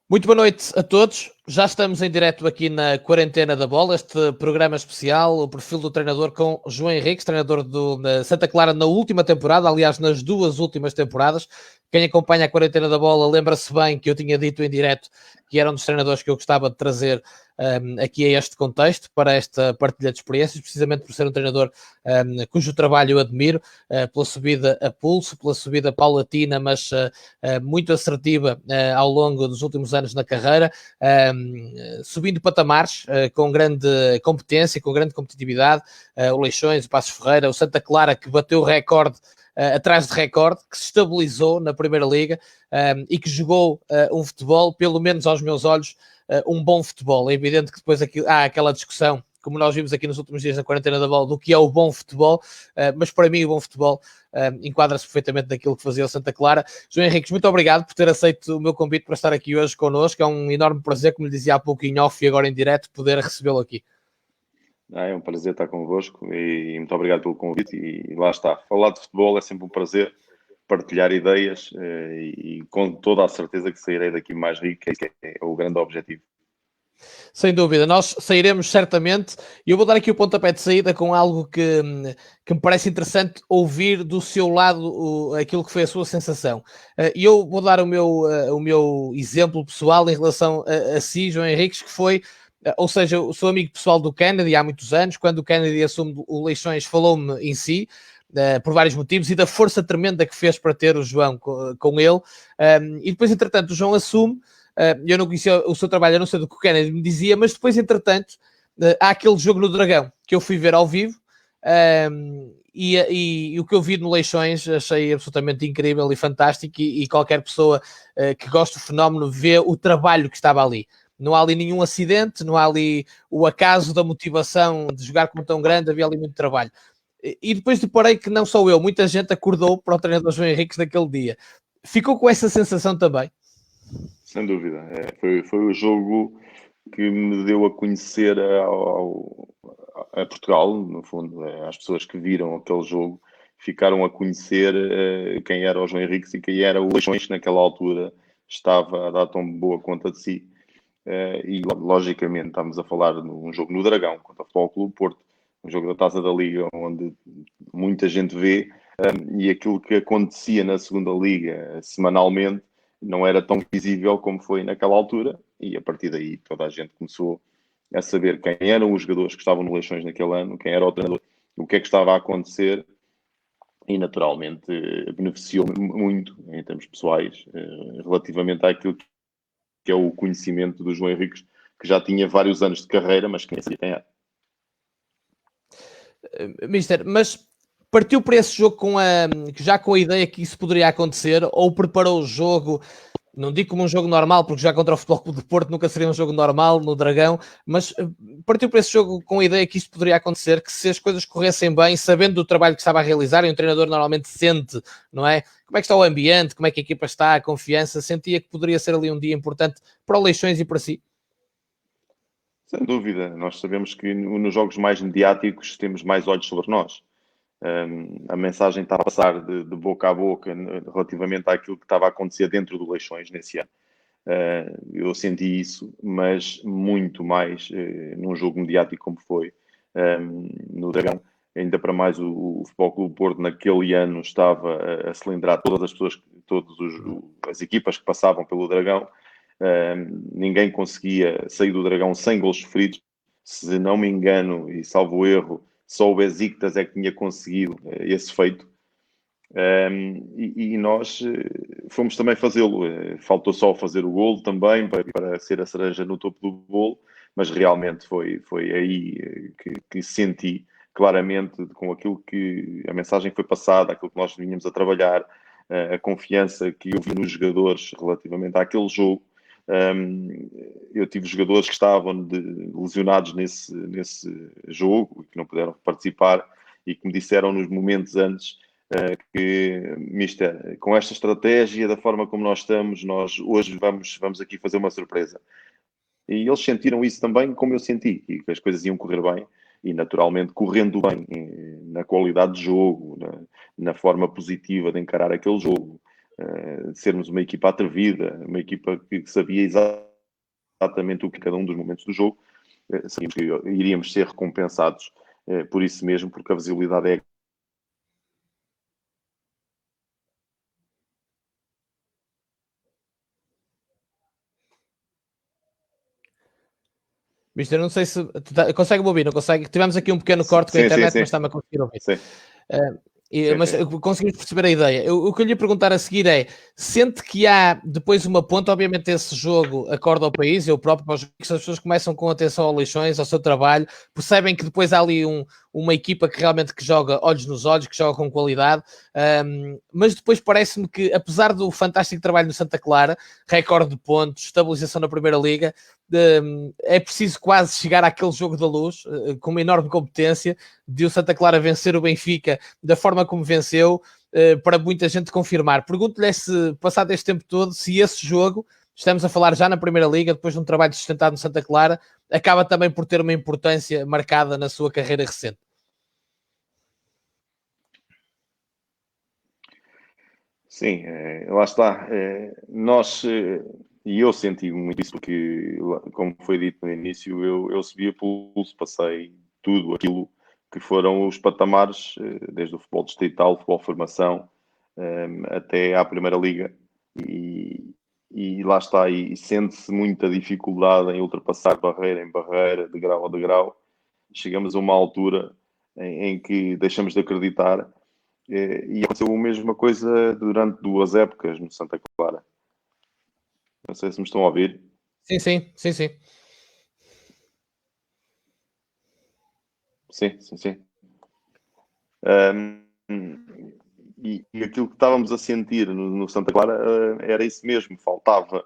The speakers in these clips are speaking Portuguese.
Muito boa noite a todos. Já estamos em direto aqui na Quarentena da Bola, este programa especial, o perfil do treinador com João Henriques, treinador do Santa Clara na última temporada, aliás, nas duas últimas temporadas. Quem acompanha a Quarentena da Bola lembra-se bem que eu tinha dito em direto que era um dos treinadores que eu gostava de trazer aqui a este contexto, para esta partilha de experiências, precisamente por ser um treinador cujo trabalho eu admiro, pela subida a pulso, pela subida paulatina, mas muito assertiva ao longo dos últimos anos na carreira, subindo patamares com grande competência, com grande competitividade, o Leixões, o Passos Ferreira, o Santa Clara, que bateu recorde atrás de recorde, que se estabilizou na Primeira Liga e que jogou um futebol, pelo menos aos meus olhos, um bom futebol. É evidente que depois há aquela discussão, como nós vimos aqui nos últimos dias na Quarentena da Bola, do que é o bom futebol, mas para mim o bom futebol enquadra-se perfeitamente naquilo que fazia o Santa Clara. João Henriques, muito obrigado por ter aceito o meu convite para estar aqui hoje connosco. É um enorme prazer, como lhe dizia há pouco em off e agora em direto, poder recebê-lo aqui. É um prazer estar convosco e muito obrigado pelo convite. E lá está, falar de futebol é sempre um prazer, partilhar ideias e com toda a certeza que sairei daqui mais rico, que é o grande objetivo. Sem dúvida, nós sairemos certamente. E eu vou dar aqui o pontapé de saída com algo que me parece interessante ouvir do seu lado aquilo que foi a sua sensação. E eu vou dar o meu exemplo pessoal em relação a si, João Henriques, que foi, ou seja, eu sou amigo pessoal do Kennedy há muitos anos. Quando o Kennedy assume o Leixões, falou-me em si, por vários motivos, e da força tremenda que fez para ter o João com ele. E depois, entretanto, o João assume. Eu não conhecia o seu trabalho, eu não sei do que o Kennedy me dizia, mas depois, entretanto, há aquele jogo no Dragão que eu fui ver ao vivo. E o que eu vi no Leixões achei absolutamente incrível e fantástico, e qualquer pessoa que goste do fenómeno vê o trabalho que estava ali. Não há ali nenhum acidente, não há ali o acaso da motivação de jogar como tão grande, havia ali muito trabalho. E depois deparei que não sou eu, muita gente acordou para o treinador João Henriques naquele dia. Ficou com essa sensação também? Sem dúvida. Foi o jogo que me deu a conhecer a Portugal, no fundo. As pessoas que viram aquele jogo ficaram a conhecer quem era o João Henriques e quem era o Leixões, que naquela altura estava a dar tão boa conta de si. E logicamente estamos a falar de um jogo no Dragão contra o Futebol Clube Porto, um jogo da Taça da Liga onde muita gente vê, e aquilo que acontecia na segunda Liga semanalmente não era tão visível como foi naquela altura, e a partir daí toda a gente começou a saber quem eram os jogadores que estavam no Leixões naquele ano, quem era o treinador, o que é que estava a acontecer, e naturalmente beneficiou muito em termos pessoais relativamente àquilo que é o conhecimento do João Henriques, que já tinha vários anos de carreira, mas que nem sabia quem era. Mister, mas partiu para esse jogo já com a ideia que isso poderia acontecer, ou preparou o jogo, não digo como um jogo normal, porque já contra o Futebol Clube de Porto nunca seria um jogo normal no Dragão, mas partiu para esse jogo com a ideia que isto poderia acontecer, que se as coisas corressem bem, sabendo do trabalho que estava a realizar, e um treinador normalmente sente, não é? Como é que está o ambiente, como é que a equipa está, a confiança, sentia que poderia ser ali um dia importante para o Leixões e para si? Sem dúvida, nós sabemos que nos jogos mais mediáticos temos mais olhos sobre nós. A mensagem está a passar de boca a boca relativamente àquilo que estava a acontecer dentro do Leixões nesse ano. Eu senti isso, mas muito mais num jogo mediático como foi no Dragão. Ainda para mais o Futebol Clube Porto naquele ano estava a cilindrar todas as pessoas, as equipas que passavam pelo Dragão. Ninguém conseguia sair do Dragão sem gols sofridos. Se não me engano, e salvo erro, só o Besiktas é que tinha conseguido esse feito. E nós fomos também fazê-lo. Faltou só fazer o golo também para ser a cereja no topo do bolo, mas realmente foi aí que senti claramente com aquilo que a mensagem foi passada, aquilo que nós vinhamos a trabalhar, a confiança que eu vi nos jogadores relativamente àquele jogo. Eu tive jogadores que estavam lesionados nesse jogo e que não puderam participar e que me disseram nos momentos antes que, mister, com esta estratégia, da forma como nós estamos, nós hoje vamos aqui fazer uma surpresa. E eles sentiram isso também, como eu senti, e que as coisas iam correr bem, e naturalmente correndo bem na qualidade de jogo, na forma positiva de encarar aquele jogo, de sermos uma equipa atrevida, uma equipa que sabia exatamente o que cada um dos momentos do jogo, sabíamos que iríamos ser recompensados por isso mesmo, porque a visibilidade é. Mister, não sei se consegue-me ouvir, não consegue? Tivemos aqui um pequeno corte com a Sim, sim, internet, sim. mas está-me a conseguir ouvir. Sim. Mas conseguimos perceber a ideia. O que eu lhe ia perguntar a seguir é: sente que há depois uma ponta? Obviamente, esse jogo acorda ao país, eu próprio, as pessoas começam com atenção ao Leixões, ao seu trabalho, percebem que depois há ali uma equipa que realmente que joga olhos nos olhos, que joga com qualidade, mas depois parece-me que, apesar do fantástico trabalho no Santa Clara, recorde de pontos, estabilização na Primeira Liga, é preciso quase chegar àquele jogo da Luz, com uma enorme competência, de o Santa Clara vencer o Benfica da forma como venceu, para muita gente confirmar. Pergunto-lhe se, passado este tempo todo, se esse jogo, estamos a falar já na Primeira Liga, depois de um trabalho sustentado no Santa Clara, acaba também por ter uma importância marcada na sua carreira recente. Sim, lá está. Nós, e eu senti muito isso, porque, como foi dito no início, eu subi a pulso, passei tudo aquilo que foram os patamares, desde o futebol distrital, futebol formação, até à Primeira Liga. E lá está, e sente-se muita dificuldade em ultrapassar barreira em barreira, de grau a degrau. Chegamos a uma altura em que deixamos de acreditar. E aconteceu a mesma coisa durante 2 épocas no Santa Clara. Não sei se me estão a ouvir. Sim, sim, sim, sim. Sim, sim, sim. Um, e aquilo que estávamos a sentir no Santa Clara era isso mesmo. Faltava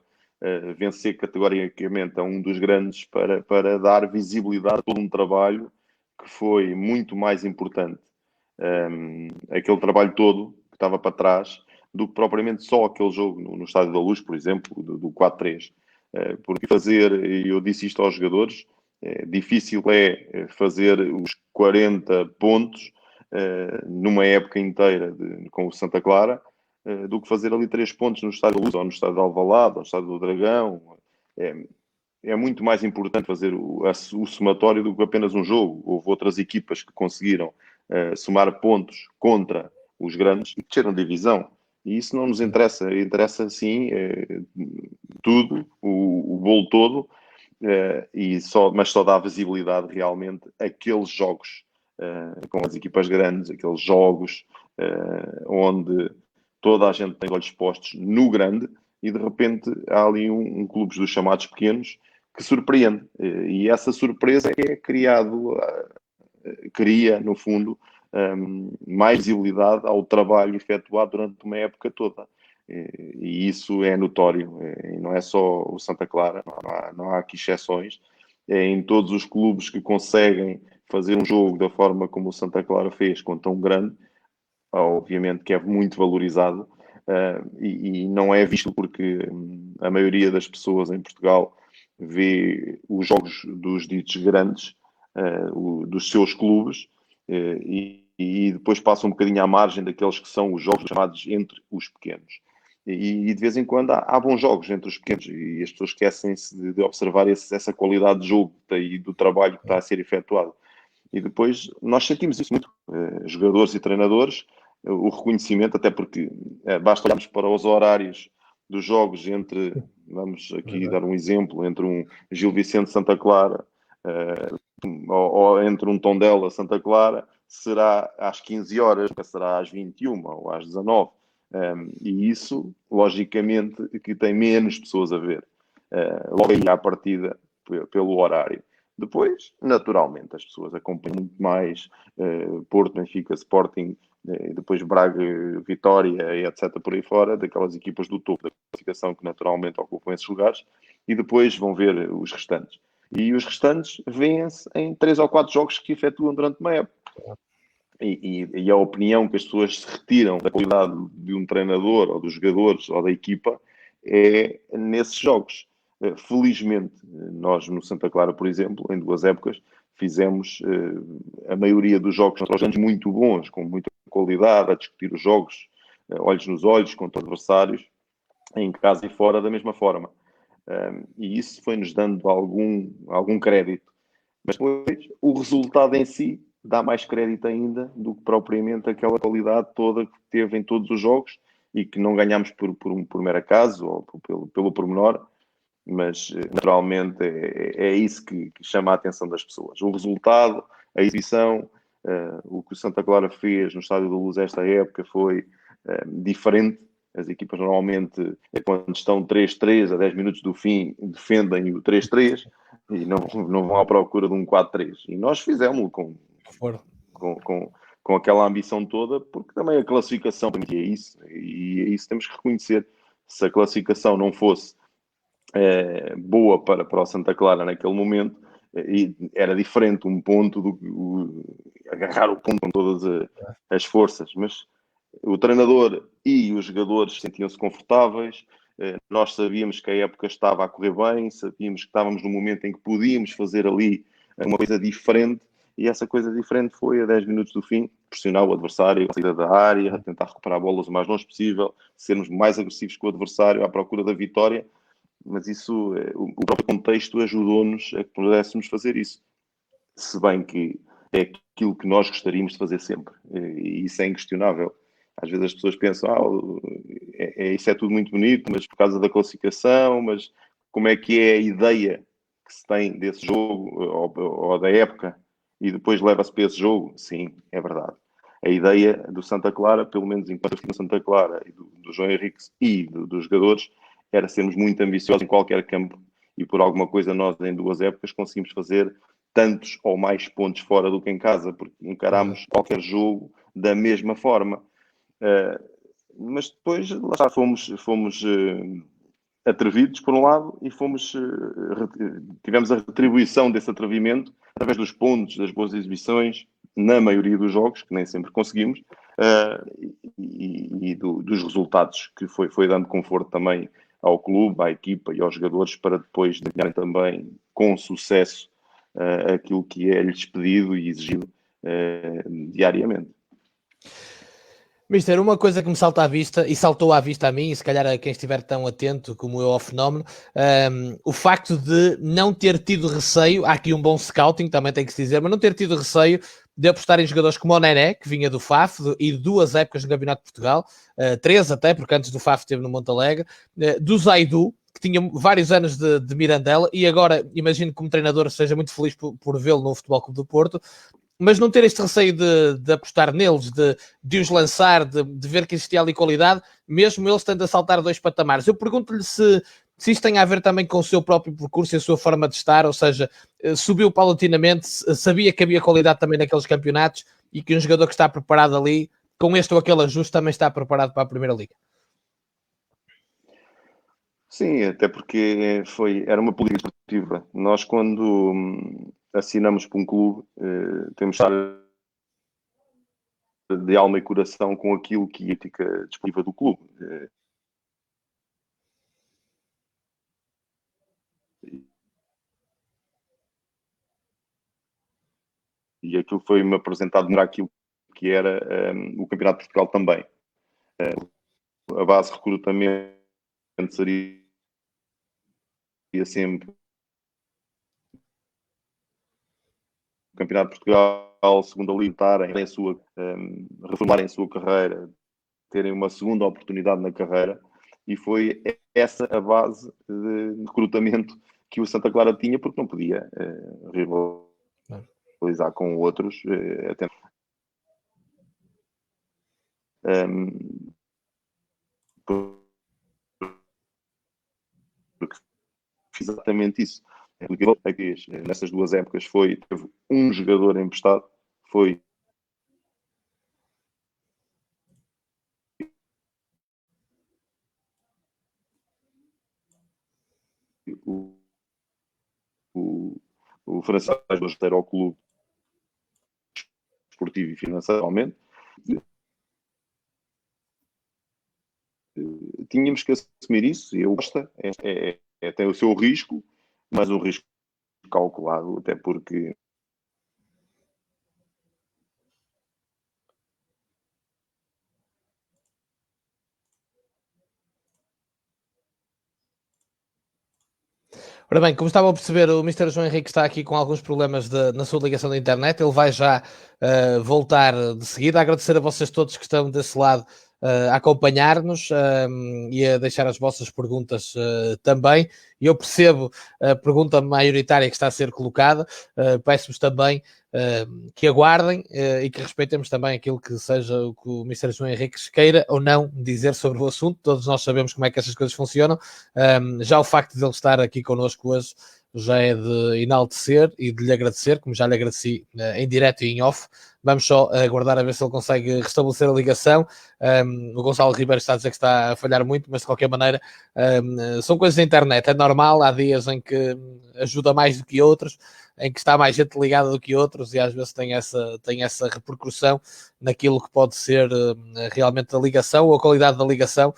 vencer categoricamente a um dos grandes para dar visibilidade a todo um trabalho que foi muito mais importante. Aquele trabalho todo que estava para trás do que propriamente só aquele jogo no Estádio da Luz, por exemplo, do 4-3. Porque fazer, e eu disse isto aos jogadores, difícil é fazer os 40 pontos numa época inteira com o Santa Clara, do que fazer ali 3 pontos no Estádio da Luz, ou no Estádio de Alvalade, ou no Estádio do Dragão. É muito mais importante fazer o somatório do que apenas um jogo. Houve outras equipas que conseguiram somar pontos contra os grandes e desceram de divisão. E isso não nos interessa. Interessa, sim, tudo, o bolo todo, mas só dá visibilidade realmente àqueles jogos com as equipas grandes, aqueles jogos onde toda a gente tem olhos postos no grande e de repente há ali um clube dos chamados pequenos que surpreende. E essa surpresa é criado, cria, no fundo, mais visibilidade ao trabalho efetuado durante uma época toda. E isso é notório. E não é só o Santa Clara, não há aqui exceções. Em todos os clubes que conseguem fazer um jogo da forma como o Santa Clara fez, com tão grande, obviamente que é muito valorizado. E não é visto porque a maioria das pessoas em Portugal vê os jogos dos ditos grandes, dos seus clubes, e depois passa um bocadinho à margem daqueles que são os jogos chamados entre os pequenos. E de vez em quando há bons jogos entre os pequenos e as pessoas esquecem-se de observar essa qualidade de jogo e do trabalho que está a ser efetuado. E depois nós sentimos isso muito, jogadores e treinadores, o reconhecimento, até porque basta olharmos para os horários dos jogos vamos aqui dar um exemplo, entre um Gil Vicente Santa Clara ou entre um Tondela Santa Clara, será às 15 horas, será às 21 ou às 19. E isso, logicamente, que tem menos pessoas a ver. Logo aí à partida, pelo horário. Depois, naturalmente, as pessoas acompanham muito mais Porto, Benfica, Sporting, depois Braga, Vitória, etc. por aí fora, daquelas equipas do topo da classificação que naturalmente ocupam esses lugares, e depois vão ver os restantes. E os restantes vêem-se em 3 ou 4 jogos que efetuam durante uma época. E a opinião que as pessoas se retiram da qualidade de um treinador, ou dos jogadores, ou da equipa, é nesses jogos. Felizmente, nós no Santa Clara, por exemplo, em 2 épocas, fizemos a maioria dos jogos contra os grandes muito bons, com muita qualidade, a discutir os jogos olhos nos olhos contra adversários, em casa e fora da mesma forma. E isso foi-nos dando algum crédito. Mas depois, o resultado em si dá mais crédito ainda do que propriamente aquela qualidade toda que teve em todos os jogos e que não ganhámos por mero acaso ou pelo pormenor, mas naturalmente é isso que chama a atenção das pessoas. O resultado, a exibição, o que o Santa Clara fez no Estádio da Luz esta época foi diferente. As equipas normalmente, quando estão 3-3 a 10 minutos do fim, defendem o 3-3 e não vão à procura de um 4-3. E nós fizemos-lo com aquela ambição toda, porque também a classificação permitia isso, e isso temos que reconhecer. Se a classificação não fosse boa para o Santa Clara naquele momento, e era diferente um ponto agarrar o ponto com todas as forças, mas o treinador e os jogadores sentiam-se confortáveis. Nós sabíamos que a época estava a correr bem, sabíamos que estávamos num momento em que podíamos fazer ali uma coisa diferente, e essa coisa diferente foi a 10 minutos do fim, pressionar o adversário, a saída da área, tentar recuperar bolas o mais longe possível, sermos mais agressivos com o adversário à procura da vitória. Mas isso, o próprio contexto ajudou-nos a que pudéssemos fazer isso. Se bem que é aquilo que nós gostaríamos de fazer sempre. E isso é inquestionável. Às vezes as pessoas pensam, isso é tudo muito bonito, mas por causa da classificação, mas como é que é a ideia que se tem desse jogo ou da época e depois leva-se para esse jogo? Sim, é verdade. A ideia do Santa Clara, pelo menos enquanto eu fui no Santa Clara, e do João Henrique e dos jogadores, era sermos muito ambiciosos em qualquer campo e por alguma coisa nós em 2 épocas conseguimos fazer tantos ou mais pontos fora do que em casa, porque encarámos qualquer jogo da mesma forma. Mas depois, lá está, fomos atrevidos, por um lado, e tivemos a retribuição desse atrevimento através dos pontos, das boas exibições, na maioria dos jogos, que nem sempre conseguimos, e dos resultados, que foi dando conforto também ao clube, à equipa e aos jogadores para depois ganharem também com sucesso aquilo que é-lhes pedido e exigido diariamente. Mister, uma coisa que me salta à vista, e saltou à vista a mim, e se calhar a quem estiver tão atento como eu ao fenómeno, o facto de não ter tido receio, há aqui um bom scouting, também tem que se dizer, mas não ter tido receio de apostar em jogadores como o Nené, que vinha do FAF, e 2 épocas no Campeonato de Portugal, 3 até, porque antes do FAF esteve no Montalegre, do Zaidu, que tinha vários anos de Mirandela, e agora imagino que como treinador seja muito feliz por vê-lo no Futebol Clube do Porto, mas não ter este receio de apostar neles, de os lançar, de ver que existia ali qualidade, mesmo eles tendo a saltar 2 patamares. Eu pergunto-lhe se isto tem a ver também com o seu próprio percurso e a sua forma de estar, ou seja, subiu paulatinamente, sabia que havia qualidade também naqueles campeonatos e que um jogador que está preparado ali, com este ou aquele ajuste, também está preparado para a Primeira Liga. Sim, até porque era uma política esportiva. Nós, quando assinamos para um clube, temos de estar de alma e coração com aquilo que é a ética desportiva do clube. E aquilo foi-me apresentado para aquilo que era o Campeonato de Portugal também. A base de recrutamento seria sempre o Campeonato de Portugal, segunda liga, reformarem a sua carreira, terem uma segunda oportunidade na carreira, e foi essa a base de recrutamento que o Santa Clara tinha, porque não podia rivalizar com outros, até porque fiz exatamente isso. Nessas 2 épocas teve um jogador emprestado, foi o francês Basteiro ao clube esportivo e financeiramente. Tínhamos que assumir isso, e eu gosto, tem o seu risco, mas um risco calculado, até porque Ora bem, como estava a perceber, o Mr. João Henrique está aqui com alguns problemas na sua ligação da internet. Ele vai já voltar de seguida. Agradecer a vocês todos que estão desse lado a acompanhar-nos e a deixar as vossas perguntas também. Eu percebo a pergunta maioritária que está a ser colocada. Peço-vos também que aguardem e que respeitemos também aquilo que seja o que o Mr. João Henrique queira ou não dizer sobre o assunto. Todos nós sabemos como é que estas coisas funcionam. Já o facto de ele estar aqui connosco hoje já é de enaltecer e de lhe agradecer, como já lhe agradeci em direto e em off. Vamos só aguardar a ver se ele consegue restabelecer a ligação. O Gonçalo Ribeiro está a dizer que está a falhar muito, mas de qualquer maneira são coisas da internet, é normal. Há dias em que ajuda mais do que outros, em que está mais gente ligada do que outros, e às vezes tem essa repercussão naquilo que pode ser realmente a ligação ou a qualidade da ligação.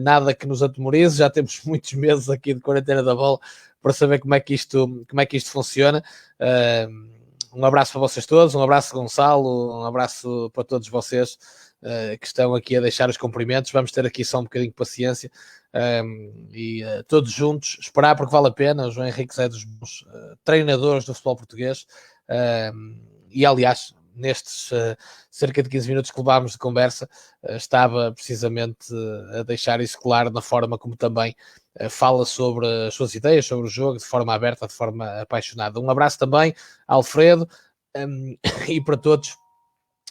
Nada que nos atemorize, já temos muitos meses aqui de quarentena da bola para saber como é que isto funciona. Um abraço para vocês todos, um abraço Gonçalo, um abraço para todos vocês que estão aqui a deixar os cumprimentos. Vamos ter aqui só um bocadinho de paciência e todos juntos esperar, porque vale a pena. O João Henrique é dos bons treinadores do futebol português e aliás nestes cerca de 15 minutos que levámos de conversa, estava precisamente a deixar isso claro na forma como também fala sobre as suas ideias, sobre o jogo, de forma aberta, de forma apaixonada. Um abraço também a Alfredo e para todos,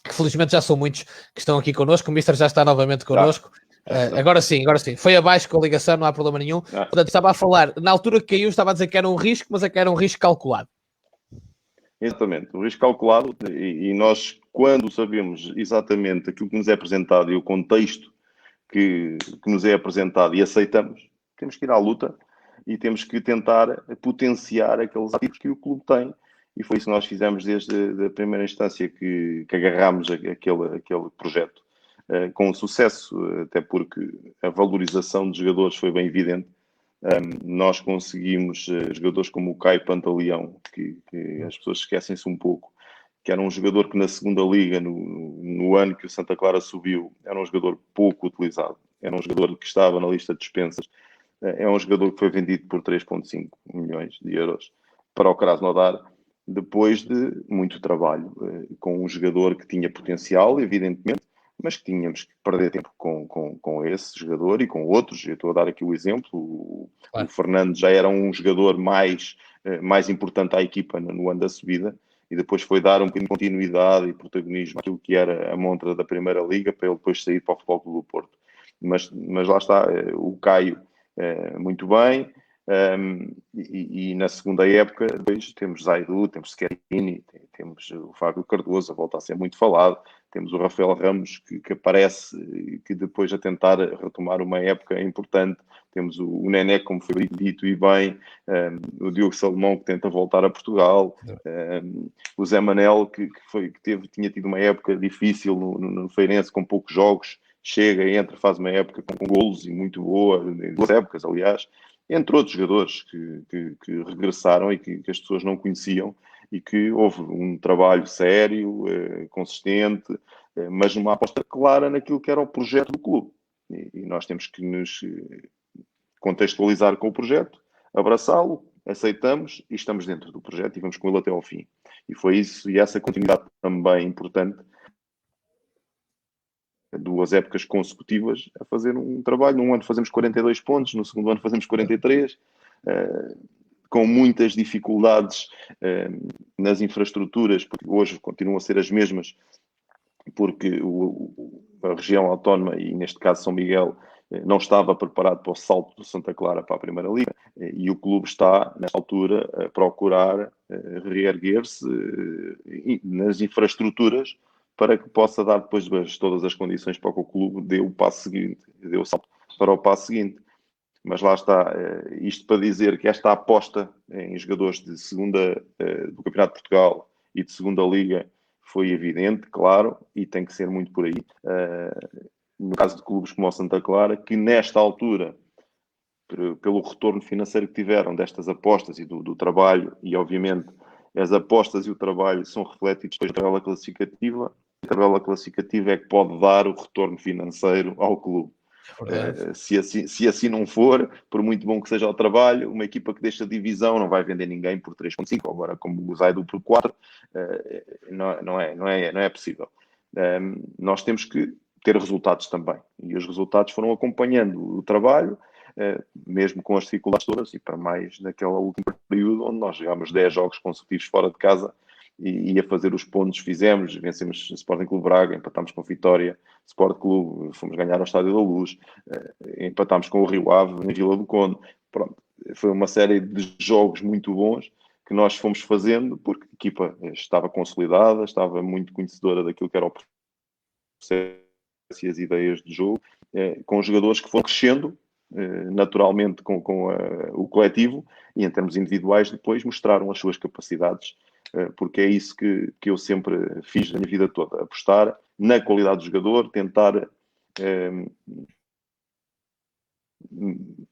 que felizmente já são muitos que estão aqui connosco. O Mister já está novamente connosco. Agora sim. Foi abaixo com a ligação, não há problema nenhum. Portanto, estava a falar, na altura que caiu, estava a dizer que era um risco, mas é que era um risco calculado. Exatamente, o risco calculado, e nós, quando sabemos exatamente aquilo que nos é apresentado e o contexto que nos é apresentado e aceitamos, temos que ir à luta e temos que tentar potenciar aqueles ativos que o clube tem. E foi isso que nós fizemos desde a primeira instância que agarrámos aquele projeto com sucesso, até porque a valorização de jogadores foi bem evidente. Nós conseguimos jogadores como o Caio Pantaleão, que as pessoas esquecem-se um pouco, que era um jogador que na segunda liga, no ano que o Santa Clara subiu, era um jogador pouco utilizado, era um jogador que estava na lista de dispensas, é um jogador que foi vendido por 3,5 milhões de euros para o Krasnodar, depois de muito trabalho, com um jogador que tinha potencial, evidentemente, mas que tínhamos que perder tempo com esse jogador e com outros. Eu estou a dar aqui o exemplo. Claro. O Fernando já era um jogador mais importante à equipa no ano da subida e depois foi dar um bocadinho de continuidade e protagonismo àquilo que era a montra da Primeira Liga para ele depois sair para o Futebol Clube do Porto. Mas lá está, o Caio muito bem. E na segunda época depois temos Zaidu, temos Scherini, temos o Fábio Cardoso, volta a ser muito falado, temos o Rafael Ramos que aparece, que depois a tentar retomar uma época importante, temos o Nené, como foi dito e bem, o Diogo Salomão, que tenta voltar a Portugal, o Zé Manel, que tinha tido uma época difícil no Feirense, com poucos jogos, chega, entra, faz uma época com golos e muito boa, duas épocas, aliás, entre outros jogadores que regressaram e que as pessoas não conheciam e que houve um trabalho sério, consistente, mas uma aposta clara naquilo que era o projeto do clube. E nós temos que nos contextualizar com o projeto, abraçá-lo, aceitamos e estamos dentro do projeto e vamos com ele até ao fim. E foi isso, e essa continuidade também importante, duas épocas consecutivas a fazer um trabalho. Num ano fazemos 42 pontos, no segundo ano fazemos 43, com muitas dificuldades nas infraestruturas, porque hoje continuam a ser as mesmas, porque a região autónoma, e neste caso São Miguel, não estava preparado para o salto do Santa Clara para a Primeira Liga, e o clube está, nesta altura, a procurar reerguer-se nas infraestruturas para que possa dar depois todas as condições para que o clube dê o passo seguinte, dê o salto para o passo seguinte. Mas lá está, isto para dizer que esta aposta em jogadores de segunda, do Campeonato de Portugal e de segunda Liga foi evidente, claro, e tem que ser muito por aí. No caso de clubes como o Santa Clara, que nesta altura, pelo retorno financeiro que tiveram destas apostas e do trabalho, e obviamente as apostas e o trabalho são refletidos depois na tabela classificativa, a tabela classificativa é que pode dar o retorno financeiro ao clube. Se assim não for, por muito bom que seja o trabalho, uma equipa que deixa divisão não vai vender ninguém por 3,5, agora como o Zaidu por 4, não é possível. Nós temos que ter resultados também, e os resultados foram acompanhando o trabalho, mesmo com as dificuldades todas, e para mais naquele último período onde nós jogámos 10 jogos consecutivos fora de casa e a fazer os pontos fizemos, vencemos o Sporting Clube Braga, empatámos com o Vitória, Sport Clube, fomos ganhar ao Estádio da Luz, empatámos com o Rio Ave em Vila do Conde. Pronto, foi uma série de jogos muito bons que nós fomos fazendo porque a equipa estava consolidada, estava muito conhecedora daquilo que era o processo e as ideias de jogo, com jogadores que foram crescendo naturalmente com o coletivo e em termos individuais depois mostraram as suas capacidades, porque é isso que eu sempre fiz na minha vida toda, apostar na qualidade do jogador, tentar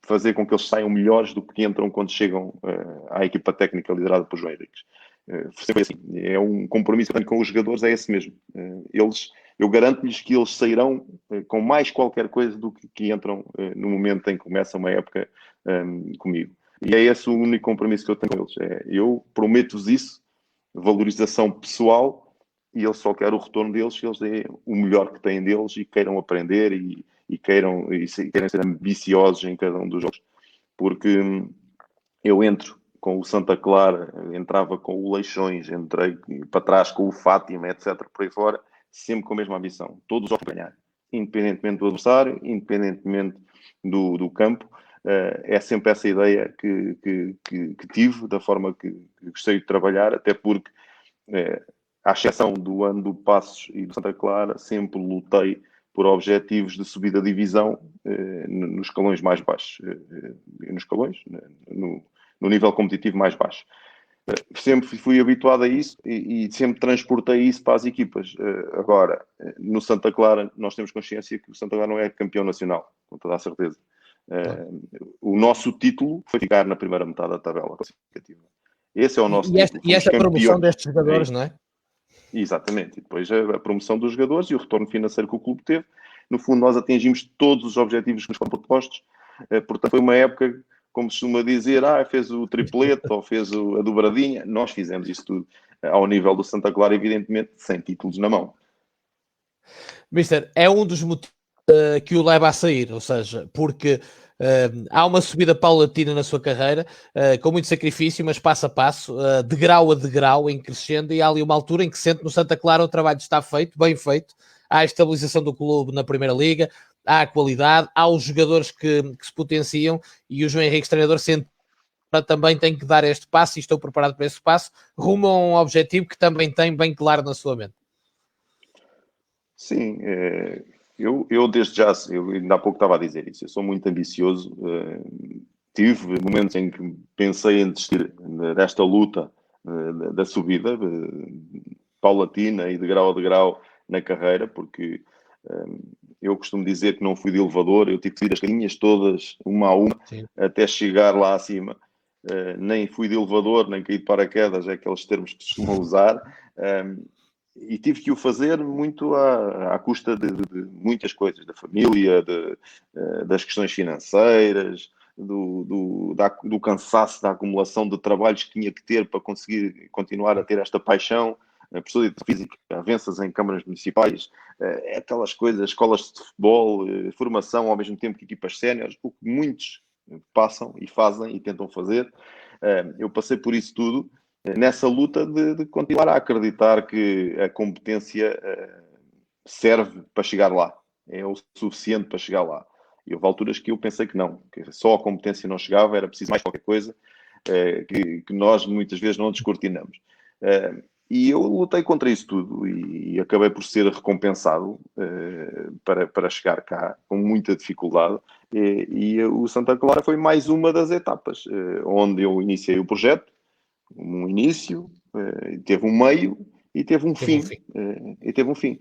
fazer com que eles saiam melhores do que entram quando chegam à equipa técnica liderada por João Henriques. Sempre assim. É um compromisso que eu tenho com os jogadores, é esse mesmo. Eu garanto-lhes que eles sairão com mais qualquer coisa do que entram no momento em que começa uma época comigo. E é esse o único compromisso que eu tenho com eles. Eu prometo-vos isso, valorização pessoal, e eu só quero o retorno deles se eles deem o melhor que têm deles e queiram aprender e querem ser ambiciosos em cada um dos jogos. Porque eu entro com o Santa Clara, entrava com o Leixões, entrei para trás com o Fátima, etc., por aí fora, sempre com a mesma ambição. Todos os jogos ganhar, independentemente do adversário, independentemente do campo. É sempre essa ideia que tive, da forma que gostei de trabalhar, até porque, à exceção do ano do Passos e do Santa Clara, sempre lutei por objetivos de subida da divisão nos escalões mais baixos. Nos escalões, no nível competitivo mais baixo. Sempre fui habituado a isso e sempre transportei isso para as equipas. Agora, no Santa Clara, nós temos consciência que o Santa Clara não é campeão nacional, com toda a certeza. O nosso título foi ficar na primeira metade da tabela classificativa. Esse é o nosso título. E esta promoção destes jogadores, não é? Exatamente. E depois a promoção dos jogadores e o retorno financeiro que o clube teve. No fundo, nós atingimos todos os objetivos que nos foram propostos. Portanto, foi uma época, como se costuma dizer, fez o triplete ou fez a dobradinha. Nós fizemos isso tudo ao nível do Santa Clara, evidentemente, sem títulos na mão. Mister, é um dos motivos que o leva a sair, ou seja, porque há uma subida paulatina na sua carreira, com muito sacrifício, mas passo a passo, degrau a degrau, em crescendo, e há ali uma altura em que sente no Santa Clara o trabalho está feito, bem feito, há a estabilização do clube na Primeira Liga, há a qualidade, há os jogadores que se potenciam, e o João Henrique, treinador, sente também tem que dar este passo, e estou preparado para esse passo, rumo a um objetivo que também tem bem claro na sua mente. Sim, eu desde já, eu ainda há pouco estava a dizer isso, eu sou muito ambicioso, tive momentos em que pensei em desistir desta luta da subida, paulatina e de grau a degrau na carreira, porque eu costumo dizer que não fui de elevador, eu tive que subir as caminhas todas, uma a uma, sim, até chegar lá acima. Nem fui de elevador, nem caí de paraquedas, é aqueles termos que se costumam usar. E tive que o fazer muito à custa de muitas coisas, da família, das questões financeiras, do cansaço, da acumulação de trabalhos que tinha que ter para conseguir continuar a ter esta paixão. Professor de física, avanças em câmaras municipais, aquelas coisas, escolas de futebol, formação ao mesmo tempo que equipas séniores, o que muitos passam e fazem e tentam fazer. Eu passei por isso tudo, nessa luta de continuar a acreditar que a competência serve para chegar lá, é o suficiente para chegar lá. E houve alturas que eu pensei que não, que só a competência não chegava, era preciso mais qualquer coisa que nós muitas vezes não descortinamos. E eu lutei contra isso tudo e acabei por ser recompensado para chegar cá com muita dificuldade. E o Santa Clara foi mais uma das etapas onde eu iniciei o projeto, um início, teve um meio e teve um fim.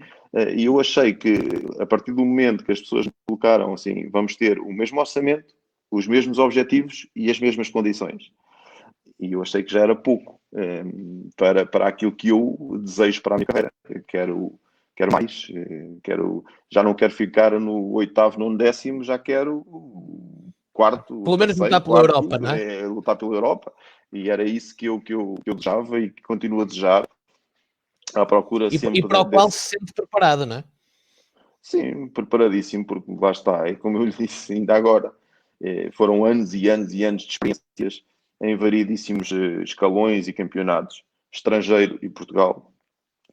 E eu achei que, a partir do momento que as pessoas me colocaram assim, vamos ter o mesmo orçamento, os mesmos objetivos e as mesmas condições. E eu achei que já era pouco para aquilo que eu desejo para a minha carreira. Quero quero mais, já não quero ficar no oitavo, nono, décimo, já quero o quarto, o Pelo menos terceiro, lutar pela Europa, quarto, não é? lutar pela Europa. E era isso que eu desejava e que continuo a desejar, à procura E sempre para o qual desse. se sente preparado, não é? Sim, preparadíssimo, porque lá está, é como eu lhe disse ainda agora, foram anos e anos e anos de experiências em variedíssimos escalões e campeonatos, estrangeiro e Portugal,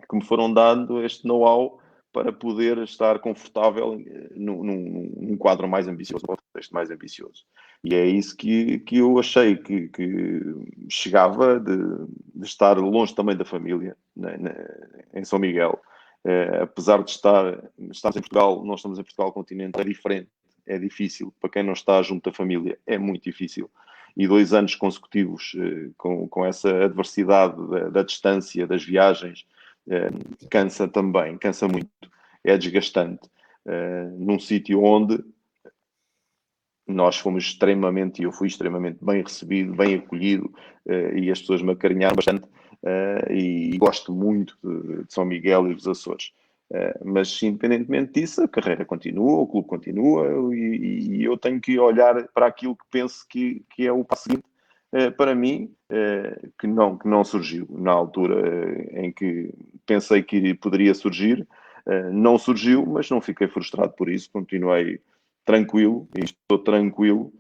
que me foram dando este know-how para poder estar confortável num quadro mais ambicioso, num contexto mais ambicioso. E é isso que eu achei que chegava de estar longe também da família, em São Miguel. Apesar de estarmos em Portugal, nós estamos em Portugal continente, é diferente, é difícil. Para quem não está junto da família, é muito difícil. E 2 anos consecutivos com essa adversidade da distância, das viagens, cansa também, cansa muito, é desgastante. Num sítio onde nós fomos extremamente, e eu fui extremamente bem recebido, bem acolhido, e as pessoas me acarinharam bastante, e gosto muito de São Miguel e dos Açores. Mas, independentemente disso, a carreira continua, o clube continua, e eu tenho que olhar para aquilo que penso que é o passo seguinte para mim, que não surgiu na altura em que pensei que poderia surgir. Não surgiu, mas não fiquei frustrado por isso, continuei tranquilo, e estou tranquilo,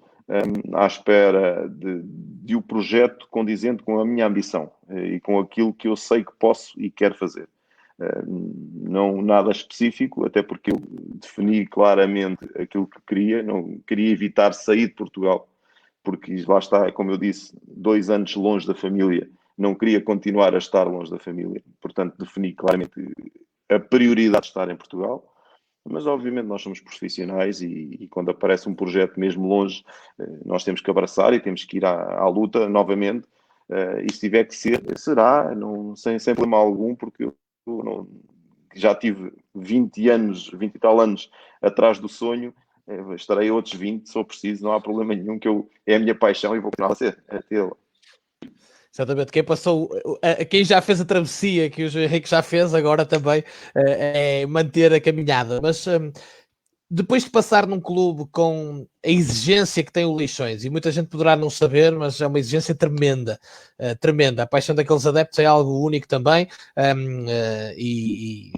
à espera de o projeto condizente com a minha ambição e com aquilo que eu sei que posso e quero fazer. Não nada específico, até porque eu defini claramente aquilo que queria, não queria evitar sair de Portugal, porque lá está, como eu disse, 2 anos longe da família, não queria continuar a estar longe da família, portanto defini claramente a prioridade de estar em Portugal. Mas, obviamente, nós somos profissionais e quando aparece um projeto mesmo longe, nós temos que abraçar e temos que ir à luta novamente. E se tiver que ser, será, não, sem problema algum, porque eu não, já tive 20 anos, 20 e tal anos atrás do sonho, estarei outros 20, se for preciso, não há problema nenhum, é a minha paixão e vou continuar a tê-la. Exatamente, quem passou, quem já fez a travessia que o João Henrique já fez, agora também é manter a caminhada. Mas depois de passar num clube com a exigência que tem o Leixões, e muita gente poderá não saber, mas é uma exigência tremenda, tremenda. A paixão daqueles adeptos é algo único também, e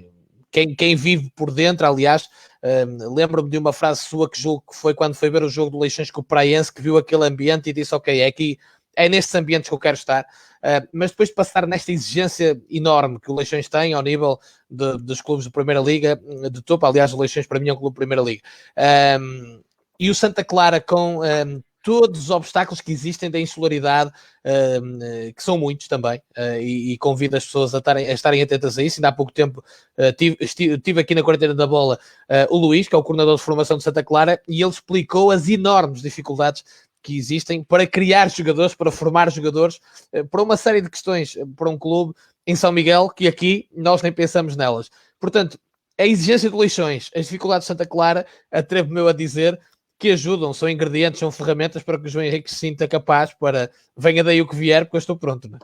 quem vive por dentro, aliás, lembro-me de uma frase sua que julgo que foi quando foi ver o jogo do Leixões com o Praense, que viu aquele ambiente e disse, ok, é aqui, é nestes ambientes que eu quero estar. Mas depois de passar nesta exigência enorme que o Leixões tem ao nível dos clubes de Primeira Liga, de topo, aliás, o Leixões para mim é um clube de Primeira Liga, e o Santa Clara com todos os obstáculos que existem da insularidade, que são muitos também, e convido as pessoas a estarem atentas a isso. Ainda há pouco tempo tive aqui na quarentena da bola o Luís, que é o coordenador de formação de Santa Clara, e ele explicou as enormes dificuldades que existem para criar jogadores, para formar jogadores, para uma série de questões, para um clube em São Miguel, que aqui nós nem pensamos nelas. Portanto, a exigência de Leixões, as dificuldades de Santa Clara, atrevo-me a dizer que ajudam, são ingredientes, são ferramentas para que o João Henrique se sinta capaz para venha daí o que vier, porque eu estou pronto. Não é?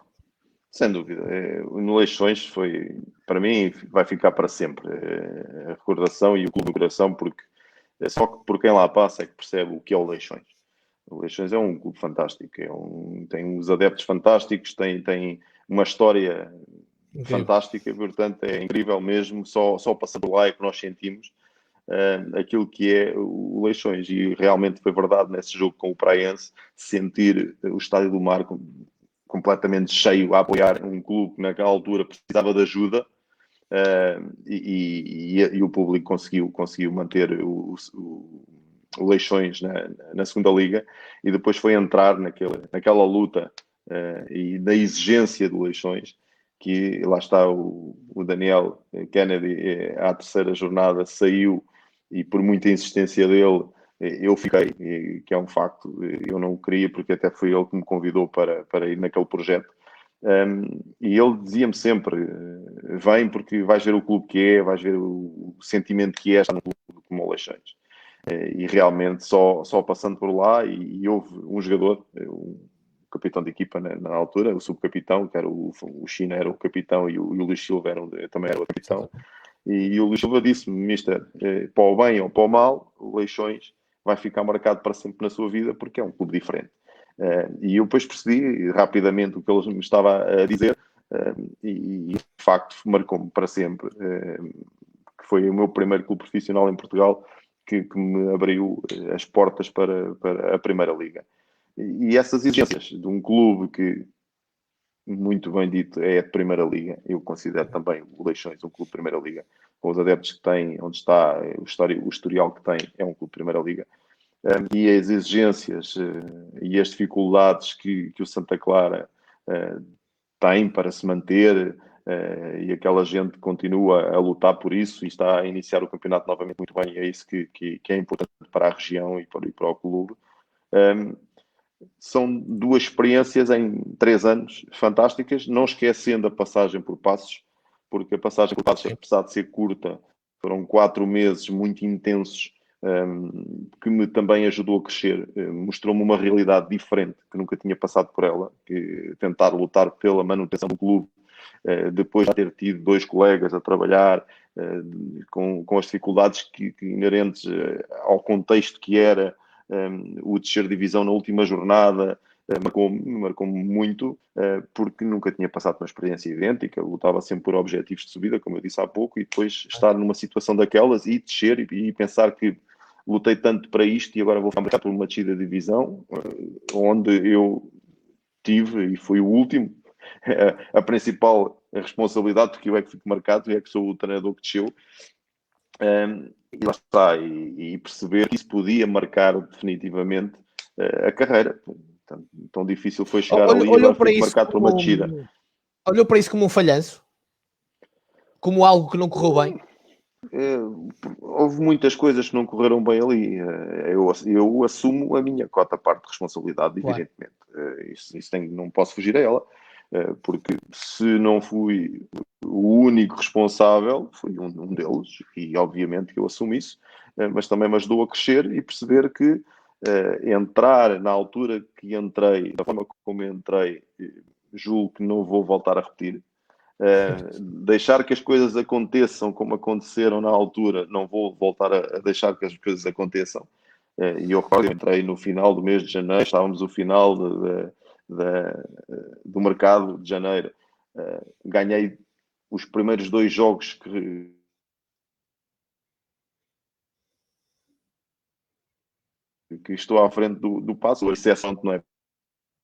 Sem dúvida. No Leixões foi, para mim, vai ficar para sempre a recordação e o clube do coração, porque só que por quem lá passa é que percebe o que é o Leixões. O Leixões é um clube fantástico, tem uns adeptos fantásticos, tem uma história Incrível. fantástica, portanto é incrível mesmo, só passar por lá é que nós sentimos aquilo que é o Leixões. E realmente foi verdade nesse jogo com o Praense, sentir o Estádio do Mar completamente cheio a apoiar um clube que naquela altura precisava de ajuda, e o público conseguiu manter o Leixões na segunda liga, e depois foi entrar naquela luta e na exigência do Leixões, que lá está o Daniel Kennedy, à terceira jornada saiu, e por muita insistência dele eu fiquei, que é um facto. Eu não o queria, porque até foi ele que me convidou para ir naquele projeto. E ele dizia-me sempre: vem porque vais ver o clube que é, vais ver o sentimento que é estar no clube como o Leixões. E realmente, só passando por lá, e houve um jogador, o capitão de equipa na altura, o subcapitão, que era o China, era o capitão, e o Luís Silva também era o capitão. E o Luís Silva disse-me, Mister, para o bem ou para o mal, o Leixões vai ficar marcado para sempre na sua vida porque é um clube diferente. E eu depois percebi rapidamente o que ele me estava a dizer e de facto marcou-me para sempre. Que foi o meu primeiro clube profissional em Portugal que me abriu as portas para a Primeira Liga. E essas exigências de um clube que, muito bem dito, é de Primeira Liga. Eu considero também o Leixões um clube de Primeira Liga. Com os adeptos que tem, onde está o historial que tem, é um clube de Primeira Liga. E as exigências e as dificuldades que o Santa Clara tem para se manter e aquela gente continua a lutar por isso e está a iniciar o campeonato novamente muito bem. E é isso que é importante para a região e para o clube. São duas experiências em 3 anos fantásticas, não esquecendo a passagem por Passos, porque a passagem por Passos, apesar de ser curta, foram 4 meses muito intensos, que me também ajudou a crescer. Mostrou-me uma realidade diferente, que nunca tinha passado por ela, que tentar lutar pela manutenção do clube, depois de ter tido 2 colegas a trabalhar, com as dificuldades que inerentes ao contexto que era o descer de divisão na última jornada, marcou-me muito, porque nunca tinha passado por uma experiência idêntica, lutava sempre por objetivos de subida, como eu disse há pouco, e depois estar numa situação daquelas e descer e pensar que lutei tanto para isto e agora vou marcar por uma descida de divisão, onde eu tive e fui o último, a principal responsabilidade, porque eu é que fico marcado, eu é que sou o treinador que desceu. E lá está, e perceber que isso podia marcar definitivamente a carreira. Tão difícil foi chegar ali e Olhou agora para fico isso marcado por uma descida. olhou para isso como um falhanço? Como algo que não correu bem? Houve muitas coisas que não correram bem ali. Eu assumo a minha cota parte de responsabilidade, Claro. evidentemente. Não posso fugir a ela, porque se não fui o único responsável, fui um deles, e obviamente que eu assumo isso, mas também me ajudou a crescer e perceber que entrar na altura que entrei, da forma como entrei, julgo que não vou voltar a repetir. Deixar que as coisas aconteçam como aconteceram na altura, não vou voltar a deixar que as coisas aconteçam. E eu recordo, eu entrei no final do mês de janeiro, estávamos no final do mercado de janeiro. Ganhei os primeiros 2 jogos que estou à frente do Passo, a exceção que não é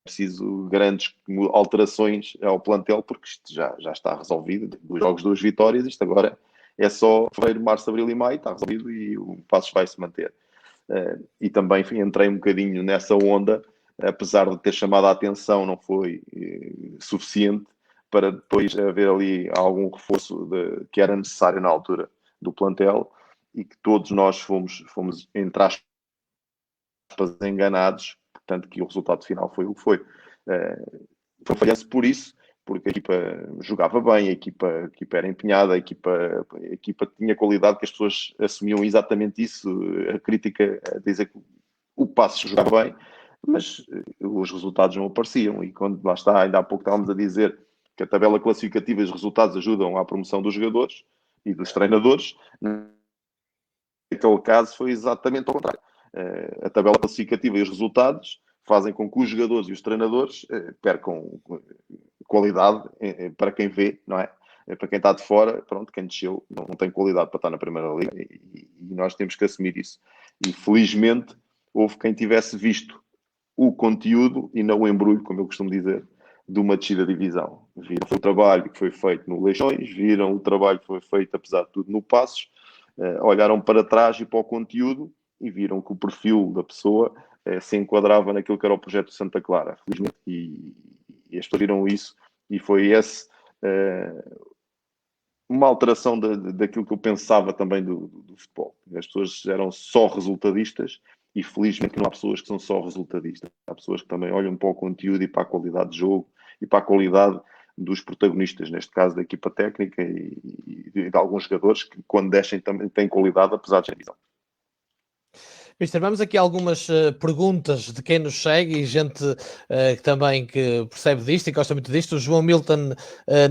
preciso grandes alterações ao plantel, porque isto já está resolvido. 2 jogos, 2 vitórias, isto agora é só fevereiro, março, abril e maio, está resolvido e o Passos vai se manter. E também, enfim, entrei um bocadinho nessa onda, apesar de ter chamado a atenção, não foi suficiente para depois haver ali algum reforço que era necessário na altura do plantel e que todos nós fomos entre aspas, enganados, portanto que o resultado final foi o que foi. Foi falhanço por isso, porque a equipa jogava bem, a equipa era empenhada, a equipa tinha qualidade, que as pessoas assumiam exatamente isso. A crítica a dizer que o Passos jogava bem, mas os resultados não apareciam. E quando lá está, ainda há pouco estávamos a dizer que a tabela classificativa e os resultados ajudam à promoção dos jogadores e dos treinadores, naquele caso foi exatamente ao contrário. A tabela classificativa e os resultados fazem com que os jogadores e os treinadores percam qualidade para quem vê, não é? Para quem está de fora, pronto, quem desceu não tem qualidade para estar na Primeira Liga e nós temos que assumir isso. E felizmente houve quem tivesse visto o conteúdo e não o embrulho, como eu costumo dizer, de uma descida de divisão. Viram o trabalho que foi feito no Leixões, viram o trabalho que foi feito, apesar de tudo, no Passos, olharam para trás e para o conteúdo e viram que o perfil da pessoa se enquadrava naquilo que era o projeto de Santa Clara, felizmente, e as pessoas viram isso, e foi uma alteração daquilo que eu pensava também do futebol. As pessoas eram só resultadistas e felizmente não há pessoas que são só resultadistas. Há pessoas que também olham para o conteúdo e para a qualidade de jogo e para a qualidade dos protagonistas, neste caso da equipa técnica e de alguns jogadores que quando descem também têm qualidade, apesar de ser visão. Mister, vamos aqui a algumas perguntas de quem nos segue e gente que também que percebe disto e gosta muito disto. O João Milton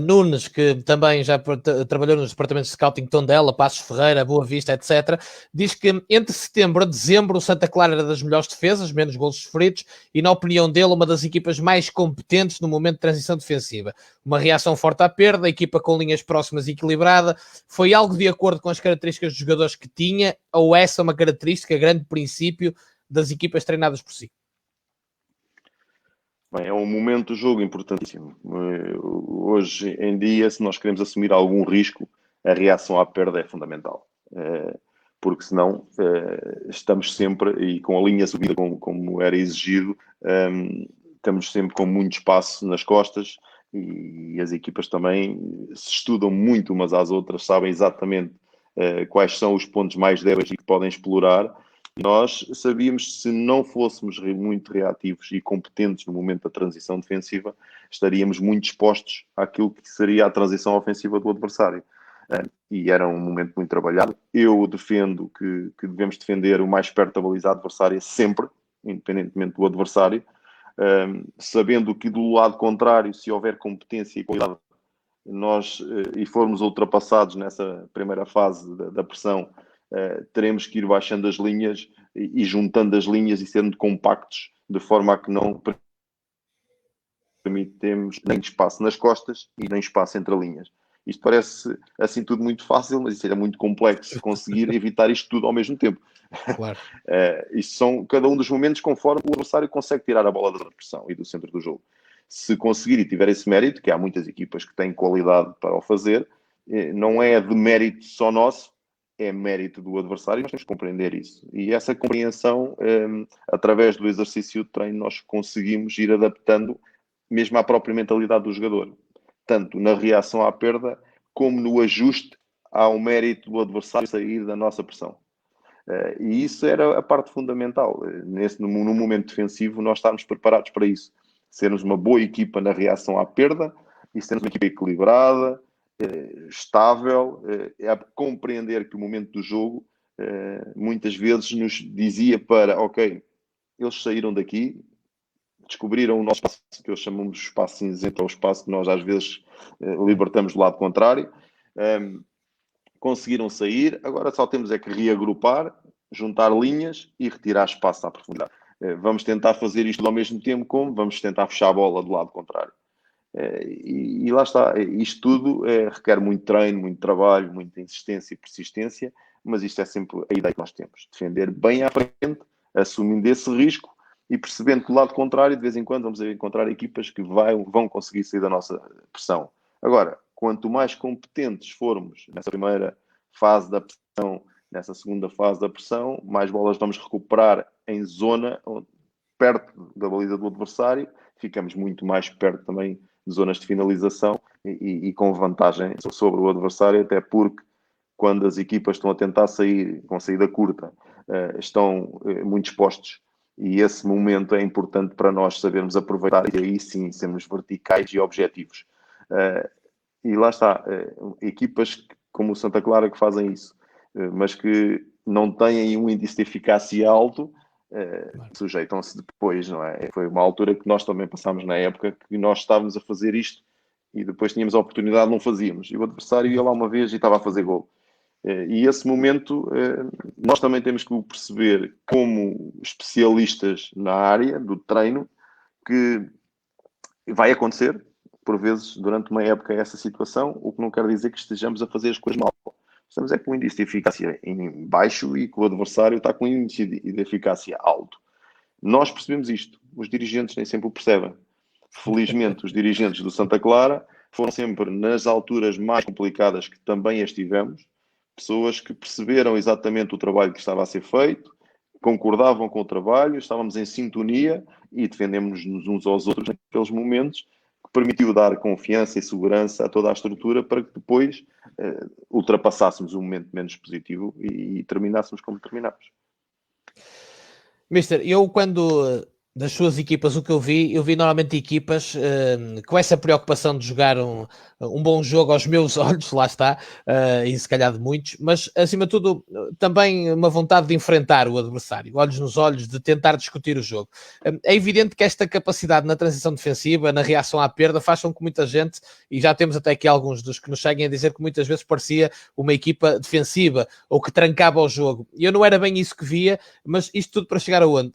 Nunes, que também já trabalhou nos departamentos de scouting Tondela, Passos Ferreira, Boa Vista, etc., diz que entre setembro a dezembro o Santa Clara era das melhores defesas, menos golos sofridos, e na opinião dele uma das equipas mais competentes no momento de transição defensiva. Uma reação forte à perda, a equipa com linhas próximas e equilibrada. Foi algo de acordo com as características dos jogadores que tinha, ou essa é uma característica, grande princípio das equipas treinadas por si? Bem, é um momento do jogo importantíssimo. Hoje em dia, se nós queremos assumir algum risco, a reação à perda é fundamental. Porque senão estamos sempre, e com a linha subida como era exigido, estamos sempre com muito espaço nas costas e as equipas também se estudam muito umas às outras, sabem exatamente quais são os pontos mais débeis e que podem explorar. Nós sabíamos que se não fôssemos muito reativos e competentes no momento da transição defensiva, estaríamos muito expostos àquilo que seria a transição ofensiva do adversário. E era um momento muito trabalhado. Eu defendo que devemos defender o mais perto da baliza adversária sempre, independentemente do adversário, sabendo que do lado contrário, se houver competência e qualidade, nós e formos ultrapassados nessa primeira fase da pressão, teremos que ir baixando as linhas e juntando as linhas e sendo compactos, de forma a que não permitemos nem espaço nas costas e nem espaço entre linhas. Isto parece assim tudo muito fácil, mas isso é muito complexo, conseguir evitar isto tudo ao mesmo tempo. Claro. Isto são cada um dos momentos conforme o adversário consegue tirar a bola da pressão e do centro do jogo. Se conseguir e tiver esse mérito, que há muitas equipas que têm qualidade para o fazer, não é de mérito só nosso, é mérito do adversário e nós temos que compreender isso. E essa compreensão, através do exercício de treino, nós conseguimos ir adaptando mesmo à própria mentalidade do jogador. Tanto na reação à perda, como no ajuste ao mérito do adversário sair da nossa pressão. E isso era a parte fundamental. No momento defensivo, nós estarmos preparados para isso. Sermos uma boa equipa na reação à perda e sermos uma equipa equilibrada, estável, a compreender que o momento do jogo muitas vezes nos dizia para, ok, eles saíram daqui, descobriram o nosso espaço, que eles chamamos de espaço cinzento, ou o espaço que nós às vezes libertamos do lado contrário. Conseguiram sair, agora só temos é que reagrupar, juntar linhas e retirar espaço à profundidade. Vamos tentar fazer isto ao mesmo tempo, como vamos tentar fechar a bola do lado contrário. E lá está, isto tudo requer muito treino, muito trabalho, muita insistência e persistência, mas isto é sempre a ideia que nós temos, defender bem à frente, assumindo esse risco e percebendo que do lado contrário, de vez em quando, vamos encontrar equipas que vão conseguir sair da nossa pressão. Agora, quanto mais competentes formos nessa primeira fase da pressão, nessa segunda fase da pressão, mais bolas vamos recuperar em zona, perto da baliza do adversário, ficamos muito mais perto também de zonas de finalização e com vantagem sobre o adversário, até porque quando as equipas estão a tentar sair com saída curta, estão muito expostos e esse momento é importante para nós sabermos aproveitar e aí sim sermos verticais e objetivos. E lá está, equipas como o Santa Clara que fazem isso, mas que não têm um índice de eficácia alto, sujeitam-se depois, não é? Foi uma altura que nós também passámos na época que nós estávamos a fazer isto e depois tínhamos a oportunidade, não fazíamos. E o adversário ia lá uma vez e estava a fazer gol. E esse momento nós também temos que perceber como especialistas na área do treino que vai acontecer, por vezes, durante uma época essa situação, o que não quer dizer que estejamos a fazer as coisas mal. Estamos com um índice de eficácia em baixo e que o adversário está com um índice de eficácia alto. Nós percebemos isto. Os dirigentes nem sempre o percebem. Felizmente, os dirigentes do Santa Clara foram sempre nas alturas mais complicadas que também estivemos, pessoas que perceberam exatamente o trabalho que estava a ser feito, concordavam com o trabalho, estávamos em sintonia e defendemos-nos uns aos outros naqueles momentos, que permitiu dar confiança e segurança a toda a estrutura para que depois ultrapassássemos um momento menos positivo e terminássemos como terminámos. Mister, eu quando das suas equipas, o que eu vi normalmente equipas com essa preocupação de jogar um bom jogo aos meus olhos, lá está, e se calhar de muitos, mas acima de tudo também uma vontade de enfrentar o adversário, olhos nos olhos, de tentar discutir o jogo. É evidente que esta capacidade na transição defensiva, na reação à perda, faz com que muita gente, e já temos até aqui alguns dos que nos seguem a dizer que muitas vezes parecia uma equipa defensiva ou que trancava o jogo. E eu não era bem isso que via, mas isto tudo para chegar aonde?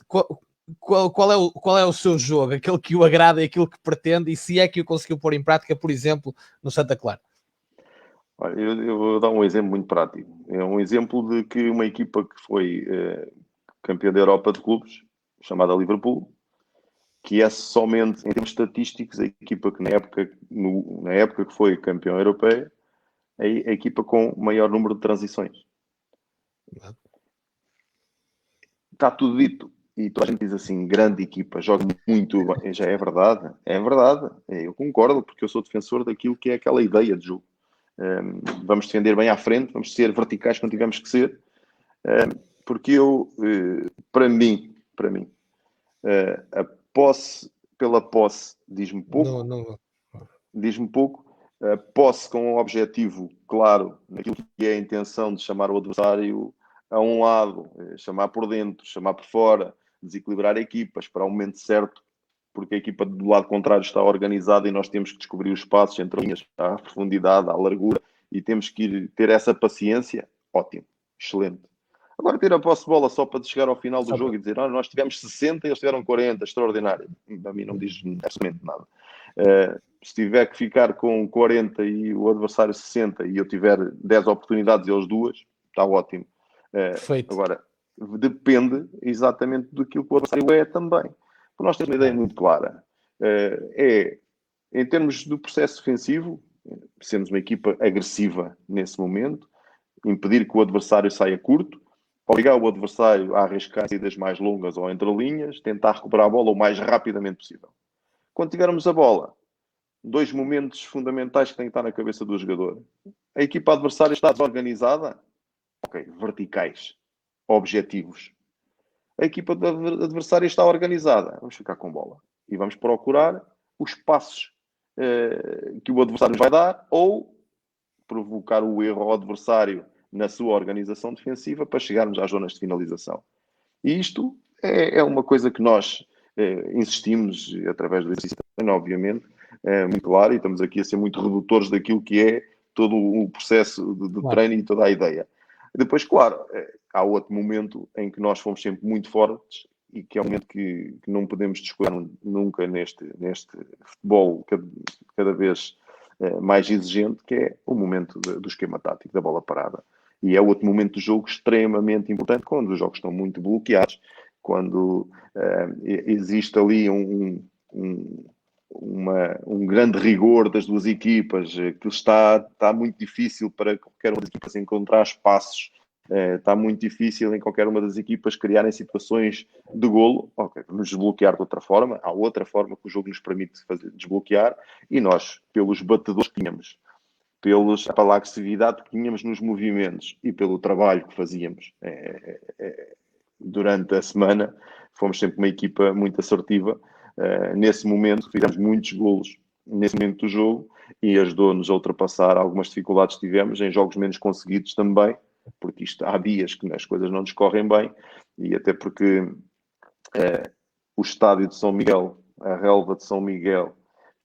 Qual é o seu jogo, aquele que o agrada e aquilo que pretende, e se é que o conseguiu pôr em prática, por exemplo, no Santa Clara? Olha, eu vou dar um exemplo muito prático. É um exemplo de que uma equipa que foi campeã da Europa de clubes, chamada Liverpool, que é somente, em termos estatísticos, a equipa que na época que foi campeão europeia, a equipa com maior número de transições. Está tudo dito. E toda a gente diz assim, grande equipa, joga muito bem. Já é verdade, é verdade. Eu concordo, porque eu sou defensor daquilo que é aquela ideia de jogo. Vamos defender bem à frente, vamos ser verticais quando tivermos que ser. Porque para mim, a posse pela posse diz-me pouco. Diz-me pouco. A posse com um objetivo claro, naquilo que é a intenção de chamar o adversário a um lado, chamar por dentro, chamar por fora, desequilibrar a equipa, esperar o momento certo, porque a equipa do lado contrário está organizada e nós temos que descobrir os espaços entre linhas, à profundidade, à largura, e temos que ter essa paciência. Ótimo, excelente. Agora ter a posse de bola só para chegar ao final do jogo e dizer nós tivemos 60 e eles tiveram 40, extraordinário. A mim não me diz absolutamente nada. Se tiver que ficar com 40 e o adversário 60 e eu tiver 10 oportunidades e eles 2, está ótimo. Agora, depende exatamente daquilo que o adversário é também. Para nós termos uma ideia muito clara, em termos do processo defensivo, sermos uma equipa agressiva nesse momento, impedir que o adversário saia curto, obrigar o adversário a arriscar saídas mais longas ou entre linhas, tentar recuperar a bola o mais rapidamente possível. Quando tivermos a bola, 2 momentos fundamentais que têm que estar na cabeça do jogador. A equipa adversária está desorganizada? Ok, verticais, objetivos. A equipa adversária está organizada. Vamos ficar com bola. E vamos procurar os passos que o adversário nos vai dar ou provocar o erro ao adversário na sua organização defensiva para chegarmos às zonas de finalização. E isto é uma coisa que nós insistimos através do exercício, obviamente, muito claro, e estamos aqui a ser muito redutores daquilo que é todo o processo de treino e toda a ideia. Depois, claro, há outro momento em que nós fomos sempre muito fortes e que é um momento que não podemos descuidar nunca neste futebol cada vez mais exigente, que é o momento do esquema tático, da bola parada. E é outro momento do jogo extremamente importante, quando os jogos estão muito bloqueados, quando existe ali um grande rigor das duas equipas, que está muito difícil para qualquer uma das equipas encontrar espaços, está muito difícil em qualquer uma das equipas criarem situações de golo. Ok, vamos desbloquear de outra forma, há outra forma que o jogo nos permite desbloquear, e nós, pelos batedores que tínhamos, pela agressividade que tínhamos nos movimentos e pelo trabalho que fazíamos durante a semana, fomos sempre uma equipa muito assertiva. Nesse momento, fizemos muitos golos nesse momento do jogo e ajudou-nos a ultrapassar algumas dificuldades que tivemos em jogos menos conseguidos também, porque há dias que as coisas não nos correm bem, e até porque o estádio de São Miguel, a relva de São Miguel,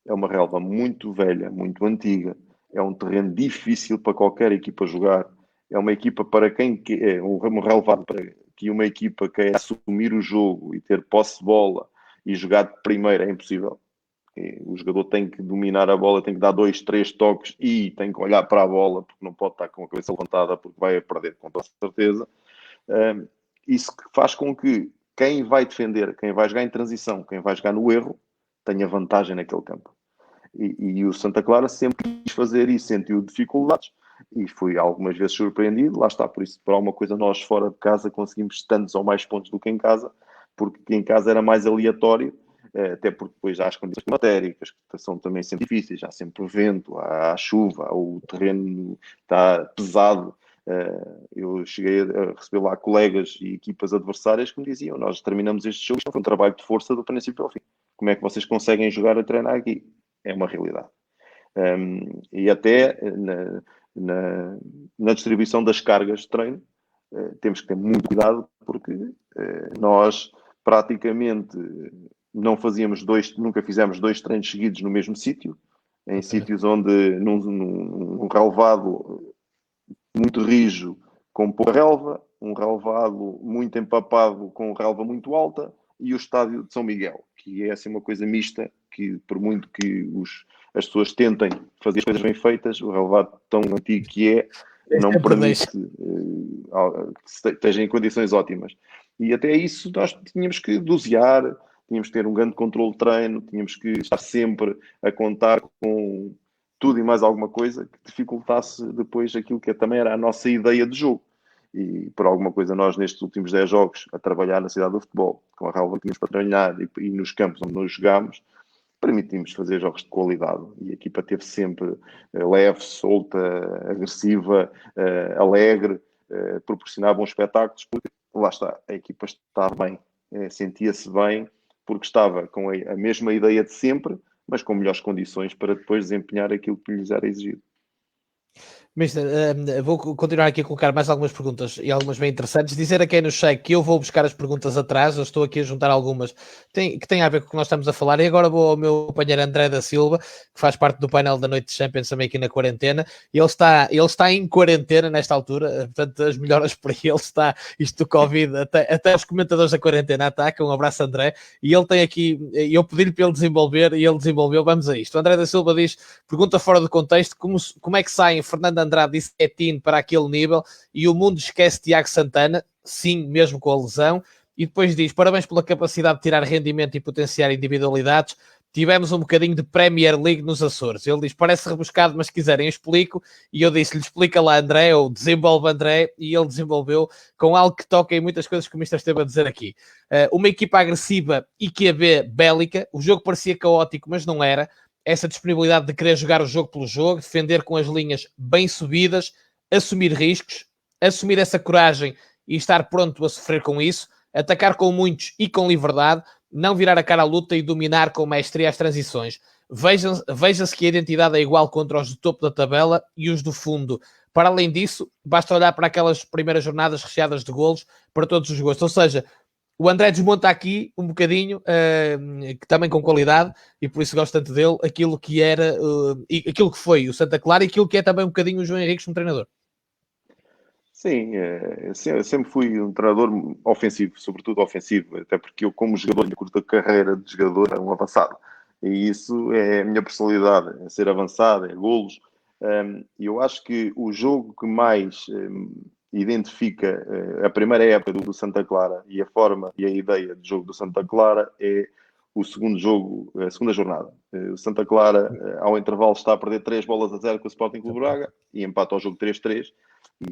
é uma relva muito velha, muito antiga, é um terreno difícil para qualquer equipa jogar, é uma equipa para quem é um relevado para que uma equipa quer assumir o jogo e ter posse de bola e jogar de primeira é impossível. O jogador tem que dominar a bola, tem que dar 2, 3 toques e tem que olhar para a bola, porque não pode estar com a cabeça levantada, porque vai a perder com toda certeza. Isso faz com que quem vai defender, quem vai jogar em transição, quem vai jogar no erro, tenha vantagem naquele campo. E o Santa Clara sempre quis fazer isso, sentiu dificuldades e fui algumas vezes surpreendido. Lá está, por isso, por alguma coisa, nós fora de casa conseguimos tantos ou mais pontos do que em casa, porque em casa era mais aleatório, até porque depois há as condições climatéricas, que são também sempre difíceis, há sempre vento, há chuva, o terreno está pesado, Eu cheguei a receber lá colegas e equipas adversárias que me diziam: nós terminamos este jogo, isto foi um trabalho de força do princípio ao fim. Como é que vocês conseguem jogar a treinar aqui? É uma realidade. E até na distribuição das cargas de treino, temos que ter muito cuidado, porque nós praticamente nunca fizemos 2 treinos seguidos no mesmo sítio, em sítios onde num relevado muito rijo com pouca relva, um relvado muito empapado com relva muito alta, e o estádio de São Miguel, que é assim uma coisa mista, que por muito que as pessoas tentem fazer as coisas bem feitas, o relvado tão antigo que não permite que esteja em condições ótimas. E até isso nós tínhamos que dosear, tínhamos que ter um grande controle de treino, tínhamos que estar sempre a contar com tudo e mais alguma coisa que dificultasse depois aquilo que também era a nossa ideia de jogo. E por alguma coisa nós nestes últimos 10 jogos a trabalhar na cidade do futebol, com a relva que tínhamos para treinar e nos campos onde nós jogámos, permitimos fazer jogos de qualidade. E a equipa teve sempre leve, solta, agressiva, alegre, proporcionava bons espetáculos, porque lá está, a equipa estava bem, sentia-se bem, porque estava com a mesma ideia de sempre, mas com melhores condições para depois desempenhar aquilo que lhes era exigido. Mister, vou continuar aqui a colocar mais algumas perguntas e algumas bem interessantes. Dizer a quem nos segue que eu vou buscar as perguntas atrás, eu estou aqui a juntar algumas que têm a ver com o que nós estamos a falar. E agora vou ao meu companheiro André da Silva, que faz parte do painel da Noite de Champions também aqui na quarentena. E ele está em quarentena nesta altura, portanto, as melhoras para ele. Está isto do Covid, até os comentadores da quarentena atacam. Um abraço, André. E ele tem aqui, eu pedi-lhe para ele desenvolver e ele desenvolveu. Vamos a isto. O André da Silva diz: pergunta fora do contexto, como é que saem Fernando Andrade e Setino para aquele nível e o mundo esquece Tiago Santana, sim, mesmo com a lesão, e depois diz: parabéns pela capacidade de tirar rendimento e potenciar individualidades. Tivemos um bocadinho de Premier League nos Açores. Ele diz: parece rebuscado, mas se quiserem eu explico. E eu disse-lhe: explica lá, André, ou desenvolve, André. E ele desenvolveu com algo que toca em muitas coisas que o Mister esteve a dizer aqui. Uma equipa agressiva e QB bélica. O jogo parecia caótico, mas não era. Essa disponibilidade de querer jogar o jogo pelo jogo, defender com as linhas bem subidas, assumir riscos, assumir essa coragem e estar pronto a sofrer com isso, atacar com muitos e com liberdade, não virar a cara à luta e dominar com maestria as transições. Veja-se que a identidade é igual contra os do topo da tabela e os do fundo. Para além disso, basta olhar para aquelas primeiras jornadas recheadas de golos para todos os gostos. Ou seja, o André desmonta aqui um bocadinho, que também com qualidade, e por isso gosto tanto dele, aquilo que era, e aquilo que foi o Santa Clara e aquilo que é também um bocadinho o João Henriques como treinador. Sim, eu sempre fui um treinador ofensivo, sobretudo ofensivo, até porque eu, como jogador, minha curta carreira de jogador, é um avançado. E isso é a minha personalidade, é ser avançado, é golos. E eu acho que o jogo que mais identifica a primeira época do Santa Clara e a forma e a ideia de jogo do Santa Clara é o segundo jogo, a segunda jornada. O Santa Clara, ao intervalo, está a perder 3-0 com o Sporting Clube Braga e empata ao jogo 3-3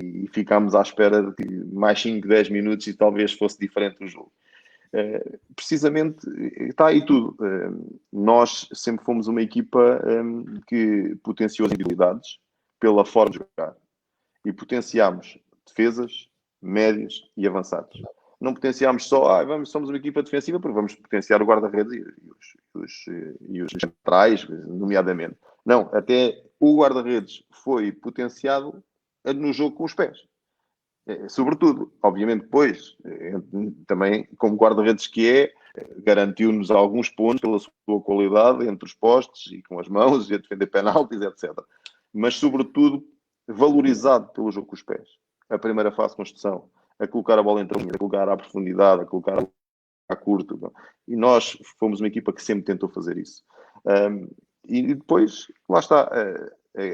e ficámos à espera de mais 5, 10 minutos e talvez fosse diferente o jogo. Precisamente, está aí tudo. Nós sempre fomos uma equipa que potenciou as individualidades pela forma de jogar e potenciámos defesas, médios e avançados. Não potenciámos só, somos uma equipa defensiva, porque vamos potenciar o guarda-redes e os centrais, nomeadamente. Não, até o guarda-redes foi potenciado no jogo com os pés. Sobretudo, obviamente, depois, também, como guarda-redes que é, garantiu-nos alguns pontos pela sua qualidade entre os postes e com as mãos e a defender penaltis, etc. Mas, sobretudo, valorizado pelo jogo com os pés. A primeira fase de construção, a colocar a bola entre a linha, a colocar à profundidade, a colocar à curta. E nós fomos uma equipa que sempre tentou fazer isso. E depois, lá está.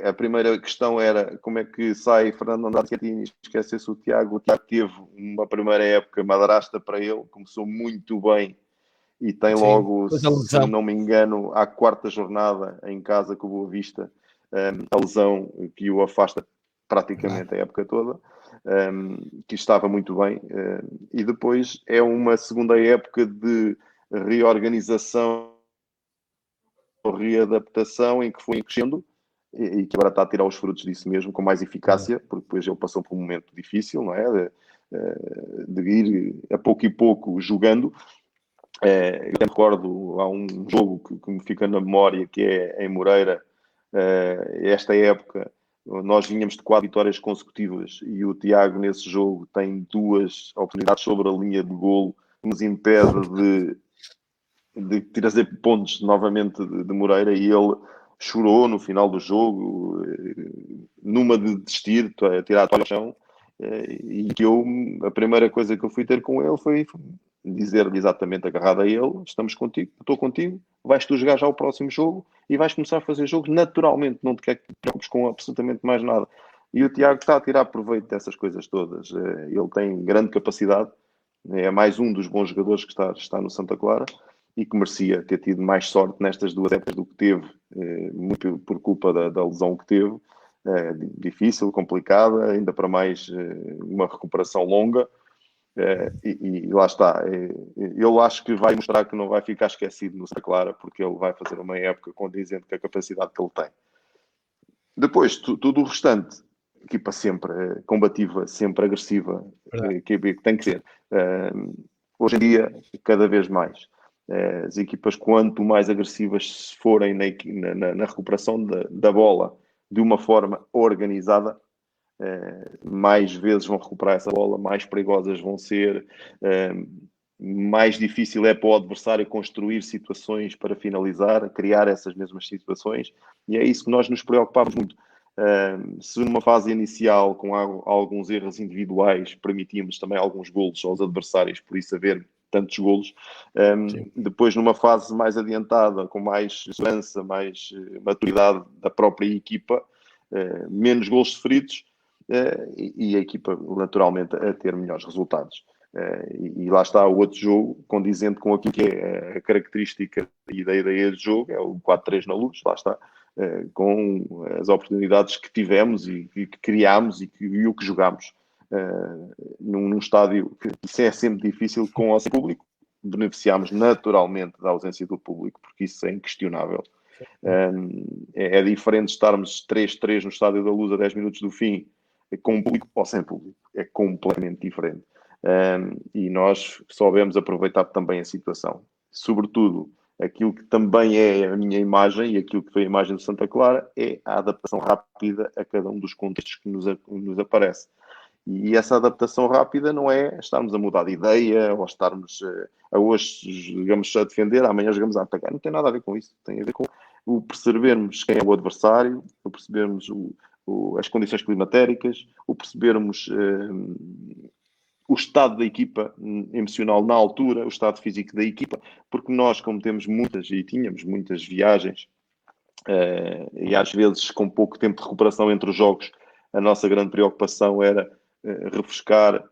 A primeira questão era como é que sai Fernando Andrade e esquece-se o Tiago. O Tiago teve uma primeira época madrasta para ele, começou muito bem e tem logo, se não me engano, à quarta jornada em casa com o Boa Vista, a lesão que o afasta praticamente a época toda, que estava muito bem. E depois é uma segunda época de reorganização, readaptação, em que foi crescendo, e que agora está a tirar os frutos disso mesmo com mais eficácia, porque depois ele passou por um momento difícil, não é? De ir a pouco e pouco jogando. Eu me recordo, há um jogo que me fica na memória, que é em Moreira, esta época, nós vinhamos de 4 vitórias consecutivas e o Tiago, nesse jogo, tem 2 oportunidades sobre a linha de golo que nos impede de trazer pontos novamente de Moreira, e ele chorou no final do jogo, numa de desistir, tirar a toalha ao chão, e que a primeira coisa que eu fui ter com ele foi dizer-lhe exatamente, agarrado a ele: estamos contigo, estou contigo, vais tu jogar já o próximo jogo e vais começar a fazer jogos naturalmente, não te preocupes com absolutamente mais nada. E o Tiago está a tirar proveito dessas coisas todas. Ele tem grande capacidade, é mais um dos bons jogadores que está no Santa Clara, e que merecia ter tido mais sorte nestas 2 épocas do que teve, muito por culpa da lesão que teve, difícil, complicada, ainda para mais uma recuperação longa, e lá está. Eu acho que vai mostrar que não vai ficar esquecido no Santa Clara, porque ele vai fazer uma época condizente com a capacidade que ele tem. Depois, tudo o restante, equipa sempre combativa, sempre agressiva, que tem que ser. Hoje em dia, cada vez mais. As equipas, quanto mais agressivas forem na recuperação da bola de uma forma organizada, mais vezes vão recuperar essa bola, mais perigosas vão ser, mais difícil é para o adversário construir situações para finalizar, criar essas mesmas situações, e é isso que nós nos preocupamos muito. Se numa fase inicial, com alguns erros individuais, permitimos também alguns golos aos adversários, por isso haver tantos golos, depois numa fase mais adiantada, com mais segurança, mais maturidade da própria equipa, menos golos sofridos, e a equipa naturalmente a ter melhores resultados. E lá está o outro jogo, condizente com aquilo que é a característica e da ideia de jogo, é o 4-3 na Luz, lá está, com as oportunidades que tivemos e que criámos e o que jogámos num estádio que isso é sempre difícil com o público. Beneficiámos naturalmente da ausência do público, porque isso é inquestionável. É diferente estarmos 3-3 no Estádio da Luz a 10 minutos do fim, com público ou sem público. É completamente diferente. E nós soubemos aproveitar também a situação. Sobretudo, aquilo que também é a minha imagem e aquilo que foi a imagem de Santa Clara é a adaptação rápida a cada um dos contextos que nos aparece. E essa adaptação rápida não é estarmos a mudar de ideia ou estarmos a hoje jogamos a defender, amanhã jogamos a atacar. Não tem nada a ver com isso. Tem a ver com o percebermos quem é o adversário, o percebermos as condições climatéricas, o percebermos o estado da equipa emocional na altura, o estado físico da equipa, porque nós, como temos tínhamos muitas viagens, e às vezes com pouco tempo de recuperação entre os jogos, a nossa grande preocupação era refrescar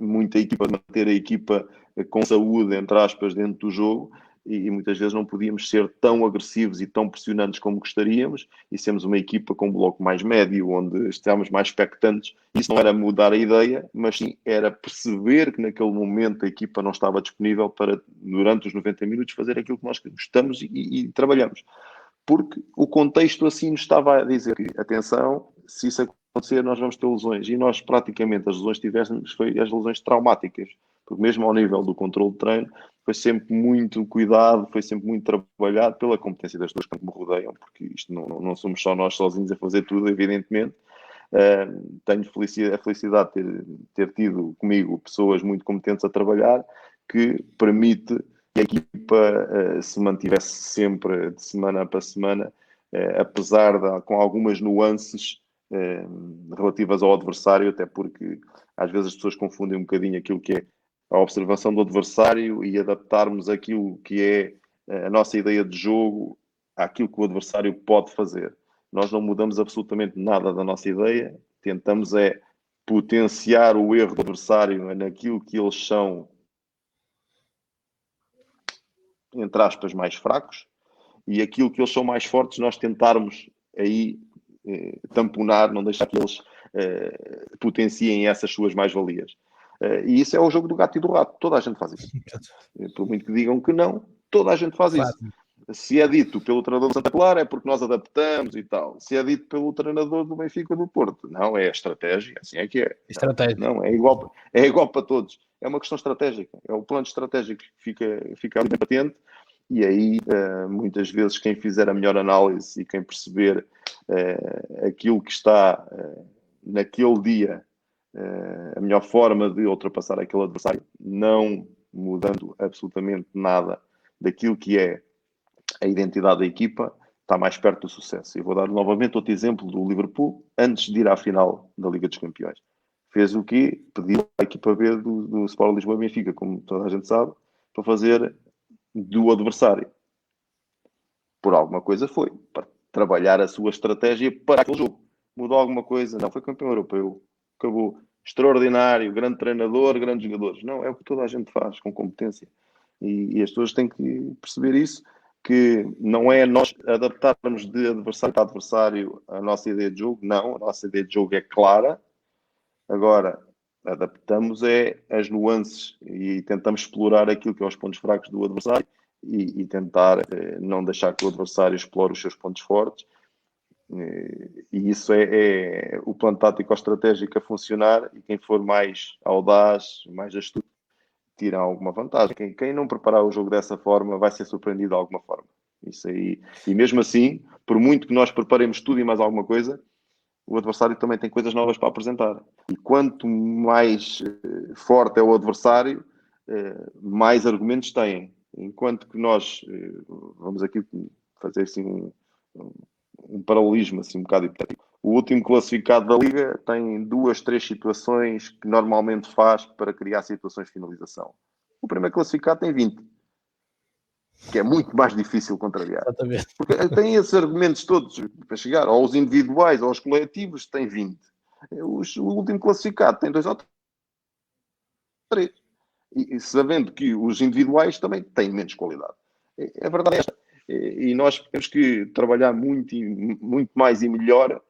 muita equipa, manter a equipa com saúde, entre aspas, dentro do jogo, e muitas vezes não podíamos ser tão agressivos e tão pressionantes como gostaríamos, e sermos uma equipa com um bloco mais médio, onde estávamos mais expectantes. Isso não era mudar a ideia, mas sim era perceber que naquele momento a equipa não estava disponível para, durante os 90 minutos, fazer aquilo que nós gostamos e trabalhamos. Porque o contexto assim nos estava a dizer que, atenção, se isso acontecer, nós vamos ter lesões. E nós, praticamente, as lesões que tivemos foi as lesões traumáticas. Porque mesmo ao nível do controle de treino, foi sempre muito cuidado, foi sempre muito trabalhado pela competência das pessoas que me rodeiam, porque isto não somos só nós sozinhos a fazer tudo, evidentemente. Tenho a felicidade de ter tido comigo pessoas muito competentes a trabalhar, que permite que a equipa se mantivesse sempre de semana para semana, apesar com algumas nuances relativas ao adversário, até porque às vezes as pessoas confundem um bocadinho aquilo que é a observação do adversário e adaptarmos aquilo que é a nossa ideia de jogo àquilo que o adversário pode fazer. Nós não mudamos absolutamente nada da nossa ideia, tentamos potenciar o erro do adversário naquilo que eles são, entre aspas, mais fracos, e aquilo que eles são mais fortes, nós tentarmos aí tamponar, não deixar que eles potenciem essas suas mais-valias. E isso é o jogo do gato e do rato. Toda a gente faz isso. Por muito que digam que não, toda a gente faz isso. Se é dito pelo treinador do Santa Clara, é porque nós adaptamos e tal. Se é dito pelo treinador do Benfica ou do Porto, não, é a estratégia, assim é que é. Estratégia. Não, é igual para todos. É uma questão estratégica. É o plano estratégico que fica ali patente. E aí, muitas vezes, quem fizer a melhor análise e quem perceber aquilo que está naquele dia, a melhor forma de ultrapassar aquele adversário, não mudando absolutamente nada daquilo que é a identidade da equipa, está mais perto do sucesso. E vou dar novamente outro exemplo do Liverpool, antes de ir à final da Liga dos Campeões. Fez o quê? Pediu à equipa B do Sport Lisboa e Benfica, como toda a gente sabe, para fazer do adversário. Por alguma coisa foi. Para trabalhar a sua estratégia para aquele jogo. Mudou alguma coisa? Não, foi campeão europeu. Acabou. Extraordinário, grande treinador, grandes jogadores. Não, é o que toda a gente faz, com competência. E as pessoas têm que perceber isso, que não é nós adaptarmos de adversário para adversário a nossa ideia de jogo. Não, a nossa ideia de jogo é clara. Agora, adaptamos as nuances e tentamos explorar aquilo que é os pontos fracos do adversário e tentar não deixar que o adversário explore os seus pontos fortes. E isso é o plano tático ou estratégico a funcionar, e quem for mais audaz, mais astuto, tira alguma vantagem. Quem não preparar o jogo dessa forma vai ser surpreendido de alguma forma. Isso aí. E mesmo assim, por muito que nós preparemos tudo e mais alguma coisa, o adversário também tem coisas novas para apresentar. E quanto mais forte é o adversário, mais argumentos têm. Enquanto que nós, vamos aqui fazer assim um paralelismo assim um bocado hipotético. O último classificado da Liga tem 2, 3 situações que normalmente faz para criar situações de finalização. O primeiro classificado tem 20, que é muito mais difícil contrariar. Exatamente. Porque tem esses argumentos todos para chegar, ou aos individuais ou aos coletivos, tem 20. O último classificado tem 2 ou 3. E sabendo que os individuais também têm menos qualidade. A verdade é esta. E nós temos que trabalhar muito, muito mais e melhor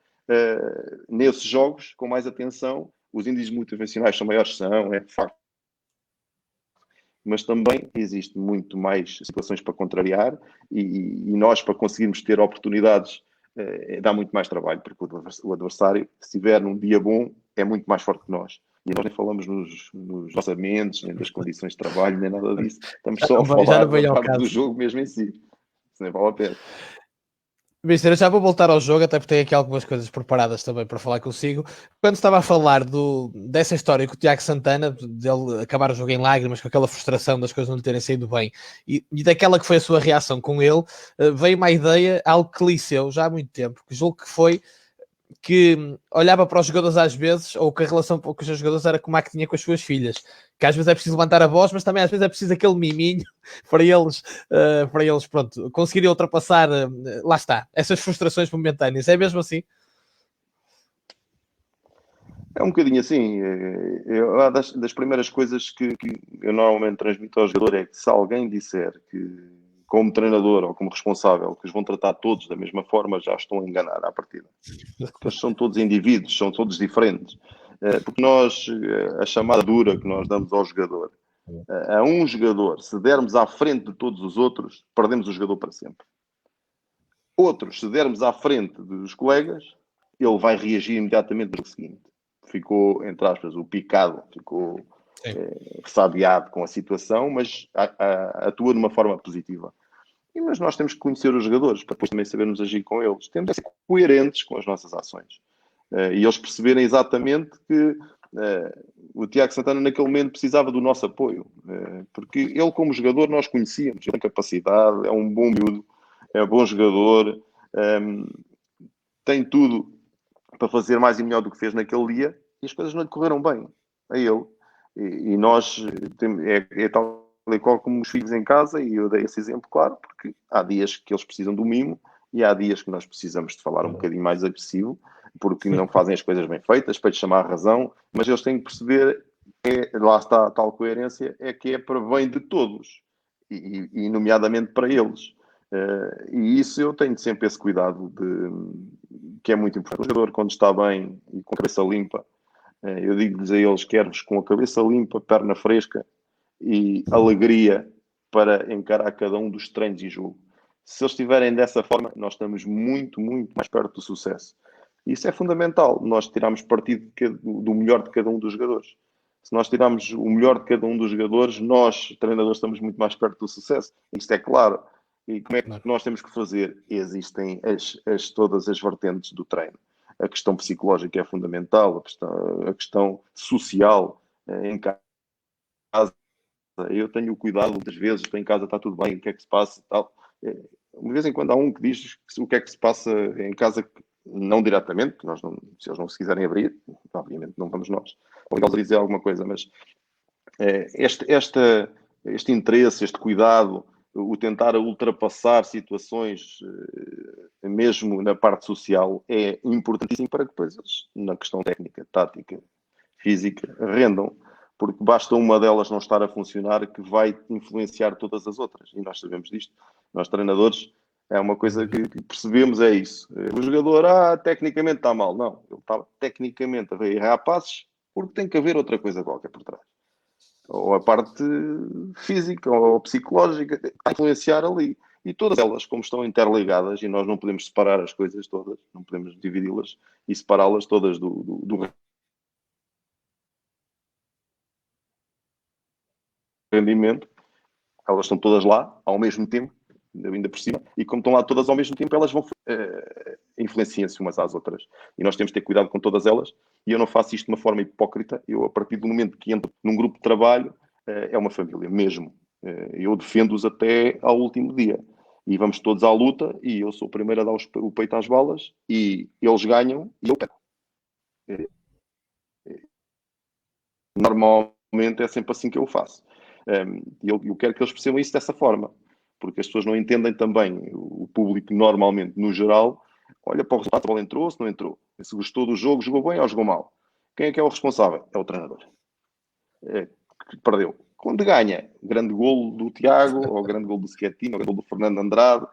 nesses jogos, com mais atenção. Os índices motivacionais são maiores, é de facto. Mas também existe muito mais situações para contrariar e nós, para conseguirmos ter oportunidades, dá muito mais trabalho, porque o adversário, se estiver num dia bom, é muito mais forte que nós. E nós nem falamos nos orçamentos, nem das condições de trabalho, nem nada disso. Estamos só a falar da parte do jogo mesmo em si. Isso nem vale a pena. Mister, eu já vou voltar ao jogo, até porque tenho aqui algumas coisas preparadas também para falar consigo. Quando estava a falar dessa história com o Tiago Santana, dele acabar o jogo em lágrimas, com aquela frustração das coisas não lhe terem saído bem, e daquela que foi a sua reação com ele, veio uma ideia, algo que lhe seu já há muito tempo, que julgo que foi que olhava para os jogadores às vezes, ou que a relação com os seus jogadores era como a que tinha com as suas filhas, que às vezes é preciso levantar a voz, mas também às vezes é preciso aquele miminho para eles pronto, conseguirem ultrapassar, lá está, essas frustrações momentâneas. É mesmo assim? É um bocadinho assim. Das primeiras coisas que eu normalmente transmito ao jogador é que, se alguém disser que, como treinador ou como responsável, que os vão tratar todos da mesma forma, já estão a enganar à partida. Porque eles são todos indivíduos, são todos diferentes. Porque nós, a chamada dura que nós damos ao jogador, a um jogador, se dermos à frente de todos os outros, perdemos o jogador para sempre. Outros, se dermos à frente dos colegas, ele vai reagir imediatamente no jogo seguinte. Ficou, entre aspas, o picado, ficou ressabiado com a situação, mas atua de uma forma positiva. Mas nós temos que conhecer os jogadores para depois também sabermos agir com eles. Temos que ser coerentes com as nossas ações. E eles perceberem exatamente que o Tiago Santana naquele momento precisava do nosso apoio. Porque ele, como jogador, nós conhecíamos. Ele tem capacidade, é um bom miúdo, é um bom jogador, tem tudo para fazer mais e melhor do que fez naquele dia, e as coisas não lhe correram bem a ele. E nós, é tal e qual como os filhos em casa, e eu dei esse exemplo, claro, porque há dias que eles precisam do mimo e há dias que nós precisamos de falar um bocadinho mais agressivo, porque não fazem as coisas bem feitas, para lhes chamar a razão, mas eles têm que perceber, lá está a tal coerência, é que é para bem de todos, e nomeadamente para eles. E isso eu tenho sempre esse cuidado, que é muito importante. O jogador, quando está bem e com a cabeça limpa, eu digo-lhes a eles, quero-vos com a cabeça limpa, perna fresca e alegria para encarar cada um dos treinos e jogo. Se eles estiverem dessa forma, nós estamos muito, muito mais perto do sucesso. Isso é fundamental, nós tirarmos partido do melhor de cada um dos jogadores. Se nós tirarmos o melhor de cada um dos jogadores, nós, treinadores, estamos muito mais perto do sucesso. Isto é claro. E como é que nós temos que fazer? Existem todas as vertentes do treino. A questão psicológica é fundamental, a questão social em casa. Eu tenho cuidado muitas vezes, estou em casa, está tudo bem, o que é que se passa? Tal. De vez em quando há um que diz o que é que se passa em casa, não diretamente, nós não, se eles não se quiserem abrir, obviamente não vamos nós obrigá-los a dizer alguma coisa, mas este interesse, este cuidado, o tentar ultrapassar situações, mesmo na parte social, é importantíssimo para que depois eles, na questão técnica, tática, física, rendam. Porque basta uma delas não estar a funcionar que vai influenciar todas as outras. E nós sabemos disto. Nós, treinadores, é uma coisa que percebemos, é isso. O jogador, tecnicamente está mal. Não, ele está tecnicamente a errar passes porque tem que haver outra coisa qualquer por trás. Ou a parte física ou psicológica que está a influenciar ali. E todas elas, como estão interligadas, e nós não podemos separar as coisas todas, não podemos dividi-las e separá-las todas do rendimento, elas estão todas lá ao mesmo tempo, ainda por cima, e como estão lá todas ao mesmo tempo, elas vão influenciam-se umas às outras. E nós temos de ter cuidado com todas elas, e eu não faço isto de uma forma hipócrita. Eu, a partir do momento que entro num grupo de trabalho, é uma família, mesmo. Eu defendo-os até ao último dia. E vamos todos à luta, e eu sou o primeiro a dar o peito às balas, e eles ganham, e eu perco. Normalmente é sempre assim que eu faço. Eu quero que eles percebam isso dessa forma, porque as pessoas não entendem também, o público normalmente, no geral, olha para o resultado, a bola entrou, se não entrou. Se gostou do jogo, jogou bem ou jogou mal. Quem é que é o responsável? É o treinador. Que perdeu. Quando ganha, grande golo do Tiago, ou grande golo do Schettino, ou grande golo do Fernando Andrade,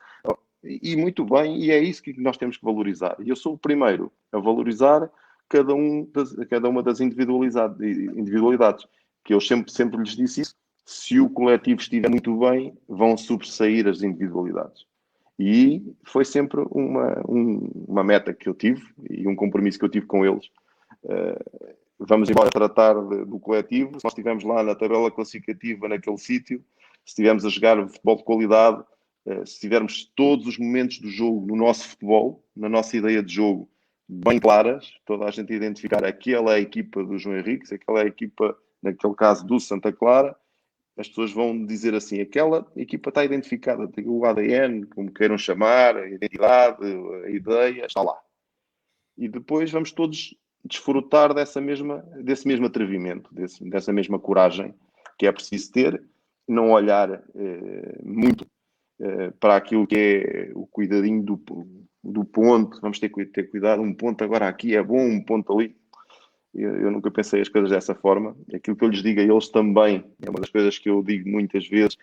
e muito bem, e é isso que nós temos que valorizar. E eu sou o primeiro a valorizar cada uma das individualidades, que eu sempre lhes disse isso. Se o coletivo estiver muito bem, vão sobressair as individualidades. E foi sempre uma meta que eu tive e um compromisso que eu tive com eles. Vamos embora tratar do coletivo. Se nós estivermos lá na tabela classificativa, naquele sítio, se estivermos a jogar futebol de qualidade, se tivermos todos os momentos do jogo no nosso futebol, na nossa ideia de jogo, bem claras, toda a gente identificar aquela é a equipa do João Henrique, aquela é a equipa, naquele caso, do Santa Clara, as pessoas vão dizer assim, aquela equipa está identificada, tem o ADN, como queiram chamar, a identidade, a ideia, está lá. E depois vamos todos desfrutar desse mesmo atrevimento, dessa mesma coragem que é preciso ter, não olhar muito para aquilo que é o cuidadinho do ponto, vamos ter cuidado, um ponto agora aqui é bom, um ponto ali. Eu nunca pensei as coisas dessa forma. Aquilo que eu lhes digo a eles também, é uma das coisas que eu digo muitas vezes,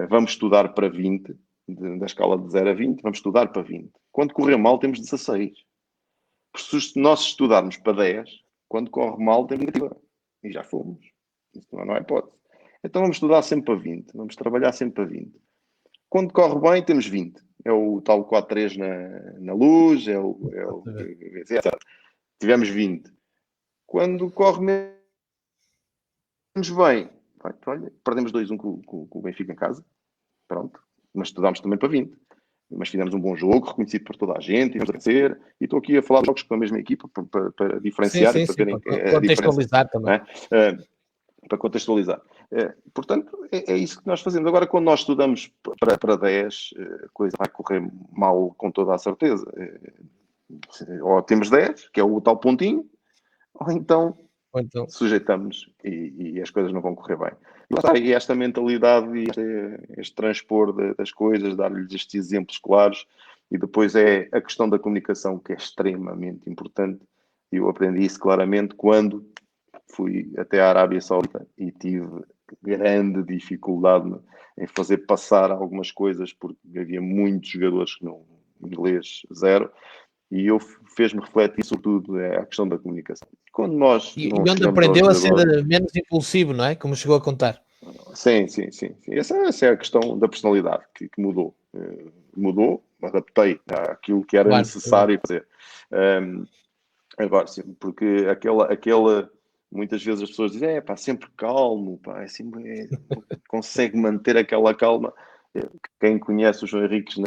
vamos estudar para 20, da escala de 0 a 20, vamos estudar para 20. Quando correr mal, temos 16. Se nós estudarmos para 10, quando corre mal, temos negativa. E já fomos. Isso não é hipótese. Então vamos estudar sempre para 20. Vamos trabalhar sempre para 20. Quando corre bem, temos 20. É o tal 4-3 na luz, etc. Tivemos 20. Quando corre menos bem, olha, perdemos 2-1 com o Benfica em casa. Pronto. Mas estudámos também para 20. Mas fizemos um bom jogo, reconhecido por toda a gente, e vencer. E estou aqui a falar de jogos com a mesma equipa para diferenciar e para terem para contextualizar também. Para contextualizar. Portanto, é isso que nós fazemos. Agora, quando nós estudamos para 10, a coisa vai correr mal com toda a certeza. Ou temos 10, que é o tal pontinho, ou então sujeitamos e as coisas não vão correr bem. E esta mentalidade e este transpor das coisas, dar-lhes estes exemplos claros, e depois é a questão da comunicação, que é extremamente importante. Eu aprendi isso claramente quando fui até à Arábia Saudita e tive grande dificuldade em fazer passar algumas coisas, porque havia muitos jogadores que não inglês zero, e eu fez-me refletir sobretudo a questão da comunicação. Quando nós e onde aprendeu a ser menos impulsivo, não é? Como chegou a contar. Sim. Essa é a questão da personalidade que mudou. mudou, adaptei àquilo que era Claro, necessário fazer. Agora, sim, porque muitas vezes as pessoas dizem, pá, sempre calmo, pá, consegue manter aquela calma. Quem conhece o João Henriques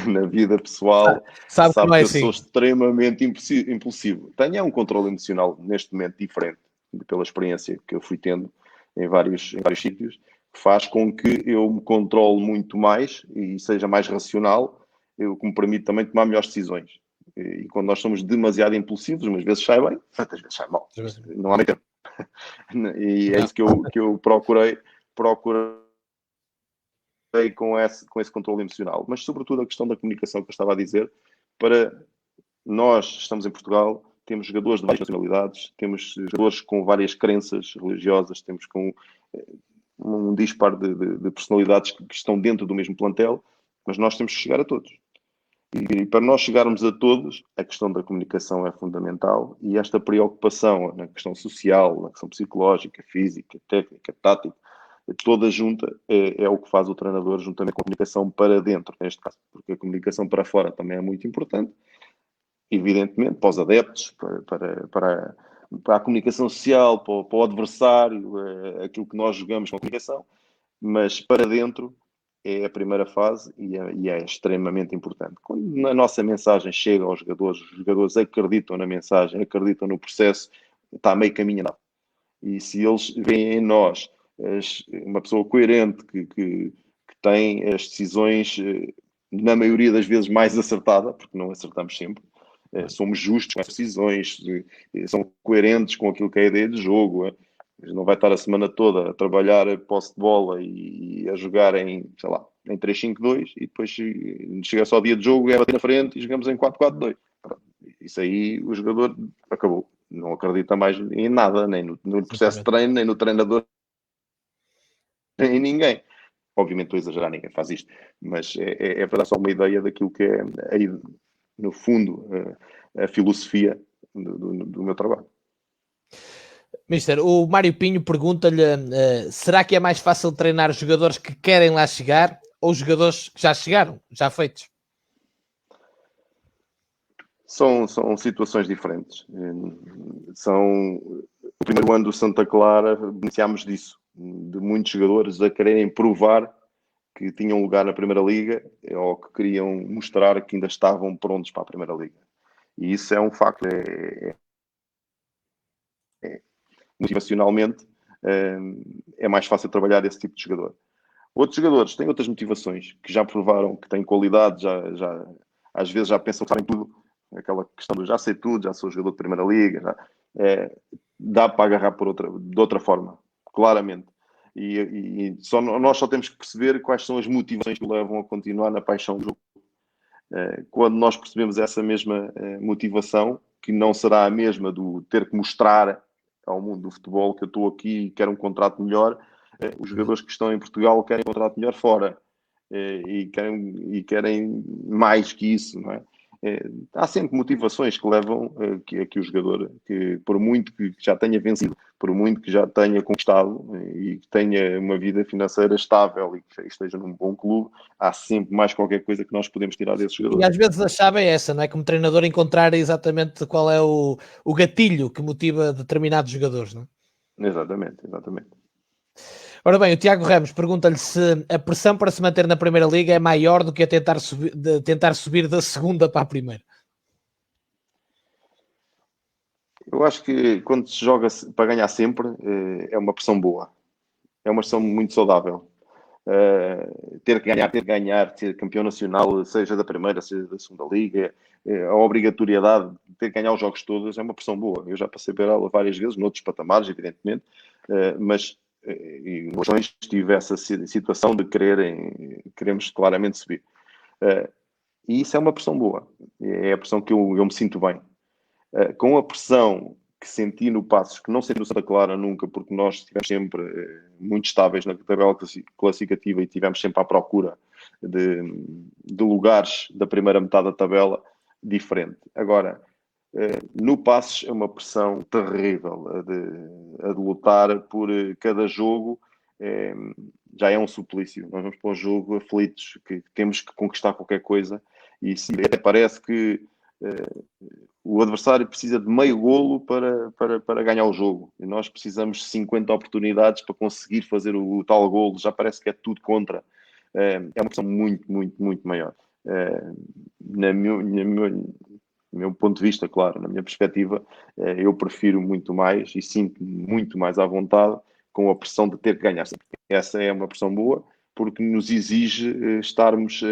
na vida pessoal sabe que não sabe é que eu sou assim. extremamente impulsivo. Tenho um controle emocional neste momento diferente, pela experiência que eu fui tendo em vários sítios, que faz com que eu me controle muito mais e seja mais racional, o que me permite também tomar melhores decisões. E quando nós somos demasiado impulsivos, umas vezes sai bem, outras vezes sai mal. Não há meio tempo. E é isso que eu procurei com esse controle emocional. Mas, sobretudo, a questão da comunicação que eu estava a dizer, para nós, estamos em Portugal, temos jogadores de várias nacionalidades, temos jogadores com várias crenças religiosas, temos com um disparo de personalidades que estão dentro do mesmo plantel, mas nós temos que chegar a todos. E para nós chegarmos a todos, a questão da comunicação é fundamental e esta preocupação na questão social, na questão psicológica, física, técnica, tática, toda junta é o que faz o treinador juntamente com a comunicação para dentro, neste caso, porque a comunicação para fora também é muito importante, evidentemente, para os adeptos, para a comunicação social, para o adversário, aquilo que nós jogamos com a comunicação, mas para dentro é a primeira fase e é extremamente importante. Quando a nossa mensagem chega aos jogadores, os jogadores acreditam na mensagem, acreditam no processo, está meio caminho andado. E se eles veem em nós uma pessoa coerente que tem as decisões, na maioria das vezes, mais acertada, porque não acertamos sempre, somos justos com as decisões, são coerentes com aquilo que é a ideia de jogo. Não vai estar a semana toda a trabalhar a posse de bola e a jogar sei lá, em 3-5-2 e depois chega só o dia de jogo, é bater na frente e jogamos em 4-4-2. Isso aí o jogador acabou. Não acredita mais em nada, nem no processo de treino, nem no treinador, nem em ninguém. Obviamente estou a exagerar, ninguém faz isto, mas é para dar só uma ideia daquilo que é, no fundo, a filosofia do meu trabalho. Mister, o Mário Pinho pergunta-lhe será que é mais fácil treinar jogadores que querem lá chegar ou jogadores que já chegaram, já feitos? São situações diferentes. O primeiro ano do Santa Clara beneficiámos disso, de muitos jogadores a quererem provar que tinham lugar na Primeira Liga ou que queriam mostrar que ainda estavam prontos para a Primeira Liga. E isso é um facto. Motivacionalmente, é mais fácil trabalhar esse tipo de jogador. Outros jogadores têm outras motivações, que já provaram que têm qualidade, às vezes já pensam que sabem tudo. Aquela questão do já sei tudo, já sou jogador de Primeira Liga, dá para agarrar de outra forma, claramente. E nós só temos que perceber quais são as motivações que o levam a continuar na paixão do jogo. Quando nós percebemos essa mesma motivação, que não será a mesma do ter que mostrar ao mundo do futebol que eu estou aqui e quero um contrato melhor, os jogadores que estão em Portugal querem um contrato melhor fora e querem mais que isso, não é? Há sempre motivações que levam que o jogador, que por muito que já tenha vencido, por muito que já tenha conquistado e que tenha uma vida financeira estável e que esteja num bom clube, há sempre mais qualquer coisa que nós podemos tirar desses jogadores. E às vezes a chave é essa, não é? Como treinador encontrar exatamente qual é o gatilho que motiva determinados jogadores, não é? Exatamente. Ora bem, o Tiago Ramos pergunta-lhe se a pressão para se manter na Primeira Liga é maior do que a tentar subir da segunda para a primeira. Eu acho que quando se joga para ganhar sempre, é uma pressão boa. É uma pressão muito saudável. Ter que ganhar, ser campeão nacional, seja da primeira, seja da segunda liga, a obrigatoriedade de ter que ganhar os jogos todos é uma pressão boa. Eu já passei por ela várias vezes, noutros patamares, evidentemente, mas hoje tive essa situação de queremos claramente subir. E isso é uma pressão boa. É a pressão que eu me sinto bem. Com a pressão que senti no Passos, que não senti no Santa Clara nunca, porque nós estivemos sempre muito estáveis na tabela classificativa e estivemos sempre à procura de lugares da primeira metade da tabela diferente. Agora, no Passos é uma pressão terrível a de lutar por cada jogo. já é um suplício. Nós vamos para o jogo aflitos, que temos que conquistar qualquer coisa, e sim, até parece que o adversário precisa de meio golo para ganhar o jogo. E nós precisamos de 50 oportunidades para conseguir fazer o tal golo. Já parece que é tudo contra. É uma questão muito, muito, muito maior. Meu ponto de vista, claro, na minha perspectiva, eu prefiro muito mais e sinto-me muito mais à vontade com a pressão de ter que ganhar. Essa é uma pressão boa, porque nos exige estarmos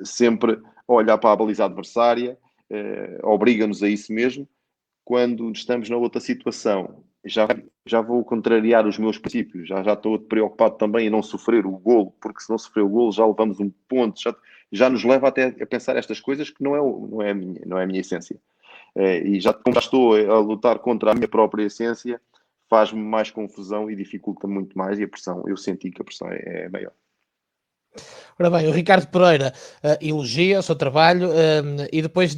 sempre a olhar para a baliza adversária, obriga-nos a isso mesmo. Quando estamos na outra situação, já vou contrariar os meus princípios, já estou preocupado também em não sofrer o golo, porque se não sofrer o golo já levamos um ponto, já nos leva até a pensar estas coisas que não é a minha essência. E como já estou a lutar contra a minha própria essência, faz-me mais confusão e dificulta muito mais, e a pressão, eu senti que a pressão é maior. Ora bem, o Ricardo Pereira elogia o seu trabalho e depois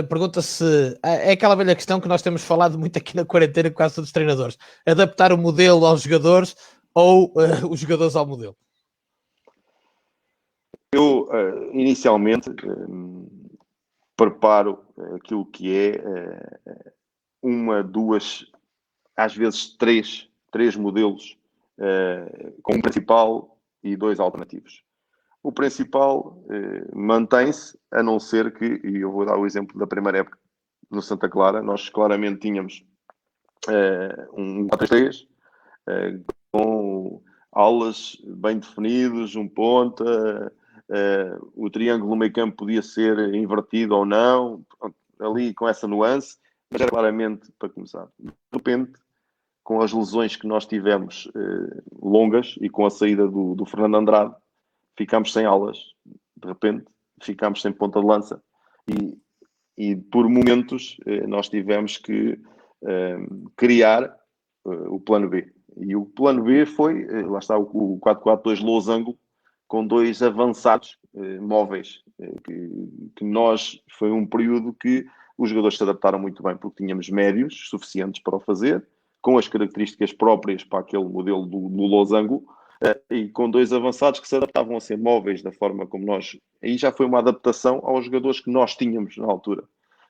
pergunta se é aquela velha questão que nós temos falado muito aqui na quarentena com quase todos os treinadores: adaptar o modelo aos jogadores ou os jogadores ao modelo? Eu, inicialmente, preparo aquilo que é uma, duas, às vezes três modelos, com um principal e 2 alternativos. O principal mantém-se, a não ser que, e eu vou dar o exemplo da primeira época no Santa Clara, nós claramente tínhamos um 4-3, com alas bem definidos, um ponta, o triângulo no meio campo podia ser invertido ou não, ali com essa nuance, mas era claramente para começar. De repente, com as lesões que nós tivemos longas e com a saída do Fernando Andrade, ficámos sem alas, de repente ficámos sem ponta de lança e por momentos nós tivemos que criar o plano B. E o plano B foi, lá está, o 4-4-2 losango, com 2 avançados móveis, que nós, foi um período que os jogadores se adaptaram muito bem, porque tínhamos médios suficientes para o fazer, com as características próprias para aquele modelo do losango, e com 2 avançados que se adaptavam a ser móveis da forma como nós... Aí já foi uma adaptação aos jogadores que nós tínhamos na altura.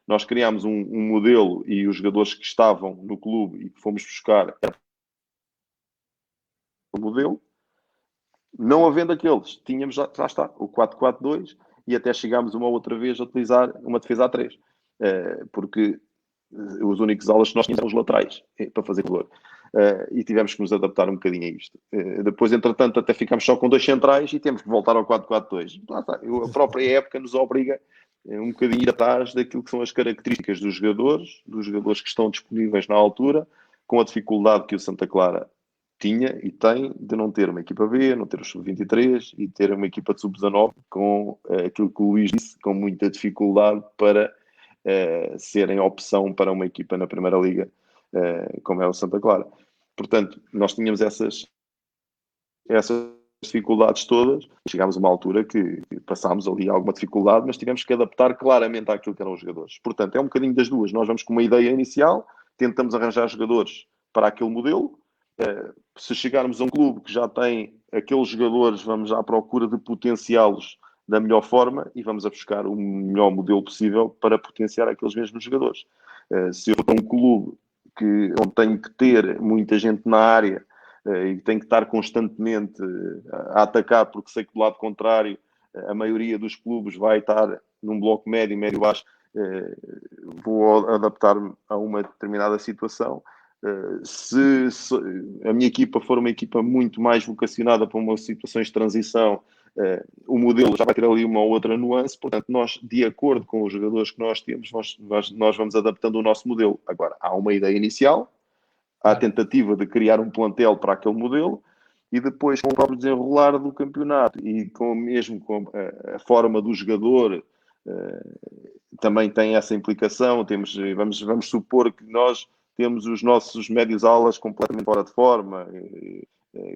Nós criámos um modelo e os jogadores que estavam no clube e que fomos buscar o modelo, não havendo aqueles, tínhamos, já está, o 4-4-2 e até chegámos uma outra vez a utilizar uma defesa a 3, porque os únicos alas que nós tínhamos eram os laterais para fazer valor. E tivemos que nos adaptar um bocadinho a isto. Depois, entretanto, até ficámos só com 2 centrais e temos que voltar ao 4-4-2. A própria época nos obriga um bocadinho a ir atrás daquilo que são as características dos jogadores que estão disponíveis na altura, com a dificuldade que o Santa Clara tinha e tem de não ter uma equipa B, não ter o sub-23 e ter uma equipa de sub-19 com aquilo que o Luís disse, com muita dificuldade para serem opção para uma equipa na Primeira Liga, como é o Santa Clara. Portanto, nós tínhamos essas dificuldades todas. Chegámos a uma altura que passámos ali alguma dificuldade, mas tivemos que adaptar claramente àquilo que eram os jogadores. Portanto, é um bocadinho das duas. Nós vamos com uma ideia inicial, tentamos arranjar jogadores para aquele modelo. Se chegarmos a um clube que já tem aqueles jogadores, vamos à procura de potenciá-los da melhor forma e vamos a buscar o melhor modelo possível para potenciar aqueles mesmos jogadores. Se eu for para um clube onde tenho que ter muita gente na área e tenho que estar constantemente a atacar, porque sei que do lado contrário a maioria dos clubes vai estar num bloco médio, médio-baixo, vou adaptar-me a uma determinada situação. Se a minha equipa for uma equipa muito mais vocacionada para umas situações de transição, o modelo já vai ter ali uma ou outra nuance. Portanto, nós, de acordo com os jogadores que nós temos, nós vamos adaptando o nosso modelo. Agora, há uma ideia inicial, há a tentativa de criar um plantel para aquele modelo, e depois, com o próprio desenrolar do campeonato e mesmo com a forma do jogador, também tem essa implicação. Vamos supor que nós temos os nossos médios alas completamente fora de forma,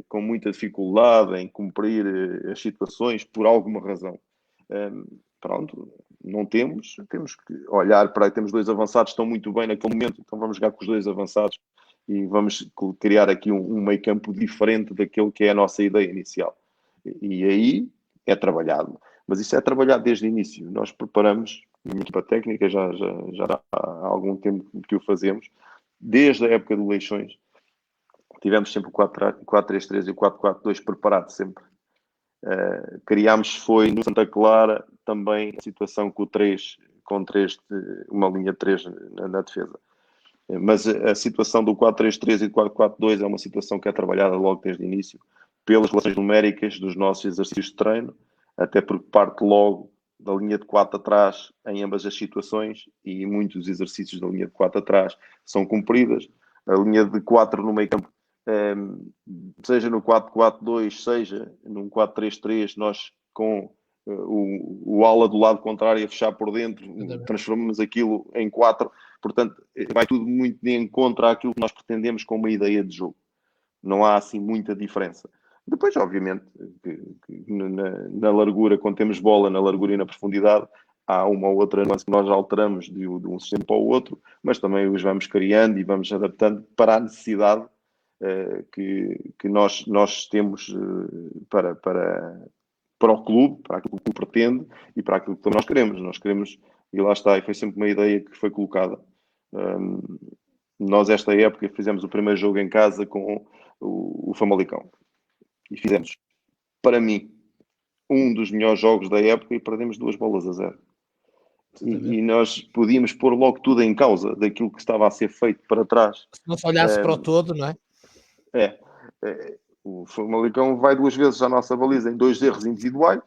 com muita dificuldade em cumprir as situações por alguma razão. Pronto, não temos que olhar para... Temos 2 avançados que estão muito bem naquele momento, então vamos jogar com os 2 avançados e vamos criar aqui um meio campo diferente daquele que é a nossa ideia inicial. E aí é trabalhado. Mas isso é trabalhado desde o início. Nós preparamos, a minha equipa técnica já há algum tempo que o fazemos, desde a época do Leixões, tivemos sempre o 4-3-3 e o 4-4-2 preparado sempre. Criámos, foi no Santa Clara, também a situação com o 3, com 3, uma linha 3 na defesa. Mas a situação do 4-3-3 e do 4-4-2 é uma situação que é trabalhada logo desde o início, pelas relações numéricas dos nossos exercícios de treino, até porque parte logo da linha de 4 atrás em ambas as situações, e muitos exercícios da linha de 4 atrás são cumpridas. A linha de 4 no meio campo, seja no 4-4-2, seja num 4-3-3, nós com o ala do lado contrário a fechar por dentro, transformamos aquilo em 4, portanto vai tudo muito de encontro àquilo que nós pretendemos com uma ideia de jogo. Não há assim muita diferença. Depois, obviamente, na largura, quando temos bola, na largura e na profundidade, há uma ou outra nuance que nós alteramos de um sistema para o outro, mas também os vamos criando e vamos adaptando para a necessidade que nós temos para o clube, para aquilo que o clube pretende e para aquilo que nós queremos. Nós queremos, e lá está, e foi sempre uma ideia que foi colocada. Nós, esta época, fizemos o primeiro jogo em casa com o Famalicão. E fizemos, para mim, um dos melhores jogos da época e perdemos 2-0. E nós podíamos pôr logo tudo em causa daquilo que estava a ser feito para trás. Se não se olhasse para o todo, não é? O Famalicão vai 2 vezes à nossa baliza em 2 erros individuais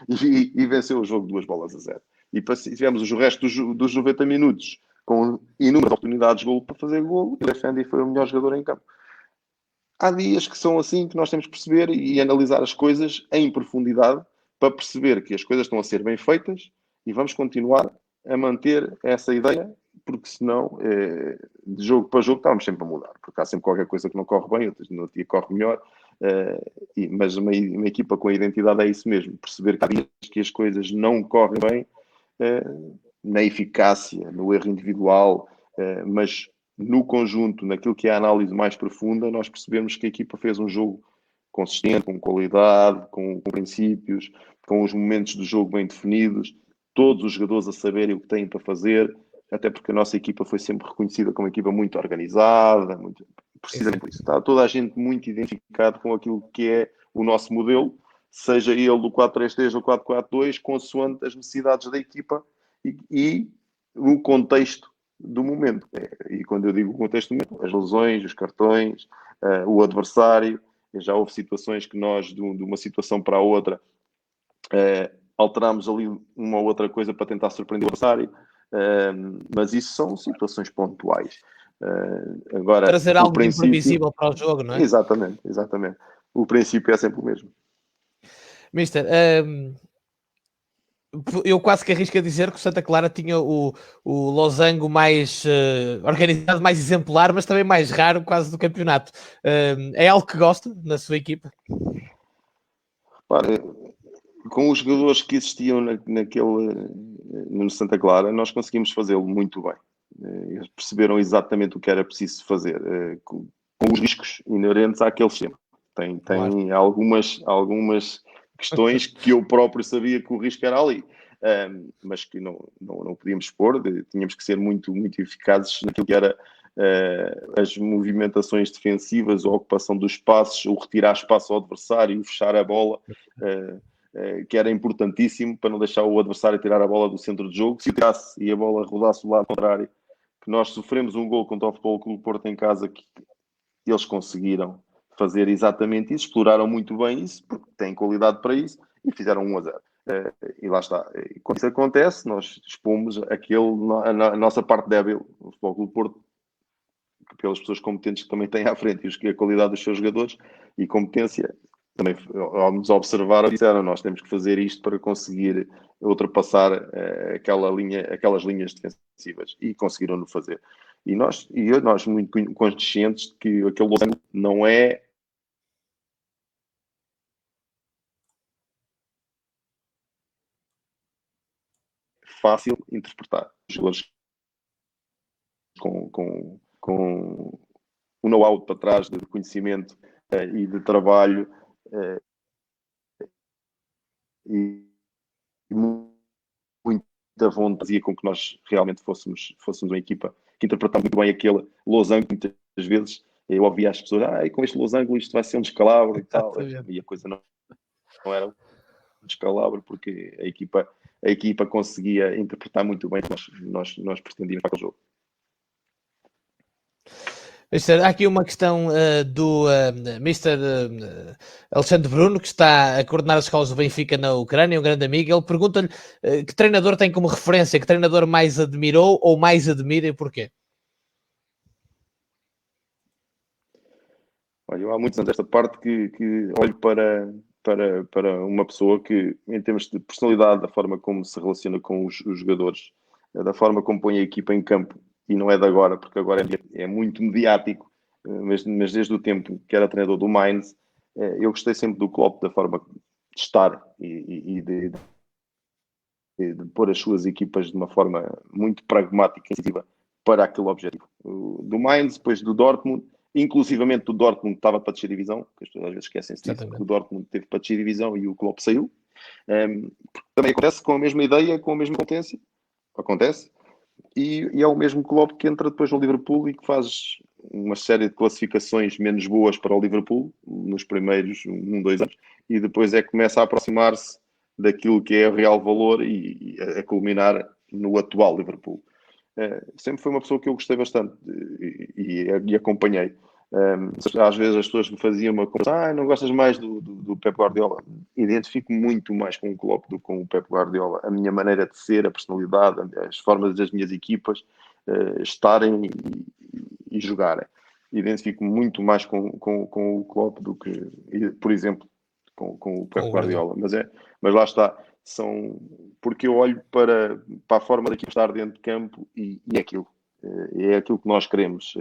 e venceu o jogo 2-0. E tivemos o resto dos 90 minutos com inúmeras oportunidades de golo para fazer golo e o Defendi foi o melhor jogador em campo. Há dias que são assim que nós temos que perceber e analisar as coisas em profundidade para perceber que as coisas estão a ser bem feitas e vamos continuar a manter essa ideia, porque senão, de jogo para jogo, estamos sempre a mudar, porque há sempre qualquer coisa que não corre bem, no dia corre melhor, mas uma equipa com a identidade é isso mesmo, perceber que há dias que as coisas não correm bem, na eficácia, no erro individual, mas no conjunto, naquilo que é a análise mais profunda, nós percebemos que a equipa fez um jogo consistente, com qualidade, com princípios, com os momentos do jogo bem definidos, todos os jogadores a saberem o que têm para fazer, até porque a nossa equipa foi sempre reconhecida como uma equipa muito organizada, precisamente por isso. Está toda a gente muito identificada com aquilo que é o nosso modelo, seja ele do 4-3-3 ou 4-4-2, consoante as necessidades da equipa e o contexto do momento. E quando eu digo o contexto do momento, as lesões, os cartões, o adversário, já houve situações que nós, de uma situação para a outra, alterámos ali uma ou outra coisa para tentar surpreender o adversário, mas isso são situações pontuais. Agora, trazer algo de imprevisível para o jogo, não é? Exatamente. O princípio é sempre o mesmo. Mister, eu quase que arrisco a dizer que o Santa Clara tinha o losango mais organizado, mais exemplar, mas também mais raro quase do campeonato. É algo que gosta na sua equipa? Repara, com os jogadores que existiam no Santa Clara, nós conseguimos fazê-lo muito bem. Eles perceberam exatamente o que era preciso fazer, com os riscos inerentes àquele sistema. Tem claro, algumas questões que eu próprio sabia que o risco era ali, mas que não podíamos expor, tínhamos que ser muito, muito eficazes naquilo que era as movimentações defensivas, a ocupação dos espaços, o retirar espaço ao adversário, o fechar a bola, que era importantíssimo para não deixar o adversário tirar a bola do centro de jogo. Se tirasse e a bola rodasse do lado contrário, que nós sofremos um gol contra o Futebol Clube Porto em casa, que eles conseguiram fazer exatamente isso, exploraram muito bem isso, porque têm qualidade para isso, e fizeram 1-0. E lá está. E quando isso acontece, nós expomos a nossa parte débil, o Futebol Clube Porto, pelas pessoas competentes que também têm à frente, e a qualidade dos seus jogadores e competência, também ao nos observar, disseram, nós temos que fazer isto para conseguir ultrapassar aquelas linhas defensivas, e conseguiram-no fazer. E nós muito conscientes de que aquele losango não é fácil interpretar. Os jogadores com o know-how para trás de conhecimento e de trabalho e muita vontade fazia com que nós realmente fôssemos uma equipa que interpretava muito bem aquele losango. Muitas vezes eu ouvia as pessoas, com este losango isto vai ser um descalabro e tal, e a coisa não era um descalabro, porque a equipa conseguia interpretar muito bem o que nós pretendíamos para aquele jogo. Há aqui uma questão do Mr. Alexandre Bruno, que está a coordenar as escolas do Benfica na Ucrânia, um grande amigo. Ele pergunta-lhe que treinador tem como referência, que treinador mais admirou ou mais admira e porquê? Olha, eu há muitos anos esta parte que olho para uma pessoa que, em termos de personalidade, da forma como se relaciona com os jogadores, da forma como põe a equipa em campo, e não é de agora, porque agora é muito mediático, mas desde o tempo que era treinador do Mainz, eu gostei sempre do Klopp, da forma de estar e de pôr as suas equipas de uma forma muito pragmática e incisiva para aquele objetivo. Do Mainz, depois do Dortmund, inclusivamente do Dortmund estava para descer divisão, que as pessoas às vezes esquecem-se disso, que o Dortmund teve para descer divisão e o Klopp saiu. Também acontece com a mesma ideia, com a mesma potência. Acontece. E é o mesmo Klopp que entra depois no Liverpool e que faz uma série de classificações menos boas para o Liverpool nos primeiros 2 anos, e depois começa a aproximar-se daquilo que é o real valor e a culminar no atual Liverpool. Sempre foi uma pessoa que eu gostei bastante e acompanhei. Às vezes as pessoas me faziam uma coisa, não gostas mais do Pep Guardiola? Identifico muito mais com o Klopp do que com o Pep Guardiola. A minha maneira de ser, a personalidade, as formas das minhas equipas estarem e jogarem. Identifico muito mais com o Klopp do que, por exemplo, com o Pep Guardiola. Mas lá está. Porque eu olho para a forma da equipa estar dentro de campo e é aquilo. É aquilo que nós queremos.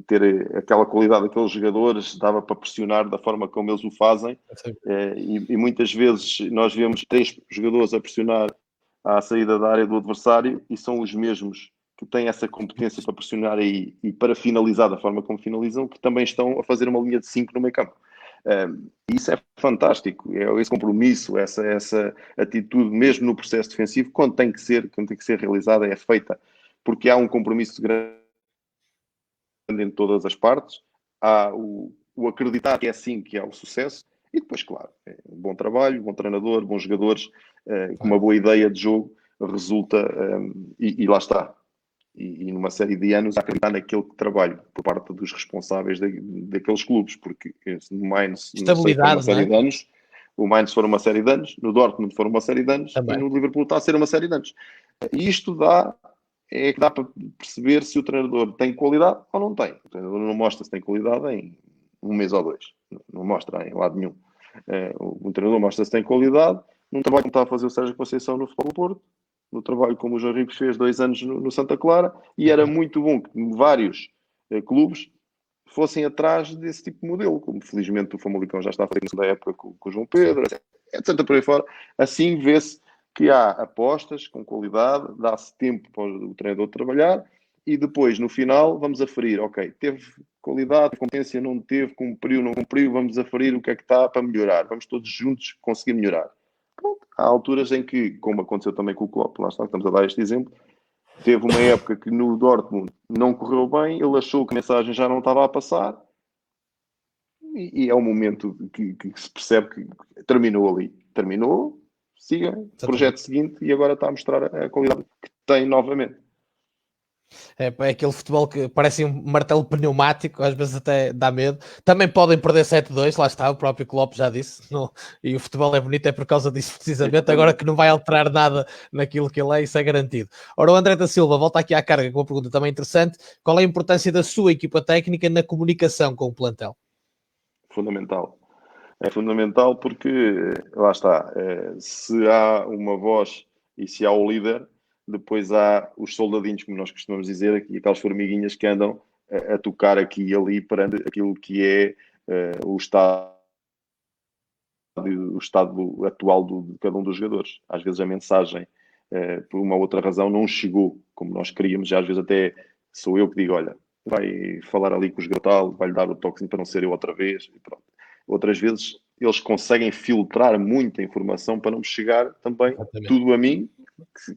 Ter aquela qualidade daqueles jogadores, dava para pressionar da forma como eles o fazem, e muitas vezes nós vemos 3 jogadores a pressionar à saída da área do adversário e são os mesmos que têm essa competência para pressionar aí e para finalizar da forma como finalizam, que também estão a fazer uma linha de 5 no meio campo. Isso é fantástico, é esse compromisso, essa atitude mesmo no processo defensivo, quando tem que ser realizada, é feita, porque há um compromisso grande em todas as partes, há o acreditar que é assim que há o sucesso, e depois, claro, um bom trabalho, bom treinador, bons jogadores, com uma boa ideia de jogo, resulta, e lá está. E numa série de anos acreditar naquele trabalho por parte dos responsáveis daqueles clubes, porque no Mainz foram uma série de anos, o Mainz foram uma série de anos, no Dortmund foram uma série de anos, também. E no Liverpool está a ser uma série de anos. E isto dá para perceber se o treinador tem qualidade ou não tem. O treinador não mostra se tem qualidade em 1 mês ou 2. Não mostra em lado nenhum. O treinador mostra se tem qualidade num trabalho como está a fazer o Sérgio Conceição no Futebol do Porto, no trabalho como o João Ribes fez 2 anos no Santa Clara, e era muito bom que vários clubes fossem atrás desse tipo de modelo, como felizmente o Famalicão já está a fazer na época com o João Pedro, etc. Por aí fora. Assim vê-se que há apostas com qualidade, dá-se tempo para o treinador trabalhar e depois, no final, vamos aferir, ok, teve qualidade, competência, não teve, cumpriu, não cumpriu, vamos aferir o que é que está para melhorar. Vamos todos juntos conseguir melhorar. Pronto. Há alturas em que, como aconteceu também com o Klopp, lá está, estamos a dar este exemplo, teve uma época que no Dortmund não correu bem, ele achou que a mensagem já não estava a passar e é um momento que se percebe que terminou ali. Terminou, siga, projeto seguinte, e agora está a mostrar a qualidade que tem novamente. É aquele futebol que parece um martelo pneumático, às vezes até dá medo. Também podem perder 7-2, lá está, o próprio Klopp já disse. E o futebol é bonito, é por causa disso precisamente. Agora que não vai alterar nada naquilo que ele é, isso é garantido. Ora, o André da Silva volta aqui à carga com uma pergunta também interessante. Qual é a importância da sua equipa técnica na comunicação com o plantel? Fundamental. É fundamental porque, lá está, se há uma voz e se há o líder, depois há os soldadinhos, como nós costumamos dizer, aqui, aquelas formiguinhas que andam a tocar aqui e ali perante aquilo que é o estado atual de cada um dos jogadores. Às vezes a mensagem, por uma outra razão, não chegou como nós queríamos, e às vezes até sou eu que digo, olha, vai falar ali com o jogador tal, vai-lhe dar o toque para não ser eu outra vez, e pronto. outras vezes eles conseguem filtrar muita informação para não me chegar também tudo a mim,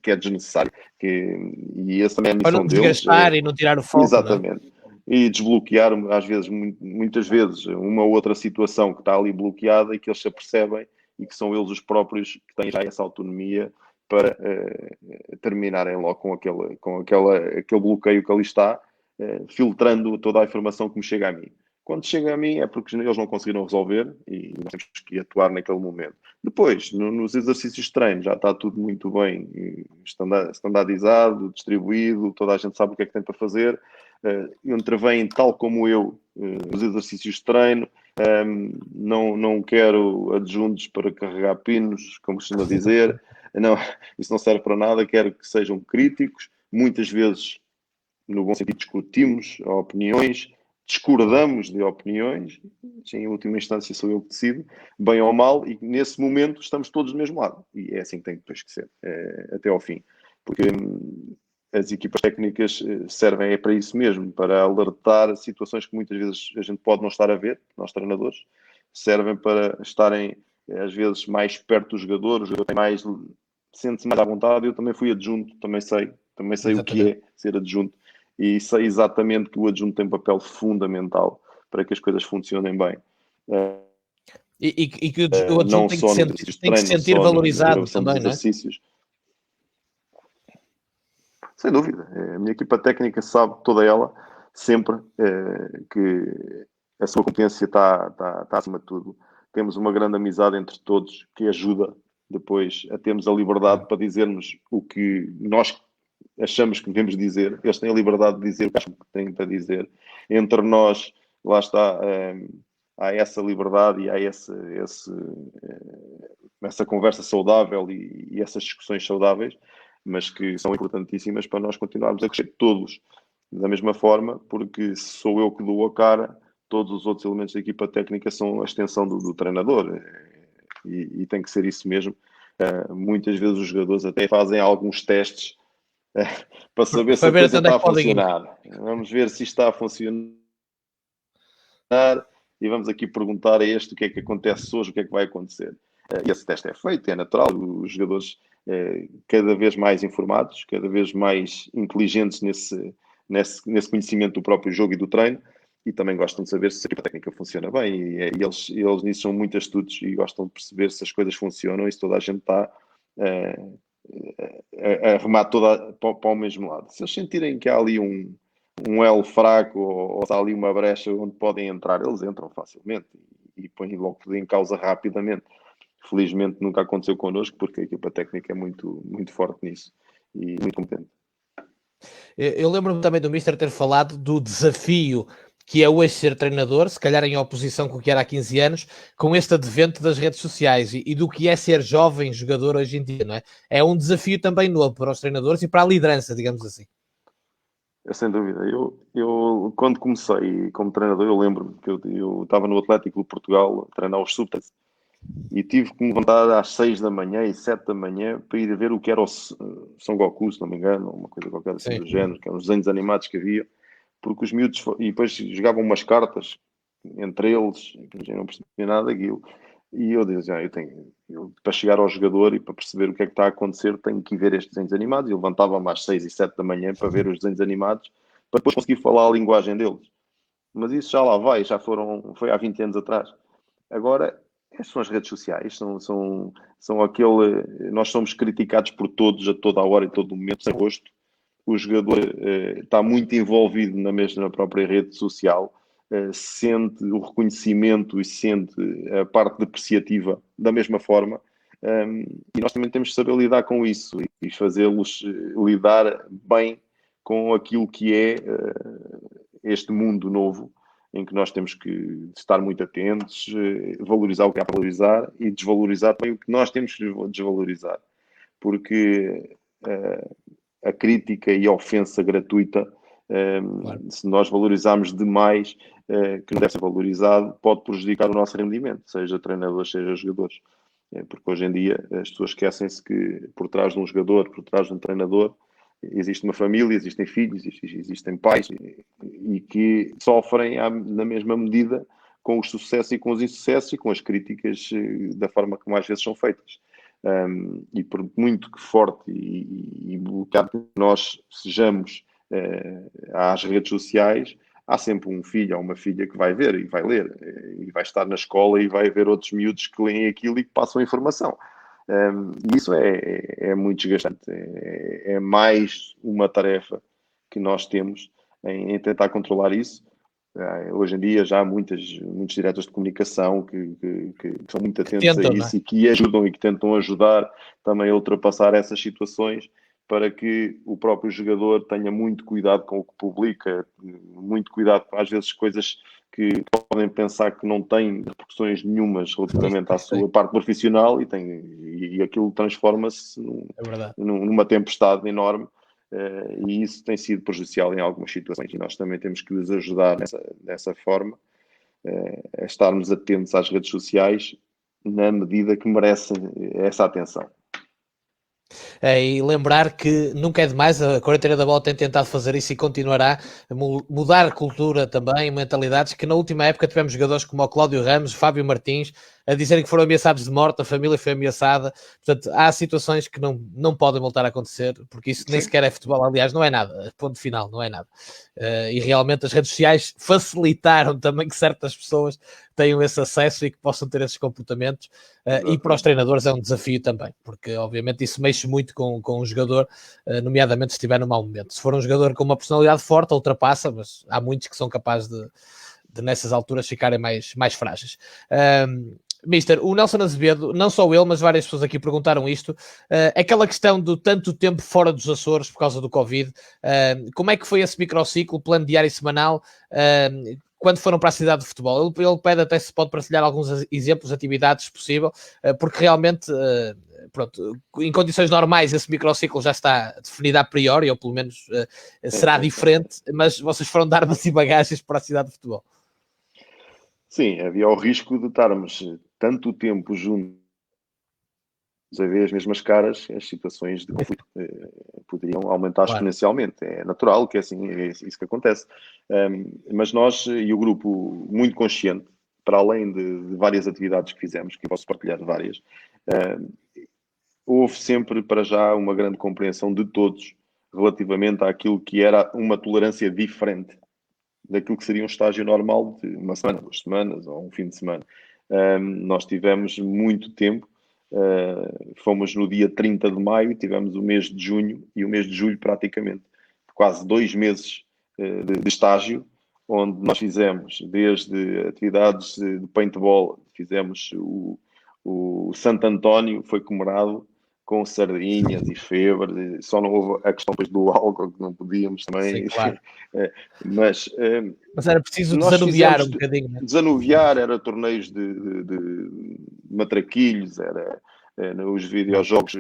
que é desnecessário. E essa também é a para missão não deles. desgastar e não tirar o foco, Exatamente. Não é? E desbloquear, às vezes, muitas vezes, uma ou outra situação que está ali bloqueada e que eles se apercebem e que são eles os próprios que têm já essa autonomia para terminarem logo com aquele bloqueio que ali está, filtrando toda a informação que me chega a mim. Quando chega a mim é porque eles não conseguiram resolver e nós temos que atuar naquele momento. Depois, nos exercícios de treino, já está tudo muito bem standardizado, distribuído, toda a gente sabe o que é que tem para fazer. Intervém, tal como eu, nos exercícios de treino. Não quero adjuntos para carregar pinos, como costuma dizer. Não, isso não serve para nada. Quero que sejam críticos. Muitas vezes, no bom sentido, discutimos opiniões, discordamos de opiniões. Em última instância, sou eu que decido, bem ou mal, e nesse momento estamos todos do mesmo lado. E é assim que tem depois que ser, até ao fim. Porque as equipas técnicas servem para isso mesmo, para alertar situações que muitas vezes a gente pode não estar a ver, nós treinadores, servem para estarem às vezes mais perto do jogador, o jogador tem mais, sente-se mais à vontade. Eu também fui adjunto, também sei o que é ser adjunto e sei exatamente que o adjunto tem um papel fundamental para que as coisas funcionem bem. E que o adjunto tem que se sentir valorizado também, não é? Sem dúvida. A minha equipa técnica sabe, toda ela, sempre que a sua competência está acima de tudo. Temos uma grande amizade entre todos que ajuda depois a termos a liberdade para dizermos o que nós achamos que devemos dizer. Eles têm a liberdade de dizer o que acham que têm para dizer. Entre nós, lá está, há essa liberdade e há essa conversa saudável e essas discussões saudáveis, mas que são importantíssimas para nós continuarmos a crescer todos da mesma forma, porque sou eu que dou a cara, todos os outros elementos da equipa técnica são a extensão do treinador, e tem que ser isso mesmo. Muitas vezes os jogadores até fazem alguns testes para saber se a coisa está a funcionar. Vamos ver se isto está a funcionar e vamos aqui perguntar a este o que é que acontece hoje, o que é que vai acontecer. E esse teste é feito, é natural. Os jogadores cada vez mais informados, cada vez mais inteligentes nesse conhecimento do próprio jogo e do treino, e também gostam de saber se a equipa técnica funciona bem. E eles nisso são muito astutos e gostam de perceber se as coisas funcionam e se toda a gente está a remar toda para o mesmo lado. Se eles sentirem que há ali um elo fraco ou se há ali uma brecha onde podem entrar, eles entram facilmente e põem logo tudo em causa rapidamente. Felizmente nunca aconteceu connosco, porque a equipa técnica é muito, muito forte nisso e muito competente. Eu lembro-me também do Mister ter falado do desafio que é hoje ser treinador, se calhar em oposição com o que era há 15 anos, com este advento das redes sociais e do que é ser jovem jogador hoje em dia, não é? É um desafio também novo para os treinadores e para a liderança, digamos assim. Sem dúvida. Eu quando comecei como treinador, eu lembro-me que eu estava no Atlético de Portugal a treinar os sub e tive que me levantar às 6 da manhã e 7 da manhã para ir ver o que era o Son Goku, se não me engano, uma coisa qualquer assim do género, que eram os desenhos animados que havia, porque os miúdos, e depois jogavam umas cartas entre eles, eu não percebia nada daquilo, e eu dizia, para chegar ao jogador e para perceber o que é que está a acontecer, tenho que ir ver estes desenhos animados, e levantava-me às 6 e 7 da manhã para ver os desenhos animados, para depois conseguir falar a linguagem deles. Mas isso já lá vai, foi há 20 anos atrás. Agora, são as redes sociais, são aquele. Nós somos criticados por todos, a toda a hora e todo momento, sem rosto. O jogador está muito envolvido na própria rede social, sente o reconhecimento e sente a parte depreciativa da mesma forma. E nós também temos que saber lidar com isso e fazê-los lidar bem com aquilo que é este mundo novo, em que nós temos que estar muito atentos, valorizar o que há para valorizar e desvalorizar também o que nós temos que desvalorizar. Porque a crítica e a ofensa gratuita, claro, se nós valorizarmos demais, que não deve ser valorizado, pode prejudicar o nosso rendimento, seja treinadores, seja jogadores. Porque hoje em dia as pessoas esquecem-se que por trás de um jogador, por trás de um treinador, existe uma família, existem filhos, existem pais e que sofrem na mesma medida com o sucesso e com os insucessos e com as críticas da forma como às vezes são feitas. E por muito que forte e bloqueado que nós sejamos às redes sociais, há sempre um filho ou uma filha que vai ver e vai ler, e vai estar na escola e vai ver outros miúdos que leem aquilo e que passam a informação. E isso é muito desgastante. É mais uma tarefa que nós temos em tentar controlar isso. Hoje em dia já há muitos diretores de comunicação que são muito atentos a Tentam, não é? isso e que ajudam e que tentam ajudar também a ultrapassar essas situações para que o próprio jogador tenha muito cuidado com o que publica, muito cuidado com, às vezes, coisas que podem pensar que não têm repercussões nenhumas relativamente à sua parte profissional e aquilo transforma-se numa tempestade enorme. E isso tem sido prejudicial em algumas situações e nós também temos que os ajudar dessa forma, a estarmos atentos às redes sociais na medida que merecem essa atenção. E lembrar que nunca é demais, a Quarentena da Bola tem tentado fazer isso e continuará a mudar a cultura também, mentalidades, que na última época tivemos jogadores como o Cláudio Ramos, Fábio Martins, a dizerem que foram ameaçados de morte, a família foi ameaçada. Portanto, há situações que não podem voltar a acontecer, porque isso nem sequer é futebol, aliás, não é nada, ponto final, não é nada. E realmente as redes sociais facilitaram também que certas pessoas tenham esse acesso e que possam ter esses comportamentos, e para os treinadores é um desafio também, porque obviamente isso mexe muito com o jogador, nomeadamente se estiver num mau momento. Se for um jogador com uma personalidade forte, ultrapassa, mas há muitos que são capazes de nessas alturas ficarem mais frágeis. Mister, o Nelson Azevedo, não só ele, mas várias pessoas aqui perguntaram isto, aquela questão do tanto tempo fora dos Açores por causa do Covid, como é que foi esse microciclo, plano diário e semanal, quando foram para a cidade de futebol? Ele pede até se pode partilhar alguns exemplos de atividades, se possível, porque realmente, pronto, em condições normais esse microciclo já está definido a priori, ou pelo menos será diferente, mas vocês foram de armas e bagagens para a cidade de futebol. Sim, havia o risco de estarmos tanto tempo juntos a ver as mesmas caras, as situações de conflito poderiam aumentar exponencialmente. É natural que assim, é isso que acontece. Mas nós e o grupo, muito consciente, para além de várias atividades que fizemos, que posso partilhar várias, houve sempre, para já, uma grande compreensão de todos relativamente àquilo que era uma tolerância diferente daquilo que seria um estágio normal de uma semana, 2 semanas ou um fim de semana. Nós tivemos muito tempo, fomos no dia 30 de maio, tivemos o mês de junho e o mês de julho praticamente, quase 2 meses de estágio, onde nós fizemos desde atividades de paintball, fizemos o Santo António, foi comemorado com sardinhas e febre, só não houve a questão do álcool, que não podíamos também. Sim, claro. Mas era preciso desanuviar um bocadinho. Né? Desanuviar, era torneios de matraquilhos, era os videojogos,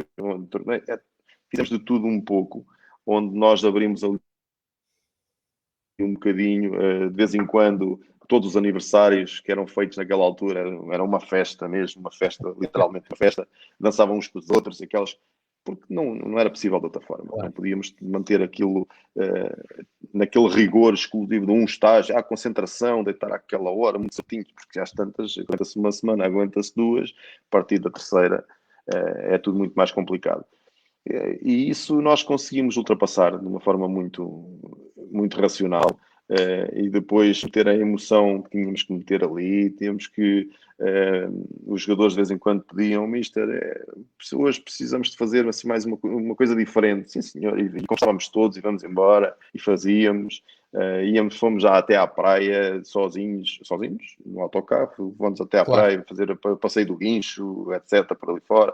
fizemos de tudo um pouco, onde nós abrimos ali um bocadinho, de vez em quando, todos os aniversários que eram feitos naquela altura, era uma festa mesmo, uma festa, literalmente uma festa, dançavam uns com os outros, aquelas, porque não era possível de outra forma, claro. Não podíamos manter aquilo naquele rigor exclusivo de um estágio, à concentração, deitar àquela hora, muito certinho, porque já às tantas, aguenta-se uma semana, aguenta-se 2, a partir da terceira é tudo muito mais complicado. E isso nós conseguimos ultrapassar de uma forma muito, muito racional, e depois ter a emoção que tínhamos que meter ali, tínhamos que os jogadores de vez em quando pediam, mister, hoje precisamos de fazer assim, mais uma coisa diferente. Sim senhor, e conversávamos todos e vamos embora e fazíamos, fomos já até à praia sozinhos no autocarro, vamos até à praia fazer o passeio do guincho, etc, por ali fora.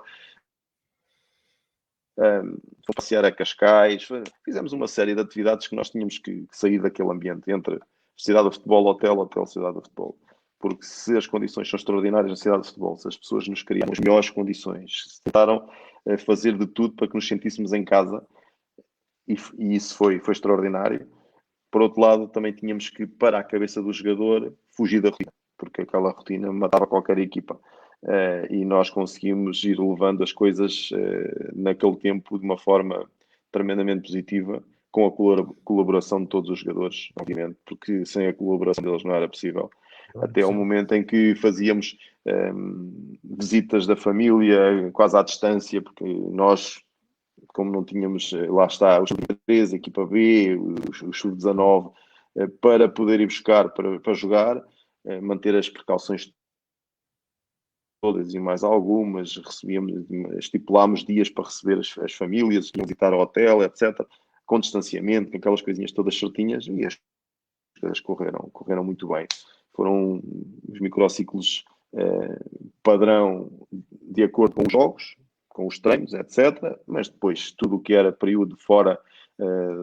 Passear a Cascais, fizemos uma série de atividades que nós tínhamos que sair daquele ambiente entre cidade de futebol, hotel, cidade de futebol. Porque se as condições são extraordinárias na cidade de futebol, se as pessoas nos criam as melhores condições, se tentaram fazer de tudo para que nos sentíssemos em casa, e isso foi extraordinário. Por outro lado, também tínhamos que, para a cabeça do jogador, fugir da rotina, porque aquela rotina matava qualquer equipa. E nós conseguimos ir levando as coisas naquele tempo de uma forma tremendamente positiva, com a colaboração de todos os jogadores, obviamente, porque sem a colaboração deles não era possível. até ao momento em que fazíamos visitas da família, quase à distância, porque nós, como não tínhamos, lá está, os sub-13, a equipa B, os sub-19, para poder ir buscar, para jogar, manter as precauções todas e mais algumas, estipulámos dias para receber as famílias, visitar o hotel, etc., com distanciamento, com aquelas coisinhas todas certinhas, e as coisas correram muito bem. Foram os microciclos padrão de acordo com os jogos, com os treinos, etc., mas depois tudo o que era período fora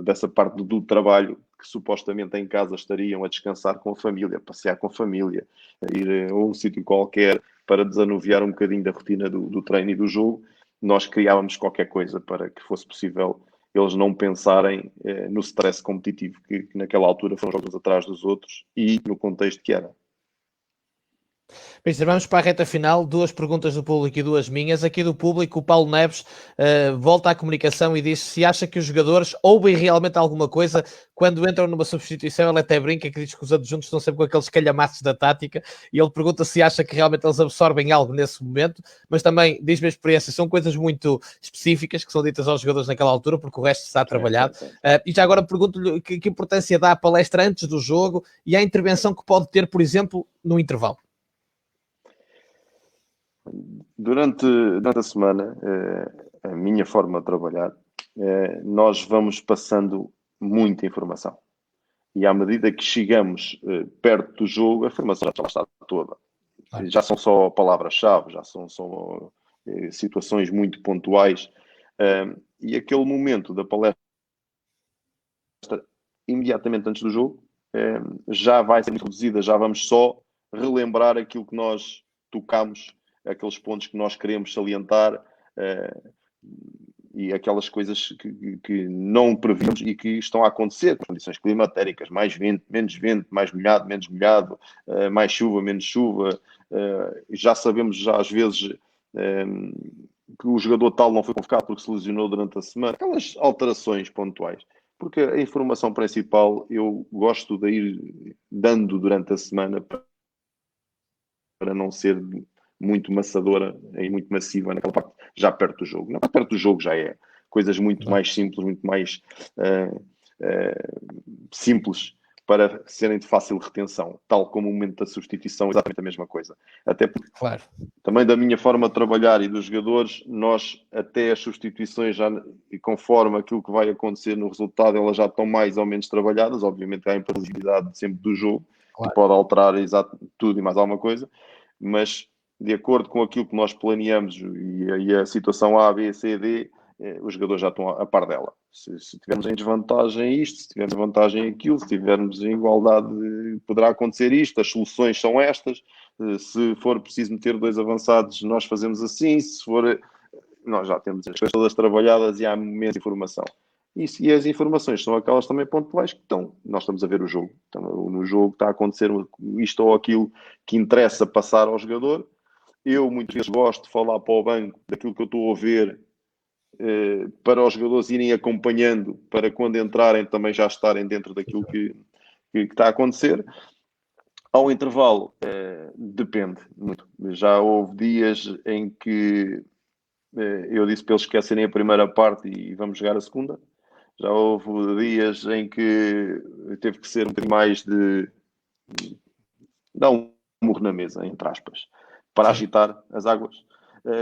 dessa parte do trabalho, que supostamente em casa estariam a descansar com a família, a passear com a família, a ir a um sítio qualquer para desanuviar um bocadinho da rotina do treino e do jogo, nós criávamos qualquer coisa para que fosse possível eles não pensarem no stress competitivo que naquela altura foram jogos atrás dos outros e no contexto que era. Bem, vamos para a reta final, 2 perguntas do público e 2 minhas. Aqui do público, o Paulo Neves volta à comunicação e diz se acha que os jogadores ouvem realmente alguma coisa quando entram numa substituição. Ele até brinca que diz que os adjuntos estão sempre com aqueles calhamaços da tática e ele pergunta se acha que realmente eles absorvem algo nesse momento, mas também diz-me a experiência, são coisas muito específicas que são ditas aos jogadores naquela altura, porque o resto está trabalhado. E já agora pergunto-lhe que importância dá à palestra antes do jogo e à intervenção que pode ter, por exemplo, no intervalo. Durante a semana, a minha forma de trabalhar, nós vamos passando muita informação. E à medida que chegamos perto do jogo, a informação já está toda. Claro. Já são só palavras-chave, já são só situações muito pontuais. E aquele momento da palestra, imediatamente antes do jogo, já vai ser introduzida, já vamos só relembrar aquilo que nós tocámos, aqueles pontos que nós queremos salientar e aquelas coisas que não previmos e que estão a acontecer, condições climatéricas, mais vento, mais molhado, menos molhado, mais chuva, menos chuva. Já sabemos já às vezes que o jogador tal não foi convocado porque se lesionou durante a semana. Aquelas alterações pontuais. Porque a informação principal eu gosto de ir dando durante a semana para não ser muito maçadora e muito massiva naquela parte já perto do jogo. Na parte perto do jogo já é coisas muito mais simples, muito mais simples para serem de fácil retenção, tal como o momento da substituição, exatamente a mesma coisa. Até porque, claro, também da minha forma de trabalhar e dos jogadores, nós até as substituições já, conforme aquilo que vai acontecer no resultado, elas já estão mais ou menos trabalhadas. Obviamente há a imprevisibilidade sempre do jogo, claro, que pode alterar tudo e mais alguma coisa, mas de acordo com aquilo que nós planeamos e a situação A, B, C, D, os jogadores já estão a par dela. Se tivermos em desvantagem isto, se tivermos em vantagem aquilo, se tivermos em igualdade, poderá acontecer isto, as soluções são estas, se for preciso meter 2 avançados, nós fazemos assim, se for... Nós já temos as coisas todas trabalhadas e há imensa informação. E as informações são aquelas também pontuais que estão. Nós estamos a ver o jogo. Então, no jogo está a acontecer isto ou aquilo que interessa passar ao jogador. Eu, muitas vezes, gosto de falar para o banco daquilo que eu estou a ver, para os jogadores irem acompanhando, para quando entrarem também já estarem dentro daquilo que está a acontecer. Ao intervalo, depende muito. Já houve dias em que eu disse para eles esquecerem a primeira parte e vamos jogar a segunda. Já houve dias em que teve que ser um bocadinho mais de dar um murro na mesa, entre aspas, para agitar as águas.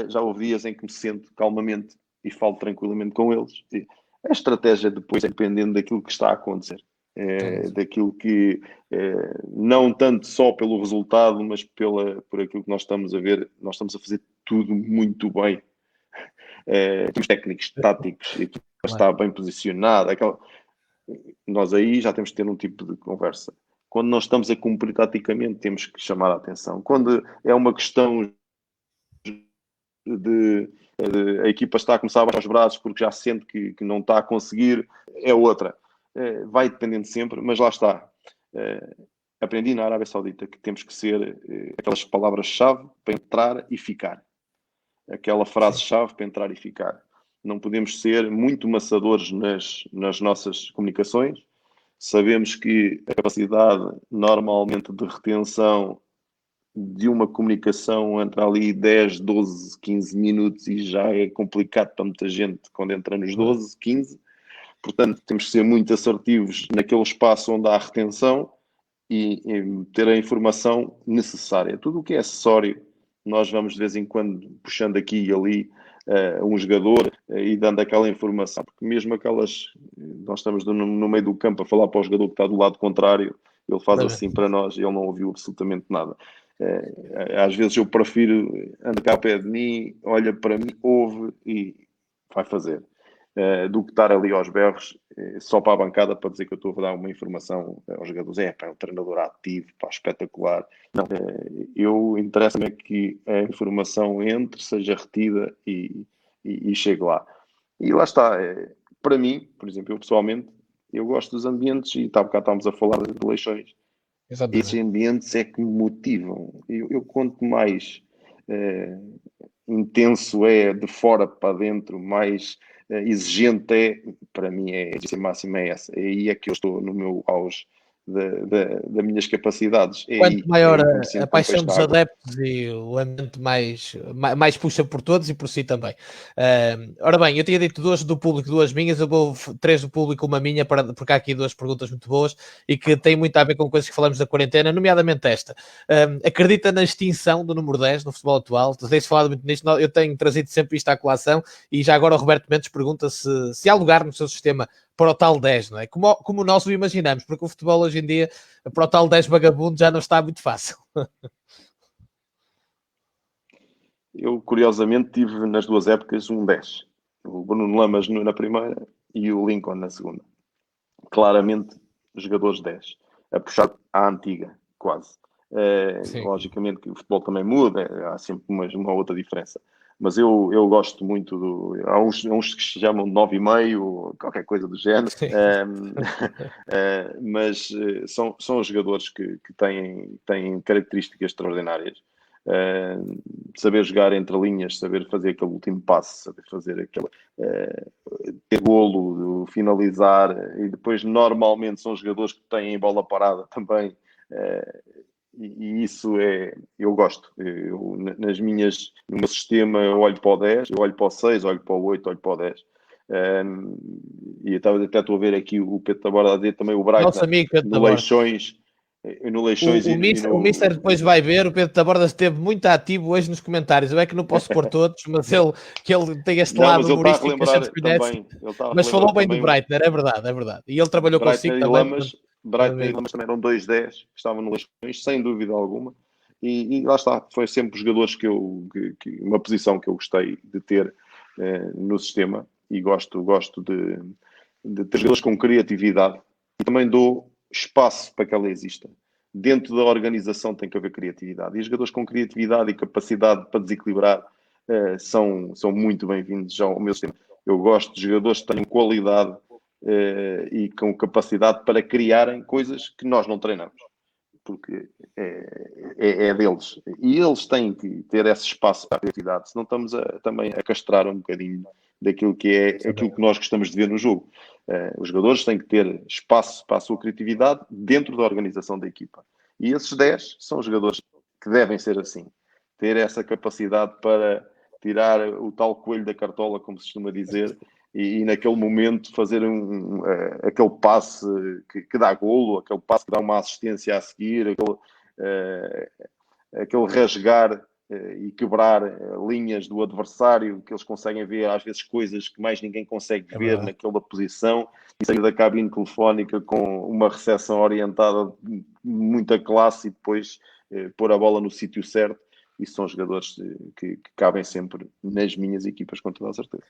Já houve dias em que me sento calmamente e falo tranquilamente com eles. A estratégia depois é dependendo daquilo que está a acontecer. Daquilo que, não tanto só pelo resultado, mas por aquilo que nós estamos a ver, nós estamos a fazer tudo muito bem. Os técnicos, táticos, e tudo está bem posicionado. Nós aí já temos que ter um tipo de conversa. Quando nós estamos a cumprir taticamente, temos que chamar a atenção. Quando é uma questão de a equipa está a começar a baixar os braços porque já sente que não está a conseguir, é outra. Vai dependendo sempre, mas lá está. Aprendi na Arábia Saudita que temos que ser aquelas palavras-chave para entrar e ficar. Aquela frase-chave para entrar e ficar. Não podemos ser muito maçadores nas nossas comunicações. Sabemos que a capacidade normalmente de retenção de uma comunicação entre ali 10, 12, 15 minutos e já é complicado para muita gente quando entra nos 12, 15. Portanto, temos que ser muito assertivos naquele espaço onde há retenção e ter a informação necessária. Tudo o que é acessório, nós vamos de vez em quando puxando aqui e ali um jogador e dando aquela informação, porque mesmo aquelas, nós estamos no meio do campo a falar para o jogador que está do lado contrário, ele faz assim para nós e ele não ouviu absolutamente nada. Às vezes eu prefiro andar cá ao pé de mim, olha para mim, ouve e vai fazer. Do que estar ali aos berros só para a bancada para dizer que eu estou a dar uma informação aos jogadores. É um treinador ativo, espetacular. Não, eu interessa-me que a informação entre, seja retida e chegue lá. E lá está. Para mim, por exemplo, eu pessoalmente, eu gosto dos ambientes e há bocado estávamos a falar das eleições. Exatamente. Esses ambientes é que me motivam. Eu quanto mais intenso é de fora para dentro, mais exigente é, para mim a exigência máxima é essa. É aí é que eu estou no meu auge das minhas capacidades. Quanto maior a a paixão dos adeptos e o ambiente mais puxa por todos e por si também. Ora bem, eu tinha dito duas do público, duas minhas, eu vou três do público, uma minha, porque há aqui duas perguntas muito boas e que têm muito a ver com coisas que falamos da quarentena, nomeadamente esta. Acredita na extinção do número 10 no futebol atual? Tens falado muito nisto, eu tenho trazido sempre isto à colação e já agora o Roberto Mendes pergunta se há lugar no seu sistema para o tal 10, não é? Como nós o imaginamos, porque o futebol hoje em dia, para o tal 10 vagabundo, já não está muito fácil. Eu, curiosamente, tive nas duas épocas um 10. O Bruno Lamas na primeira e o Lincoln na segunda. Claramente, jogadores 10. A puxar à antiga, quase. Logicamente que o futebol também muda, há sempre uma outra diferença. Mas eu gosto muito há uns que se chamam de 9,5, qualquer coisa do género. Mas são os jogadores que têm características extraordinárias. Saber jogar entre linhas, saber fazer aquele último passe, saber fazer aquele ter golo, finalizar, e depois normalmente são jogadores que têm bola parada também. E isso eu gosto. No meu sistema, eu olho para o 10, eu olho para o 6, olho para o 8, olho para o 10. E até estou a ver aqui o Pedro Taborda a dizer também o Bright Nosso amigo Pedro no Leixões. O Mister depois vai ver, o Pedro Taborda esteve muito ativo hoje nos comentários. Eu é que não posso pôr todos, mas ele tem este lado humorístico que a gente conhece. Mas falou bem do Breitner, é verdade. E ele trabalhou consigo também. Breitner e Lamas também eram 2-10 que estavam no Leixões, sem dúvida alguma. E lá está, foi sempre jogadores uma posição que eu gostei de ter no sistema e gosto de ter jogadores com criatividade. E também dou espaço para que ela exista. Dentro da organização tem que haver criatividade. E os jogadores com criatividade e capacidade para desequilibrar são muito bem-vindos já ao meu sistema. Eu gosto de jogadores que tenham qualidade e com capacidade para criarem coisas que nós não treinamos. Porque é deles. E eles têm que ter esse espaço para a criatividade, senão estamos também a castrar um bocadinho daquilo que é aquilo que nós gostamos de ver no jogo. Os jogadores têm que ter espaço para a sua criatividade dentro da organização da equipa. E esses 10 são jogadores que devem ser assim. Ter essa capacidade para tirar o tal coelho da cartola, como se costuma dizer, e naquele momento fazer aquele passe que dá golo, aquele passe que dá uma assistência a seguir, aquele rasgar e quebrar linhas do adversário, que eles conseguem ver às vezes coisas que mais ninguém consegue ver naquela posição, e sair da cabine telefónica com uma recepção orientada de muita classe e depois pôr a bola no sítio certo. Isso são jogadores que cabem sempre nas minhas equipas, com toda a certeza.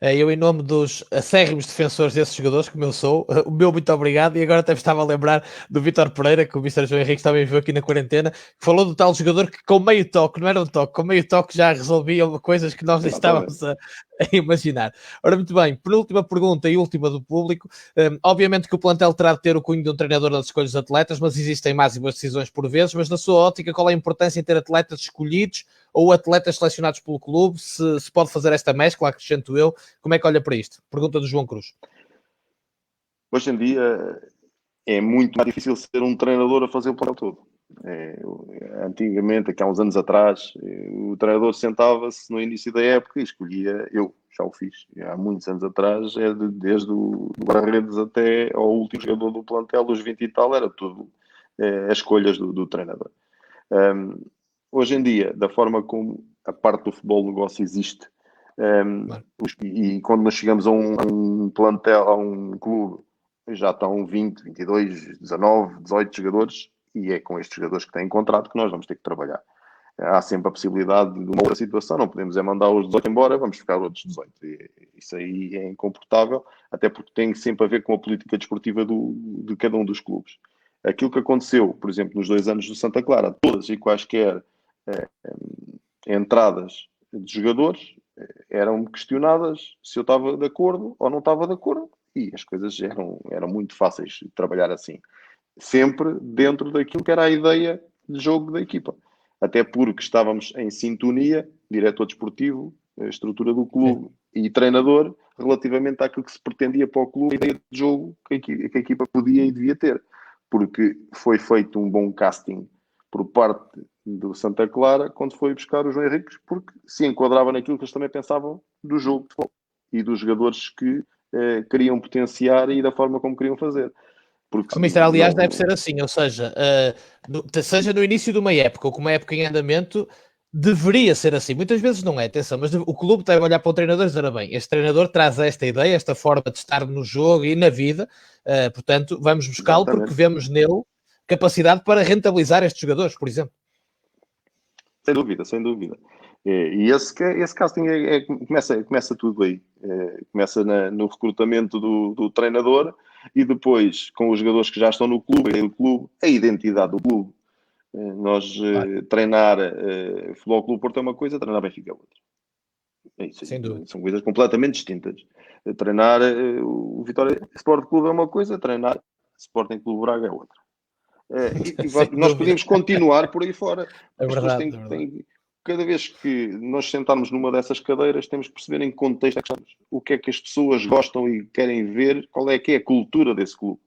Eu, em nome dos acérrimos defensores desses jogadores, como eu sou, o meu muito obrigado. E agora até me estava a lembrar do Vítor Pereira, que o Mr. João Henrique também viu aqui na quarentena, que falou do tal jogador que com meio toque, não era um toque, com meio toque já resolvia coisas que nós estávamos a imaginar. Ora, muito bem, penúltima pergunta e última do público. Obviamente que o plantel terá de ter o cunho de um treinador nas escolhas de atletas, mas existem mais e boas decisões por vezes. Mas na sua ótica, qual é a importância em ter atletas escolhidos ou atletas selecionados pelo clube? Se pode fazer esta mescla, acrescento eu. Como é que olha para isto? Pergunta do João Cruz. Hoje em dia é muito mais difícil ser um treinador a fazer o plantel todo. Antigamente, aqui há uns anos atrás, o treinador sentava-se no início da época e escolhia, eu já o fiz, há muitos anos atrás, desde o guarda-redes até ao último jogador do plantel, os 20 e tal, era tudo as escolhas do treinador. Hoje em dia, da forma como a parte do futebol negócio existe, e quando nós chegamos a um plantel, a um clube, já estão 20, 22, 19, 18 jogadores, e é com estes jogadores que têm contrato que nós vamos ter que trabalhar. Há sempre a possibilidade de uma outra situação, não podemos mandar os 18 embora, vamos ficar outros 18. Isso aí é incomportável, até porque tem sempre a ver com a política desportiva de cada um dos clubes. Aquilo que aconteceu, por exemplo, nos 2 anos do Santa Clara, todas e quaisquer entradas de jogadores eram questionadas se eu estava de acordo ou não estava de acordo, e as coisas eram muito fáceis de trabalhar assim. Sempre dentro daquilo que era a ideia de jogo da equipa. Até porque estávamos em sintonia, diretor desportivo, a estrutura do clube e treinador, relativamente àquilo que se pretendia para o clube, a ideia de jogo que a equipa podia e devia ter. Porque foi feito um bom casting por parte do Santa Clara quando foi buscar o João Henriques, porque se enquadrava naquilo que eles também pensavam do jogo de futebol e dos jogadores que queriam potenciar e da forma como queriam fazer. Porque Mister, aliás, deve ser assim, ou seja, seja no início de uma época ou com uma época em andamento, deveria ser assim. Muitas vezes não é, atenção, mas o clube deve olhar para o treinador e dizer, bem, este treinador traz esta ideia, esta forma de estar no jogo e na vida, portanto, vamos buscá-lo porque vemos nele capacidade para rentabilizar estes jogadores, por exemplo. Sem dúvida, sem dúvida. E esse casting começa tudo aí. Começa no recrutamento do treinador e depois, com os jogadores que já estão no clube, a identidade do clube. Treinar Futebol Clube Porto é uma coisa, treinar Benfica é outra. Sem dúvida. São coisas completamente distintas. Treinar o Vitória Sport Clube é uma coisa, treinar Sporting Clube Braga é outra. Nós podíamos continuar por aí fora. É verdade, as pessoas cada vez que nós sentarmos numa dessas cadeiras, temos que perceber em que contexto é que estamos. O que é que as pessoas gostam e querem ver, qual é que é a cultura desse clube.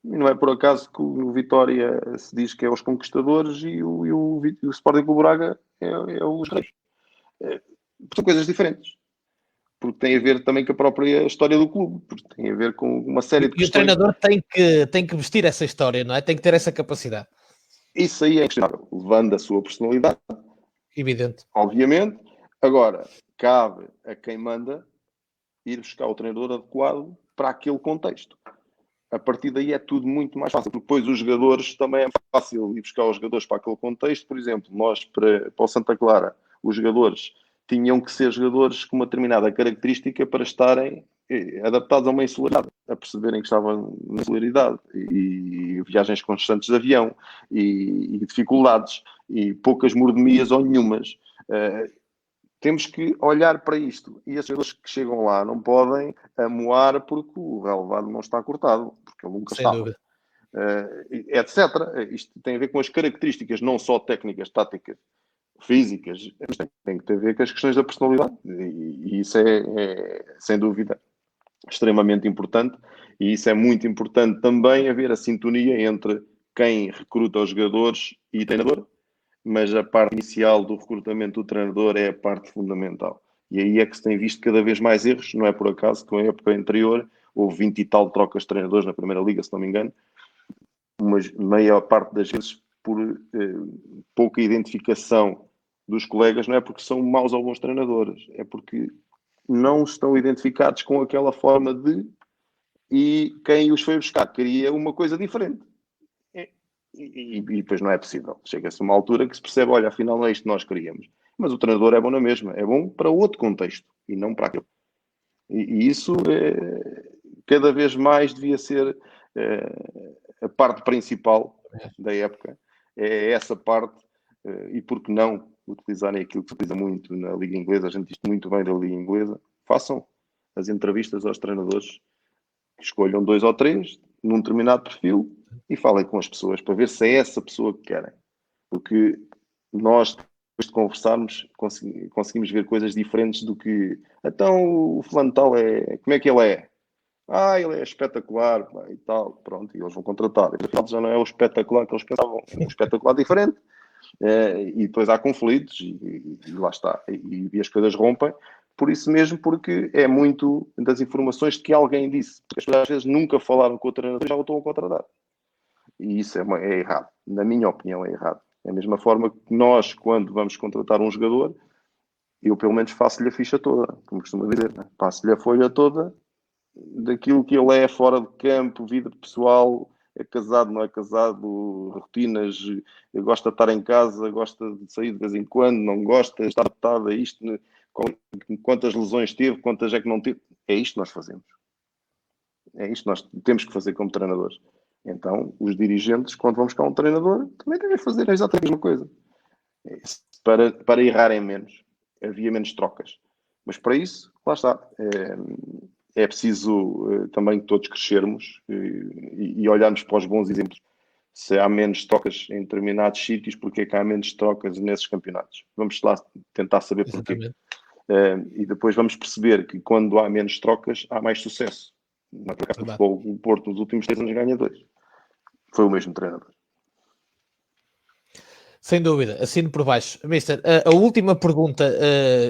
E não é por acaso que o Vitória se diz que é os conquistadores e o Sporting Clube Braga é os reis. São coisas diferentes. Porque tem a ver também com a própria história do clube, porque tem a ver com uma série de questões. E o treinador tem que vestir essa história, não é? Tem que ter essa capacidade. Isso aí é questionável, levando a sua personalidade. Evidente. Obviamente. Agora, cabe a quem manda ir buscar o treinador adequado para aquele contexto. A partir daí é tudo muito mais fácil. Depois os jogadores também é fácil ir buscar os jogadores para aquele contexto. Por exemplo, nós para o Santa Clara, os jogadores tinham que ser jogadores com uma determinada característica para estarem adaptados a uma insularidade, a perceberem que estavam na insularidade e viagens constantes de avião e dificuldades e poucas mordomias ou nenhumas. Temos que olhar para isto. E esses jogadores que chegam lá não podem amoar porque o relevado não está cortado, porque ele nunca estava. Etc. Isto tem a ver com as características, não só técnicas, táticas, físicas, mas tem que ter a ver com as questões da personalidade. E isso é, sem dúvida, extremamente importante. E isso é muito importante também haver a sintonia entre quem recruta os jogadores e o treinador, mas a parte inicial do recrutamento do treinador é a parte fundamental. E aí é que se tem visto cada vez mais erros, não é por acaso que na época anterior houve 20 e tal trocas de treinadores na Primeira Liga, se não me engano, mas maior parte das vezes por pouca identificação dos colegas, não é porque são maus ou bons treinadores, é porque não estão identificados com aquela forma de, e quem os foi buscar queria uma coisa diferente. E depois não é possível. Chega-se a uma altura que se percebe, olha, afinal não é isto que nós queríamos. Mas o treinador é bom na mesma, é bom para outro contexto e não para aquele. E isso cada vez mais devia ser a parte principal da época. É essa parte, e por que não utilizarem aquilo que se utiliza muito na Liga Inglesa, a gente diz muito bem da Liga Inglesa, façam as entrevistas aos treinadores, escolham 2 ou 3 num determinado perfil e falem com as pessoas para ver se é essa pessoa que querem. Porque nós, depois de conversarmos, conseguimos ver coisas diferentes do que então o fulano tal é, como é que ele é? Ele é espetacular, pá, e tal, pronto, e eles vão contratar. E já não é o espetacular que eles pensavam, é um espetacular diferente. E depois há conflitos e lá está. E as coisas rompem. Por isso mesmo, porque é muito das informações que alguém disse. Porque as pessoas às vezes nunca falaram com o treinador e já o estão a contratar. E isso é errado. Na minha opinião, é errado. É a mesma forma que nós, quando vamos contratar um jogador, eu pelo menos faço-lhe a ficha toda, como costumo dizer. Né? Passo-lhe a folha toda daquilo que ele é fora de campo, vida pessoal, é casado, não é casado, rotinas, gosta de estar em casa, gosta de sair de vez em quando, não gosta, está adaptado a isto, quantas lesões teve, quantas é que não teve. É isto que nós fazemos. É isto que nós temos que fazer como treinadores. Então, os dirigentes, quando vamos buscar um treinador, também devem fazer exatamente a mesma coisa. Para errarem menos. Havia menos trocas. Mas para isso, lá está. É preciso também todos crescermos e olharmos para os bons exemplos. Se há menos trocas em determinados sítios, porque é que há menos trocas nesses campeonatos? Vamos lá tentar saber porquê. E depois vamos perceber que quando há menos trocas, há mais sucesso. Não é por acaso o Porto nos últimos 3 anos ganha 2. Foi o mesmo treinador. Sem dúvida, assino por baixo. Mister, a última pergunta,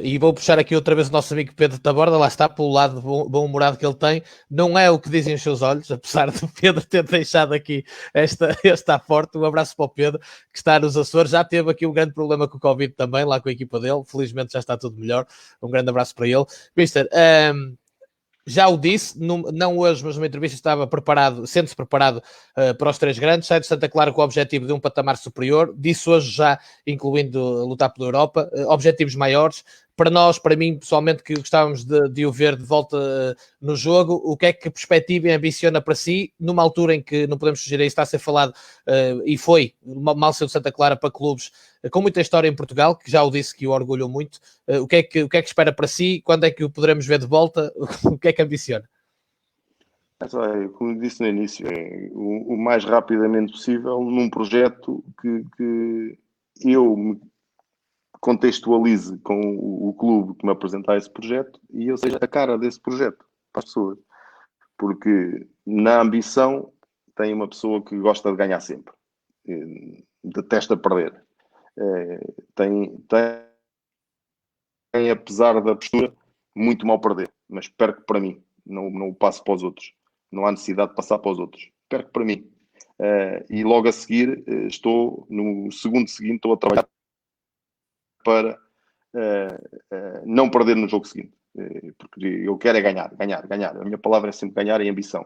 e vou puxar aqui outra vez o nosso amigo Pedro Taborda, lá está, pelo lado bom-humorado que ele tem, não é o que dizem os seus olhos, apesar de Pedro ter deixado aqui esta forte. Um abraço para o Pedro, que está nos Açores, já teve aqui um grande problema com o Covid também, lá com a equipa dele, felizmente já está tudo melhor. Um grande abraço para ele. Mister, já o disse, não hoje, mas numa entrevista estava preparado, sente-se preparado para os 3 grandes, sai de Santa Clara com o objetivo de um patamar superior, disse hoje já, incluindo lutar pela Europa, objetivos maiores. Para nós, para mim, pessoalmente, que gostávamos de o ver de volta no jogo, o que é que perspectiva e ambiciona para si, numa altura em que, não podemos sugerir, está a ser falado, e foi, mal saiu de Santa Clara para clubes com muita história em Portugal, que já o disse que o orgulhou muito. O que é que espera para si? Quando é que o poderemos ver de volta? O que é que ambiciona? Como disse no início, o mais rapidamente possível num projeto que eu me contextualize com o clube que me apresentar esse projeto e eu seja a cara desse projeto para as pessoas. Porque na ambição tem uma pessoa que gosta de ganhar sempre. Detesta perder. Tem, apesar da postura, muito mal perder. Mas perco para mim. Não o passo para os outros. Não há necessidade de passar para os outros. Perco para mim. E logo a seguir, estou no segundo seguinte, estou a trabalhar para não perder no jogo seguinte. Porque eu quero é ganhar. A minha palavra é sempre ganhar e ambição.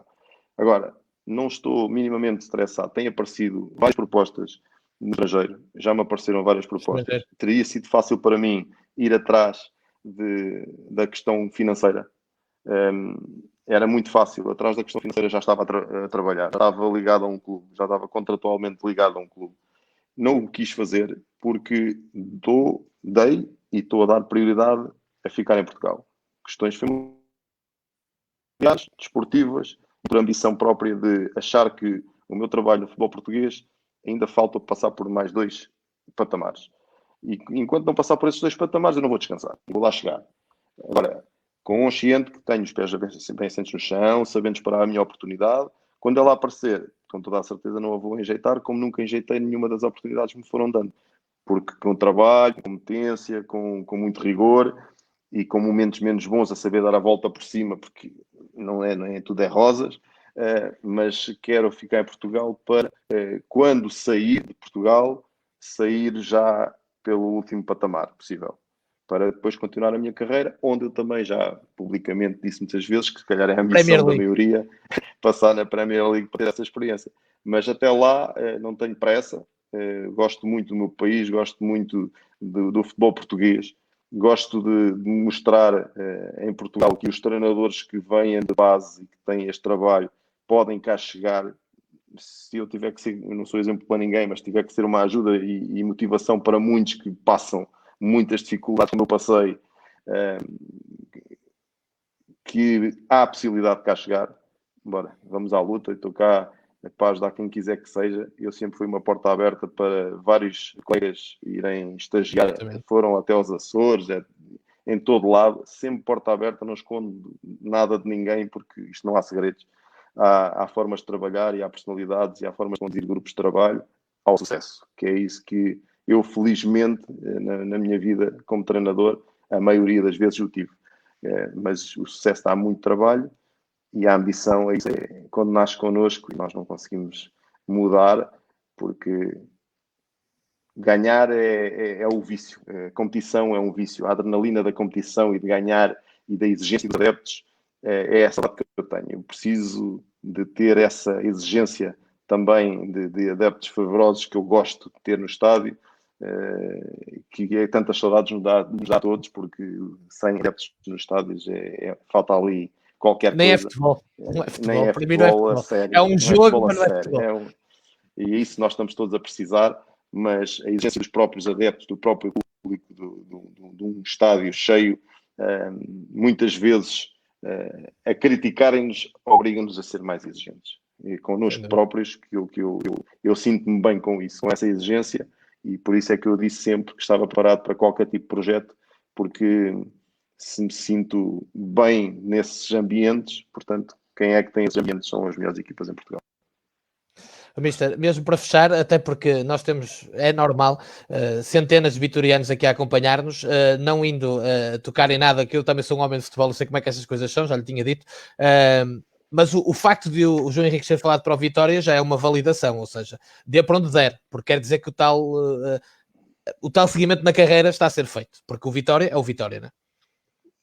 Agora, não estou minimamente estressado. Tem aparecido várias propostas no estrangeiro. Já me apareceram várias propostas. Teria sido fácil para mim ir atrás da questão financeira. Era muito fácil. Atrás da questão financeira já estava a trabalhar. Já estava ligado a um clube. Já estava contratualmente ligado a um clube. Não o quis fazer porque dei e estou a dar prioridade a ficar em Portugal. Questões familiares, desportivas, por ambição própria de achar que o meu trabalho no futebol português ainda falta passar por mais 2 patamares. E enquanto não passar por esses 2 patamares, eu não vou descansar. Vou lá chegar. Agora, consciente que tenho os pés bem assentos no chão, sabendo esperar a minha oportunidade. Quando ela aparecer, com toda a certeza não a vou enjeitar, como nunca enjeitei nenhuma das oportunidades que me foram dando. Porque com trabalho, com competência, com muito rigor e com momentos menos bons a saber dar a volta por cima, porque não é tudo é rosas, mas quero ficar em Portugal para, quando sair de Portugal, sair já pelo último patamar possível, para depois continuar a minha carreira, onde eu também já publicamente disse muitas vezes que se calhar é a ambição da maioria passar na Premier League para ter essa experiência. Mas até lá não tenho pressa, gosto muito do meu país, gosto muito do futebol português, gosto de mostrar em Portugal que os treinadores que vêm de base e que têm este trabalho podem cá chegar. Se eu tiver que ser, eu não sou exemplo para ninguém, mas tiver que ser uma ajuda e motivação para muitos que passam muitas dificuldades como eu passei, que há a possibilidade de cá chegar. Bora, vamos à luta. Estou cá para ajudar quem quiser que seja. Eu sempre fui uma porta aberta para vários colegas irem estagiar. Foram até aos Açores, em todo lado, sempre porta aberta, não escondo nada de ninguém, porque isto não há segredos. Há formas de trabalhar e há personalidades e há formas de conduzir grupos de trabalho ao sucesso, que é isso que eu, felizmente, na minha vida como treinador, a maioria das vezes o tive. Mas o sucesso dá muito trabalho e a ambição é isso, quando nasce connosco e nós não conseguimos mudar, porque ganhar é o vício. A competição é um vício. A adrenalina da competição e de ganhar e da exigência dos adeptos é essa que eu tenho. Eu preciso de ter essa exigência também de adeptos fervorosos que eu gosto de ter no estádio, que é tantas saudades nos dá a todos, porque sem adeptos nos estádios falta ali qualquer Nem é coisa. futebol. Não é futebol. Nem é Para mim não é futebol a futebol. sério. É um Não é jogo, futebol a mas não é sério. futebol. E é isso que nós estamos todos a precisar, mas a exigência dos próprios adeptos, do próprio público, de um estádio cheio, muitas vezes a criticarem-nos, obrigam-nos a ser mais exigentes. E connosco próprios, que eu sinto-me bem com isso, com essa exigência, e por isso é que eu disse sempre que estava preparado para qualquer tipo de projeto, porque se me sinto bem nesses ambientes, portanto, quem é que tem esses ambientes são as melhores equipas em Portugal. Mister, mesmo para fechar, até porque nós temos, é normal, centenas de vitorianos aqui a acompanhar-nos, não indo tocar em nada, que eu também sou um homem de futebol, eu sei como é que essas coisas são, já lhe tinha dito, mas o facto de o João Henrique ter falado para o Vitória já é uma validação, ou seja, dê para onde der, porque quer dizer que o tal seguimento na carreira está a ser feito, porque o Vitória é o Vitória, não é?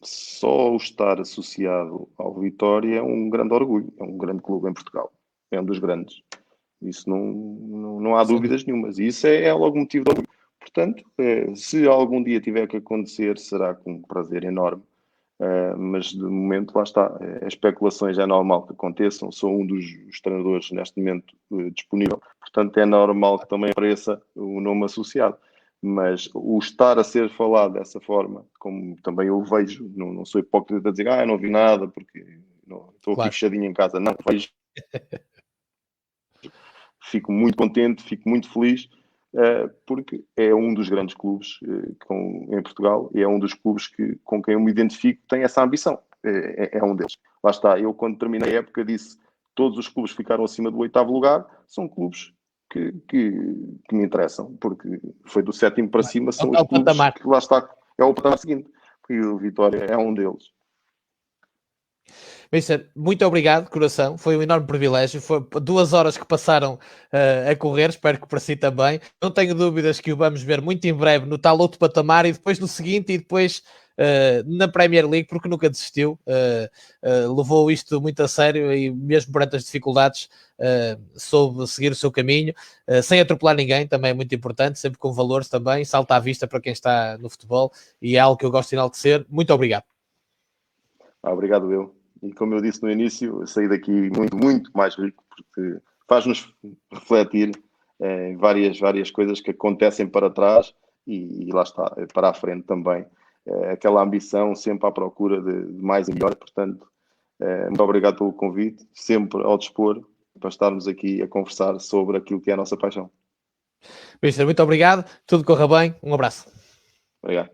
Só o estar associado ao Vitória é um grande orgulho, é um grande clube em Portugal, é um dos grandes. Isso não há dúvidas nenhumas. E isso é logo motivo de orgulho. Portanto, se algum dia tiver que acontecer, será com um prazer enorme. Mas de momento, lá está. As especulações é normal que aconteçam. Sou um dos treinadores neste momento disponível. Portanto, é normal que também apareça o nome associado. Mas o estar a ser falado dessa forma, como também eu vejo, não sou hipócrita a dizer, eu não vi nada porque estou aqui fechadinho em casa. Não, vejo. Fico muito contente, fico muito feliz, porque é um dos grandes clubes em Portugal e é um dos clubes com quem eu me identifico, tem essa ambição. É um deles. Lá está, eu quando terminei a época disse todos os clubes que ficaram acima do 8º lugar são clubes que me interessam, porque foi do 7º para cima, são os clubes que lá está, é o patamar seguinte, e o Vitória é um deles. Mister, muito obrigado, coração. Foi um enorme privilégio. Foi 2 horas que passaram a correr. Espero que para si também. Não tenho dúvidas que o vamos ver muito em breve no tal outro patamar e depois no seguinte e depois na Premier League, porque nunca desistiu. Levou isto muito a sério e mesmo perante as dificuldades soube seguir o seu caminho sem atropelar ninguém, também é muito importante, sempre com valores também, salta à vista para quem está no futebol e é algo que eu gosto de enaltecer. Muito obrigado. Obrigado eu. E como eu disse no início, eu saí daqui muito, muito mais rico, porque faz-nos refletir em várias coisas que acontecem para trás e lá está, para a frente também. Aquela ambição sempre à procura de mais e melhor. Portanto, muito obrigado pelo convite, sempre ao dispor para estarmos aqui a conversar sobre aquilo que é a nossa paixão. Mister, muito obrigado, tudo corra bem, um abraço. Obrigado.